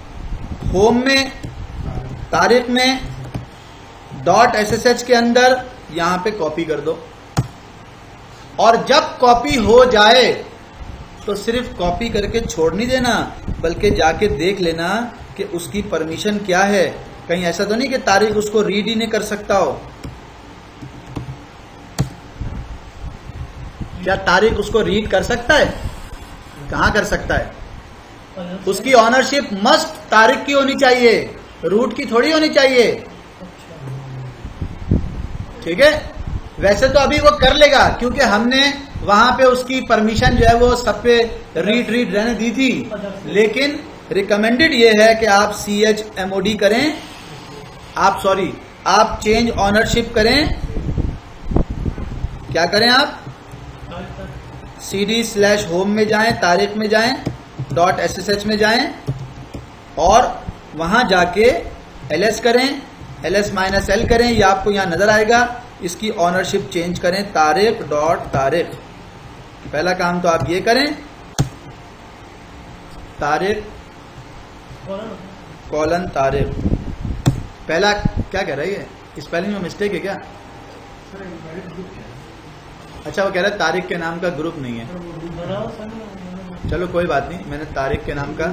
होम में तारिक में .ssh के अंदर यहां पे कॉपी कर दो। और जब कॉपी हो जाए तो सिर्फ कॉपी करके छोड़ नहीं देना, बल्कि जाके देख लेना कि उसकी परमिशन क्या है। कहीं ऐसा तो नहीं कि तारिक उसको रीड ही नहीं कर सकता हो। क्या तारिक उसको रीड कर सकता है? कहां कर सकता है? उसकी ऑनरशिप मस्ट तारिक की होनी चाहिए, रूट की थोड़ी होनी चाहिए। ठीक है, वैसे तो अभी वो कर लेगा क्योंकि हमने वहां पे उसकी परमिशन जो है वो सब पे रीड रहने दी थी, लेकिन रिकमेंडेड ये है कि आप chmod करें, आप चेंज ऑनरशिप करें। क्या करें आप? cd/home में जाएं, तारिक में जाएं, .ssh में जाएं और वहां जाके ls करें, ls-l करें, ये आपको यहां नजर आएगा। इसकी ऑनरशिप चेंज करें, तारिक पहला काम तो आप ये करें, तारिक कॉलन तारिक। पहला क्या कह रही है, स्पेलिंग में मिस्टेक है क्या? अच्छा, वो कह रहा है तारिक के नाम का ग्रुप नहीं है। चलो कोई बात नहीं, मैंने तारिक के नाम का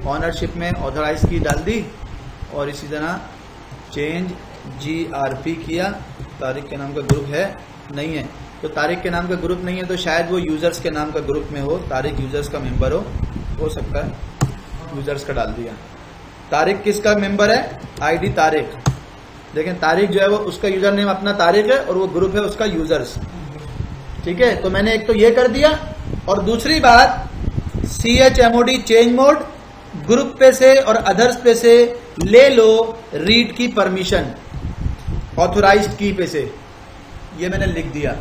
ऑनरशिप में ऑथराइज की डाल दी और इसी तरह चेंज GRP किया। तारिक के नाम का ग्रुप है नहीं है, तो तारिक के नाम का ग्रुप नहीं है तो शायद वो यूजर्स के नाम का ग्रुप में हो, तारिक यूजर्स का मेंबर हो सकता है, यूजर्स का डाल दिया। तारिक किसका मेंबर है? ID तारिक। देखें तारिक जो है वो उसका यूजर नेम अपना तारिक है और वो ग्रुप है उसका यूजर्स। ठीक है, तो मैंने एक तो ये कर दिया, और दूसरी बात CHMOD चेंज मोड ग्रुप पे से और अदर्स पे से ले लो रीड की परमिशन ऑथोराइज्ड की पे से, ये मैंने लिख दिया।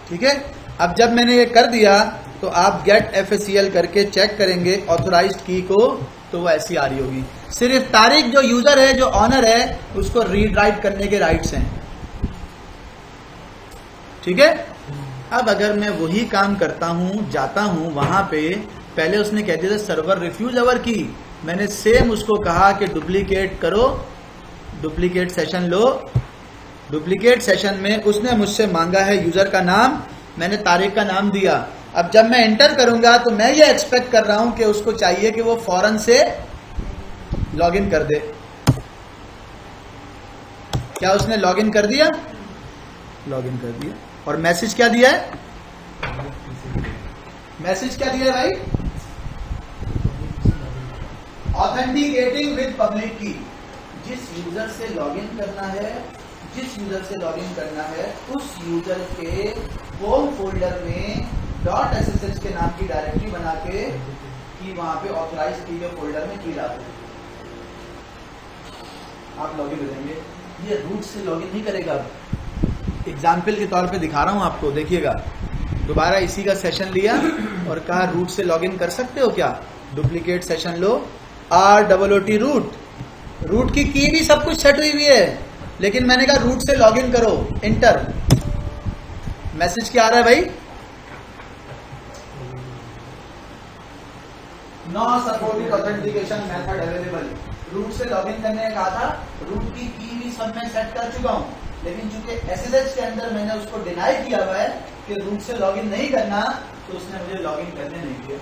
ठीक है, अब जब मैंने ये कर दिया तो आप गेट FACL करके चेक करेंगे ऑथोराइज्ड की को, तो वो ऐसी आ रही होगी। सिर्फ तारिक जो यूजर है, जो ऑनर है, उसको रीड राइट करने के राइट्स हैं। ठीक है, अब अगर मैं वही काम करता हूं, जाता हूं वहां पे, पहले उसने कह दिया था सर्वर रिफ्यूज अवर की, मैंने सेम उसको कहा कि डुप्लीकेट करो, डुप्लीकेट सेशन लो। डुप्लीकेट सेशन में उसने मुझसे मांगा है यूजर का नाम, मैंने तारिक का नाम दिया। अब जब मैं एंटर करूंगा तो मैं ये एक्सपेक्ट कर रहा हूं कि उसको चाहिए कि वो फौरन से लॉगिन कर दे। क्या उसने लॉगिन कर दिया? लॉगिन कर दिया। और मैसेज क्या दिया है? मैसेज क्या दिया है भाई? ऑथेंटिकेटिंग विद पब्लिक की। जिस यूजर से लॉगिन करना है, जिस यूजर से लॉगिन करना है, उस यूजर के होम फोल्डर में .ssh के नाम की डायरेक्टरी बना के कि वहां पे ऑथराइज की के फोल्डर में की डाल दो, आप लॉगिन हो जाएंगे। ये रूट से लॉगिन नहीं करेगा। एग्जाम्पल के तौर पे दिखा रहा हूं आपको, देखिएगा। दोबारा इसी का सेशन लिया और कहा रूट से लॉगिन कर सकते हो क्या? डुप्लीकेट सेशन लो, ROOT रूट, रूट की भी सब कुछ सेट हुई है, लेकिन मैंने कहा रूट से लॉगिन करो, एंटर। मैसेज क्या आ रहा है भाई? No supported authentication method available. Root से लॉगिन करने का कहा था, रूट की भी सब मैं सेट कर चुका हूं, लेकिन चूंकि SSH के अंदर मैंने उसको डिनाई किया हुआ है कि रूट से लॉगिन नहीं करना, तो उसने मुझे लॉगिन करने नहीं दिया।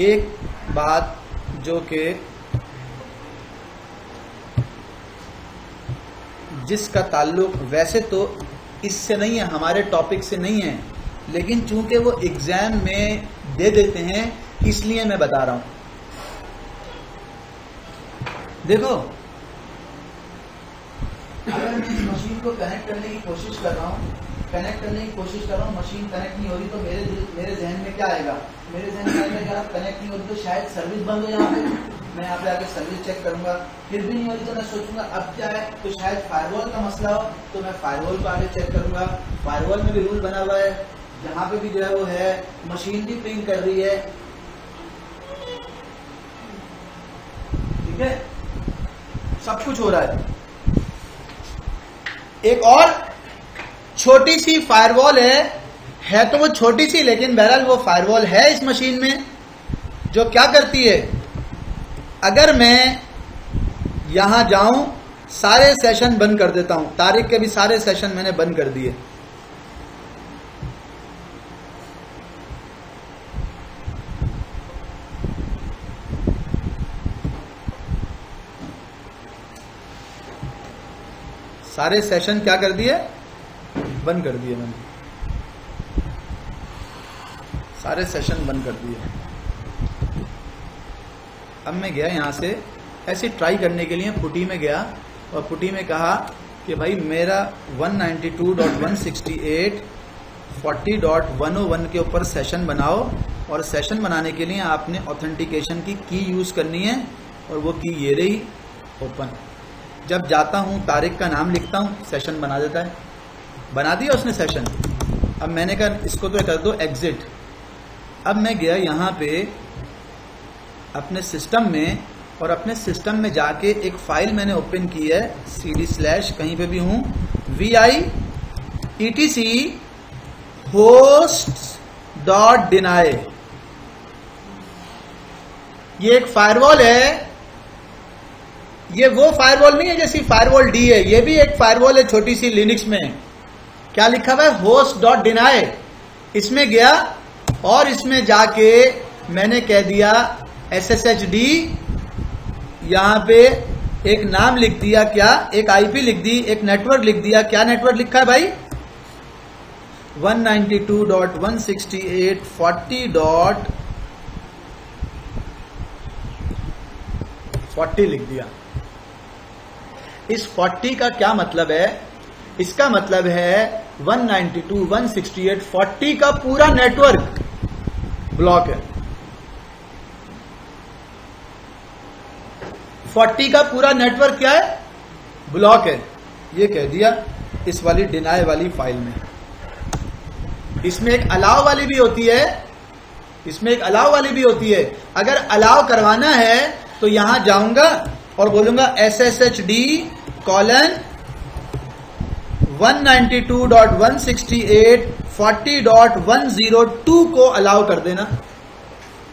एक बात जो कि जिसका ताल्लुक वैसे तो इससे नहीं है, हमारे टॉपिक से नहीं है, लेकिन चूंकि वो एग्जाम में दे देते हैं इसलिए मैं बता रहा हूं। देखो, अगर मैं इस मशीन को कनेक्ट करने की कोशिश कर रहा हूं, मशीन कनेक्ट नहीं हो रही, तो मेरे जहन में क्या आएगा? मेरे जहन में आएगा कि आप कनेक्ट नहीं हो रही तो शायद सर्विस बंद हो। यहाँ पे मैं यहाँ पे आके सर्विस चेक करूंगा, फिर भी नहीं हो रही तो मैं सोचूंगा अब क्या है, तो शायद फायरवॉल का मसला हो, तो मैं फायरवॉल को आगे चेक करूंगा। फायरवॉल में भी रूल बना हुआ है, यहाँ पे भी जो है वो है, मशीन भी पिंग कर रही है। ठीक है, सब कुछ हो रहा है। एक और छोटी सी फायरवॉल है तो वो छोटी सी, लेकिन बहरहाल वो फायरवॉल है इस मशीन में, जो क्या करती है, अगर मैं यहां जाऊं, सारे सेशन बंद कर देता हूं, तारिक के भी सारे सेशन मैंने बंद कर दिए, सारे सेशन क्या कर दिए? बंद कर दिए मैंने, सारे सेशन बंद कर दिए। अब मैं गया यहां से ऐसे ट्राई करने के लिए पुटी में गया और पुटी में कहा कि भाई मेरा 192.168.40.101 के ऊपर सेशन बनाओ, और सेशन बनाने के लिए आपने ऑथेंटिकेशन की यूज करनी है, और वो की ये रही, ओपन। जब जाता हूं तारिक का नाम लिखता हूं, सेशन बना देता है। बना दिया उसने सेशन। अब मैंने कहा इसको तो कर दो एग्जिट। अब मैं गया यहाँ पे अपने सिस्टम में, और अपने सिस्टम में जाके एक फाइल मैंने ओपन की है cd/ कहीं पे भी हूं vi etc hosts.deny। ये एक फायरवॉल है, ये वो फायरवॉल नहीं है जैसी फायरवॉल डी है, ये भी एक फायरवॉल है छोटी सी लिनक्स में। क्या लिखा हुआ है? host.deny। इसमें गया और इसमें जाके मैंने कह दिया sshd, यहां पे एक नाम लिख दिया, क्या एक आईपी लिख दी, एक नेटवर्क लिख दिया। क्या नेटवर्क लिखा है भाई? 192.168.40 लिख दिया। इस 40 का क्या मतलब है? इसका मतलब है 192.168.40 का पूरा नेटवर्क ब्लॉक है। 40 का पूरा नेटवर्क क्या है? ब्लॉक है। ये कह दिया इस वाली डिनाई वाली फाइल में। इसमें एक अलाउ वाली भी होती है, इसमें एक अलाउ वाली भी होती है। अगर अलाउ करवाना है तो यहां जाऊंगा और बोलूंगा SSHD:192.168.40.102 को अलाउ कर देना।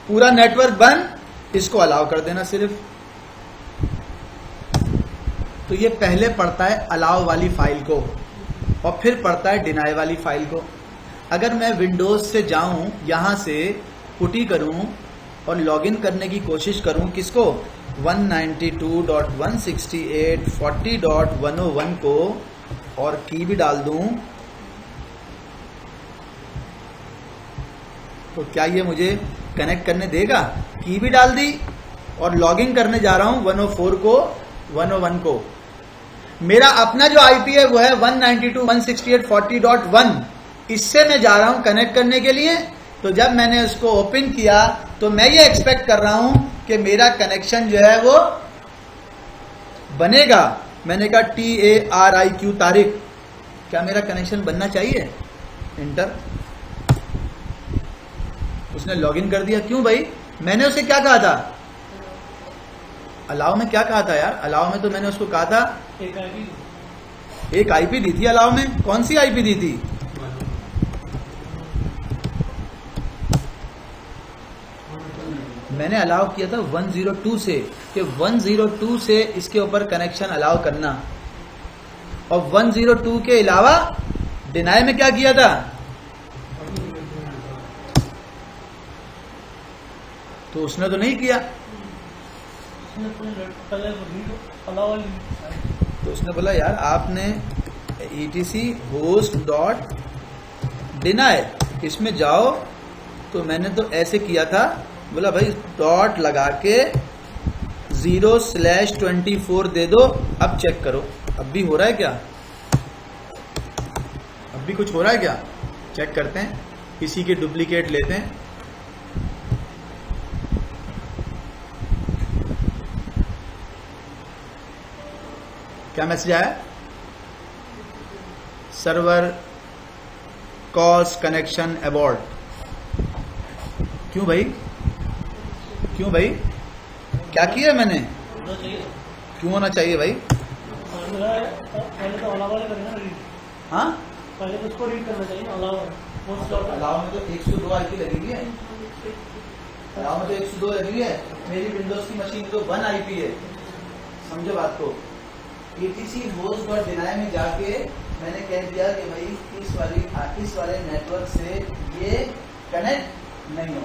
पूरा नेटवर्क बंद, इसको अलाउ कर देना सिर्फ। तो ये पहले पढ़ता है अलाउ वाली फाइल को और फिर पढ़ता है डिनाई वाली फाइल को। अगर मैं विंडोज से जाऊं, यहां से पुटी करूं और लॉगिन करने की कोशिश करूं किसको? 192.168.40.101 को, और की भी डाल दूं, तो क्या ये मुझे कनेक्ट करने देगा? की भी डाल दी और लॉगिन करने जा रहा हूं 104 को, 101 को। मेरा अपना जो आईपी है वो है 192.168.40.1। इससे मैं जा रहा हूं कनेक्ट करने के लिए। तो जब मैंने उसको ओपन किया तो मैं ये एक्सपेक्ट कर रहा हूं कि मेरा कनेक्शन जो है वो बनेगा। मैंने कहा TARIQ तारिक, क्या मेरा कनेक्शन बनना चाहिए? इंटर। उसने लॉगिन कर दिया। क्यों भाई? मैंने उसे क्या कहा था? अलाउ में क्या कहा था यार? अलाउ में तो मैंने उसको कहा था एक आईपी दी थी अलाउ में। कौन सी आईपी दी थी? मैंने अलाउ किया था 102 से, कि 102 से इसके ऊपर कनेक्शन अलाउ करना। और 102 के अलावा डिनाई में क्या किया था? तो उसने तो नहीं किया। तो उसने बोला यार आपने etc host.deny इसमें जाओ। तो मैंने तो ऐसे किया था, बोला भाई डॉट लगा के 0/24 दे दो। अब चेक करो, अब भी हो रहा है क्या? अब भी कुछ हो रहा है क्या? चेक करते हैं। इसी के डुप्लीकेट लेते हैं। क्या मैसेज आया? Server cause connection abort. क्यों भाई? क्यों भाई? क्या किया मैंने? क्यों होना चाहिए भाई? पहले तो अलाउ वाले करना रीड। हाँ, पहले तो उसको रीड करना चाहिए अलाउ। अलाउ में तो 102 आईपी लगी हुई है। अलाउ में तो 102 लगी हुई है। मेरी विंडोज की मशीन तो 1 आईपी है। समझो बात को। etc host.deny में जाके मैंने कह दिया कि भाई इस वाले नेटवर्क से ये कनेक्ट नहीं हो,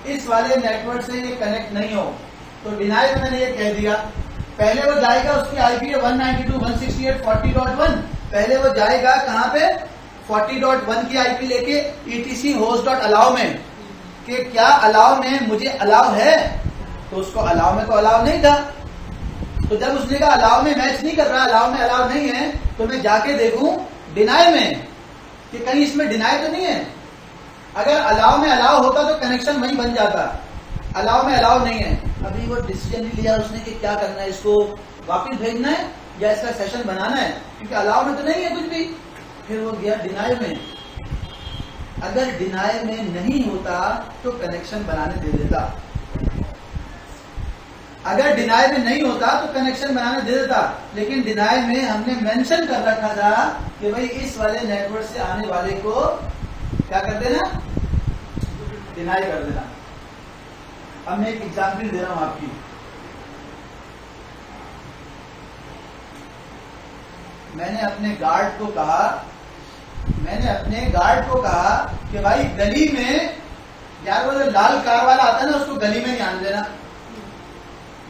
इस वाले नेटवर्क से ये कनेक्ट नहीं हो। तो डिनाई में मैंने ये कह दिया। पहले वो जाएगा, उसकी आईपी है 192.168.40.1। पहले वो जाएगा कहां पे? 40.1 की आईपी लेके etc host.allow में, कि क्या अलाउ में मुझे अलाउ है? तो उसको अलाउ में तो अलाउ नहीं था। तो जब उसने कहा अलाउ में मैच नहीं कर रहा, अलाउ में अलाउ नहीं है, तो मैं जाके देखूं डिनाई में कि कहीं इसमें डिनाई तो नहीं है। अगर अलाउ में अलाउ होता तो कनेक्शन वहीं बन जाता। अलाउ में अलाउ नहीं है। अभी वो डिसीजन लिया उसने कि क्या करना है, इसको वापस भेजना है या इसका सेशन बनाना है, क्योंकि अलाउ में तो नहीं है कुछ भी। फिर वो गया डिनाई में। अगर डिनाई में नहीं होता तो कनेक्शन बनाने दे देता। अगर डिनाई में नहीं होता तो कनेक्शन बनाने दे देता, लेकिन डिनाई में हमने मेंशन कर रखा था कि भाई इस वाले नेटवर्क से आने वाले को क्या कर देना, डिनाई कर देना। अब मैं एक एग्जाम्पल दे रहा हूं आपकी। मैंने अपने गार्ड को कहा कि भाई गली में यार वो जो लाल कार वाला आता है ना, उसको गली में नहीं आने देना।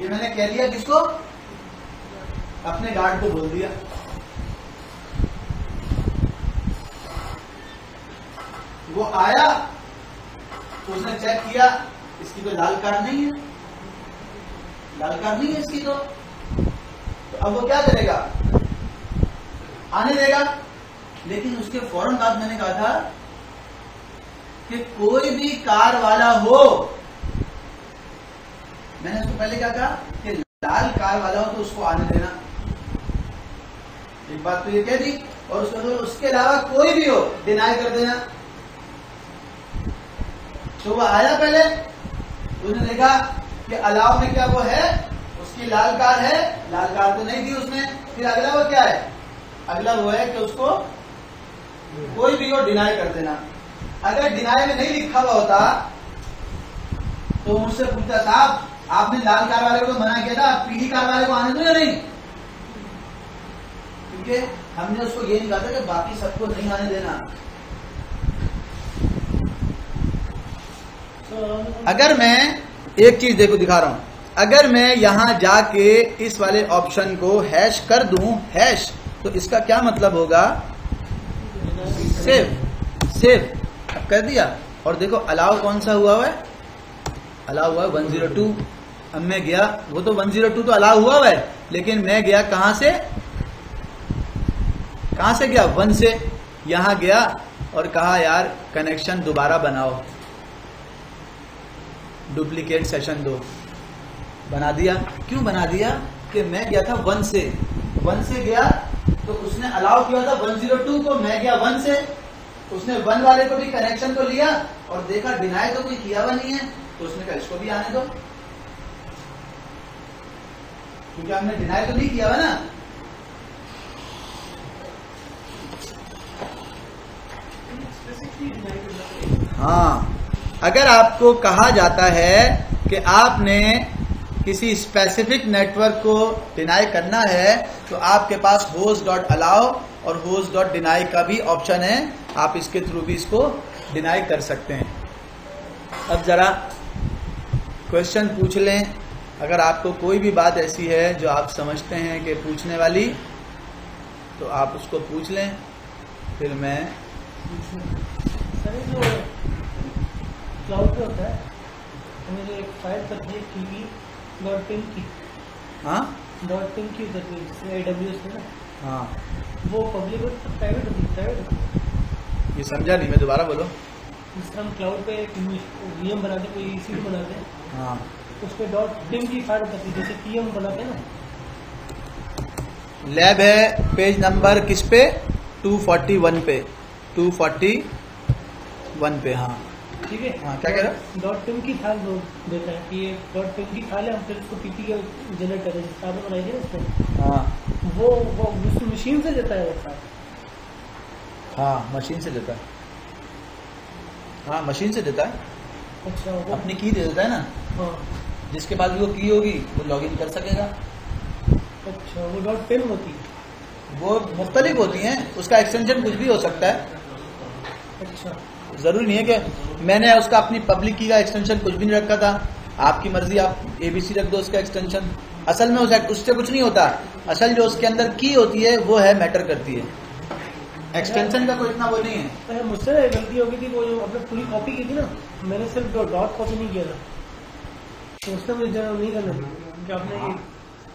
ये मैंने कह दिया किसको, अपने गार्ड को बोल दिया। वो आया, उसने चेक किया, इसकी तो लाल कार नहीं है, इसकी तो अब वो क्या करेगा, आने देगा। लेकिन उसके फौरन बाद मैंने कहा था कि कोई भी कार वाला हो, मैंने उसको पहले क्या कहा कि लाल कार वाला हो तो उसको आने देना। एक बात तो ये कह दी, और उसके अलावा कोई भी हो डिनाई कर देना। तो वो आया, पहले उसने देखा कि अलाउ में क्या वो है, उसकी लाल कार है, लाल कार तो नहीं दी उसने। फिर अगला वो क्या है, अगला वो है कि उसको कोई भी हो डिनाई कर देना। अगर डिनाई में नहीं लिखा हुआ होता तो मुझसे पूछता, साहब आपने लाल कार वाले को मना किया था, पीली कार वाले को आने दो या नहीं? क्योंकि हमने उसको ये नहीं कहा था कि बाकी सबको नहीं आने देना। अगर मैं एक चीज देखो दिखा रहा हूं, अगर मैं यहां जाके इस वाले ऑप्शन को हैश कर दूं, हैश, तो इसका क्या मतलब होगा, सेव अब कर दिया। और देखो अलाउ कौन सा हुआ है, अलाउ हुआ है 102। अब मैं गया, वो तो 102 तो अलाउ हुआ है, लेकिन मैं गया कहां से गया, 1 से। यहां गया और कहा यार कनेक्शन दोबारा बनाओ, डुप्लीकेट सेशन दो, बना दिया। क्यों बना दिया कि मैं गया था 1 से गया तो उसने अलाउ किया था 102 को, मैं गया 1 से, उसने 1 वाले को भी कनेक्शन को लिया और देखा डिनाई तो कोई किया हुआ नहीं है, तो उसने कहा इसको भी आने दो, क्योंकि हमने डिनाई तो नहीं किया हुआ ना। हाँ, अगर आपको कहा जाता है कि आपने किसी स्पेसिफिक नेटवर्क को डिनाई करना है तो आपके पास host.allow और host.deny का भी ऑप्शन है, आप इसके थ्रू भी इसको डिनाई कर सकते हैं। अब जरा क्वेश्चन पूछ लें, अगर आपको कोई भी बात ऐसी है जो आप समझते हैं कि पूछने वाली, तो आप उसको पूछ लें, फिर मैं सर जो क्लाउड पे होता है, मुझे एक फाइल करती है TV.ping की, हाँ .ping की करती है, जिसमें AWS में ना, हाँ, वो पब्लिक और प्राइवेट होती है। ये समझा नहीं, मैं दोबारा बोलो। जिस तरह हम क्लाउड पे एक VM बनाते हैं, कोई EC2 बनाते हैं, हाँ, उस पे .ping की फाइल करती है, जैसे PM बनाते हैं ना। लैब है पेज नंबर किस पे, 241 पे, 241 पे। हाँ ठीक है, हाँ, क्या कह रहा है, .ping की फाइल देता है कि ये .ping की फाइल है, हम फिर उसको PP का जनरेट करें, जिस आपने बनाई थी ना उसमें, हाँ वो उस मशीन से देता है वो फाइल। हाँ, मशीन से देता है, हाँ मशीन से देता है, अच्छा, वो अपनी की दे देता है ना, हाँ, जिसके पास भी वो की होगी वो लॉगिन कर सकेगा। अच्छा, वो .ping होती है। वो मुख्तलिफ होती हैं, उसका एक्सटेंशन कुछ भी हो सकता है, अच्छा, जरूरी नहीं है कि मैंने उसका अपनी पब्लिक की का एक्सटेंशन कुछ भी नहीं रखा था, आपकी मर्जी, आप ABC रख दो उसका एक्सटेंशन। असल में उससे कुछ नहीं होता, असल जो उसके अंदर की होती है वो है मैटर करती है, एक्सटेंशन का कोई इतना वो नहीं है। तो मुझसे गलती हो गई थी, वो जो आपने पूरी कॉपी की थी ना, मैंने सिर्फ डॉट कॉपी नहीं किया था, तो उससे मुझे जरूर नहीं करना था कि आपने ये,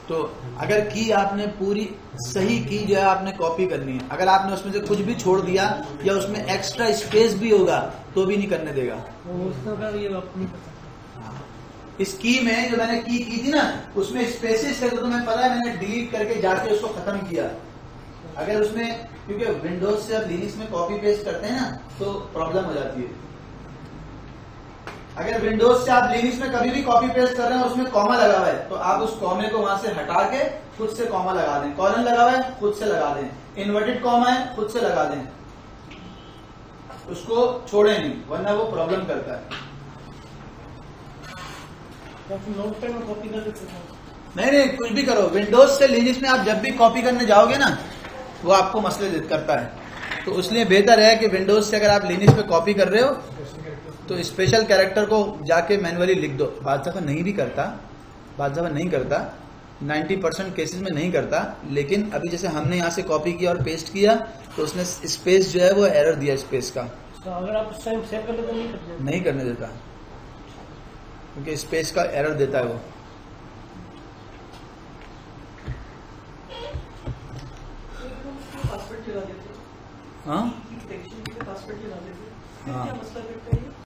तो अगर की आपने पूरी सही की जो है आपने कॉपी करनी है, अगर आपने उसमें से कुछ भी छोड़ दिया या उसमें एक्स्ट्रा स्पेस भी होगा तो भी नहीं करने देगा। वो उसने कहा ये आप नहीं कर सकते। इस की में जो मैंने की थी ना, उसमें स्पेसेस थे, तो तुम्हें पता है मैंने डिलीट करके जाके उसको खत्म किया। अगर उसमें, क्योंकि विंडोज से अब लिनक्स में कॉपी पेस्ट करते हैं ना तो प्रॉब्लम हो जाती है। अगर विंडोज से आप लिनक्स में कभी भी कॉपी पेस्ट कर रहे हैं उसमें कॉमा लगा हुआ है, तो आप उस कॉमे को वहां से हटा के खुद से कॉमा लगा दें। कॉलन लगा हुआ है, खुद से लगा दें। इन्वर्टेड कॉमा है, खुद से लगा दें, उसको छोड़े नहीं, वरना वो प्रॉब्लम करता है। कॉपी कर देते हैं। नहीं, कुछ भी करो, विंडोज से लिनक्स में आप जब भी कॉपी करने जाओगे ना वो आपको मसले करता है। तो इसलिए बेहतर है कि विंडोज से अगर आप लिनक्स पे कॉपी कर रहे हो तो स्पेशल कैरेक्टर को जाके मैनुअली लिख दो। बाद दफा नहीं भी करता, बाद दफा नहीं करता, 90% केसेस में नहीं करता। लेकिन अभी जैसे हमने यहाँ से कॉपी किया और पेस्ट किया तो उसने स्पेस जो है वो एरर दिया स्पेस का। तो अगर आप उस टाइम सेव कर लेते तो नहीं करने देता, क्योंकि स्पेस का एरर देता है वो। हाँ, हाँ।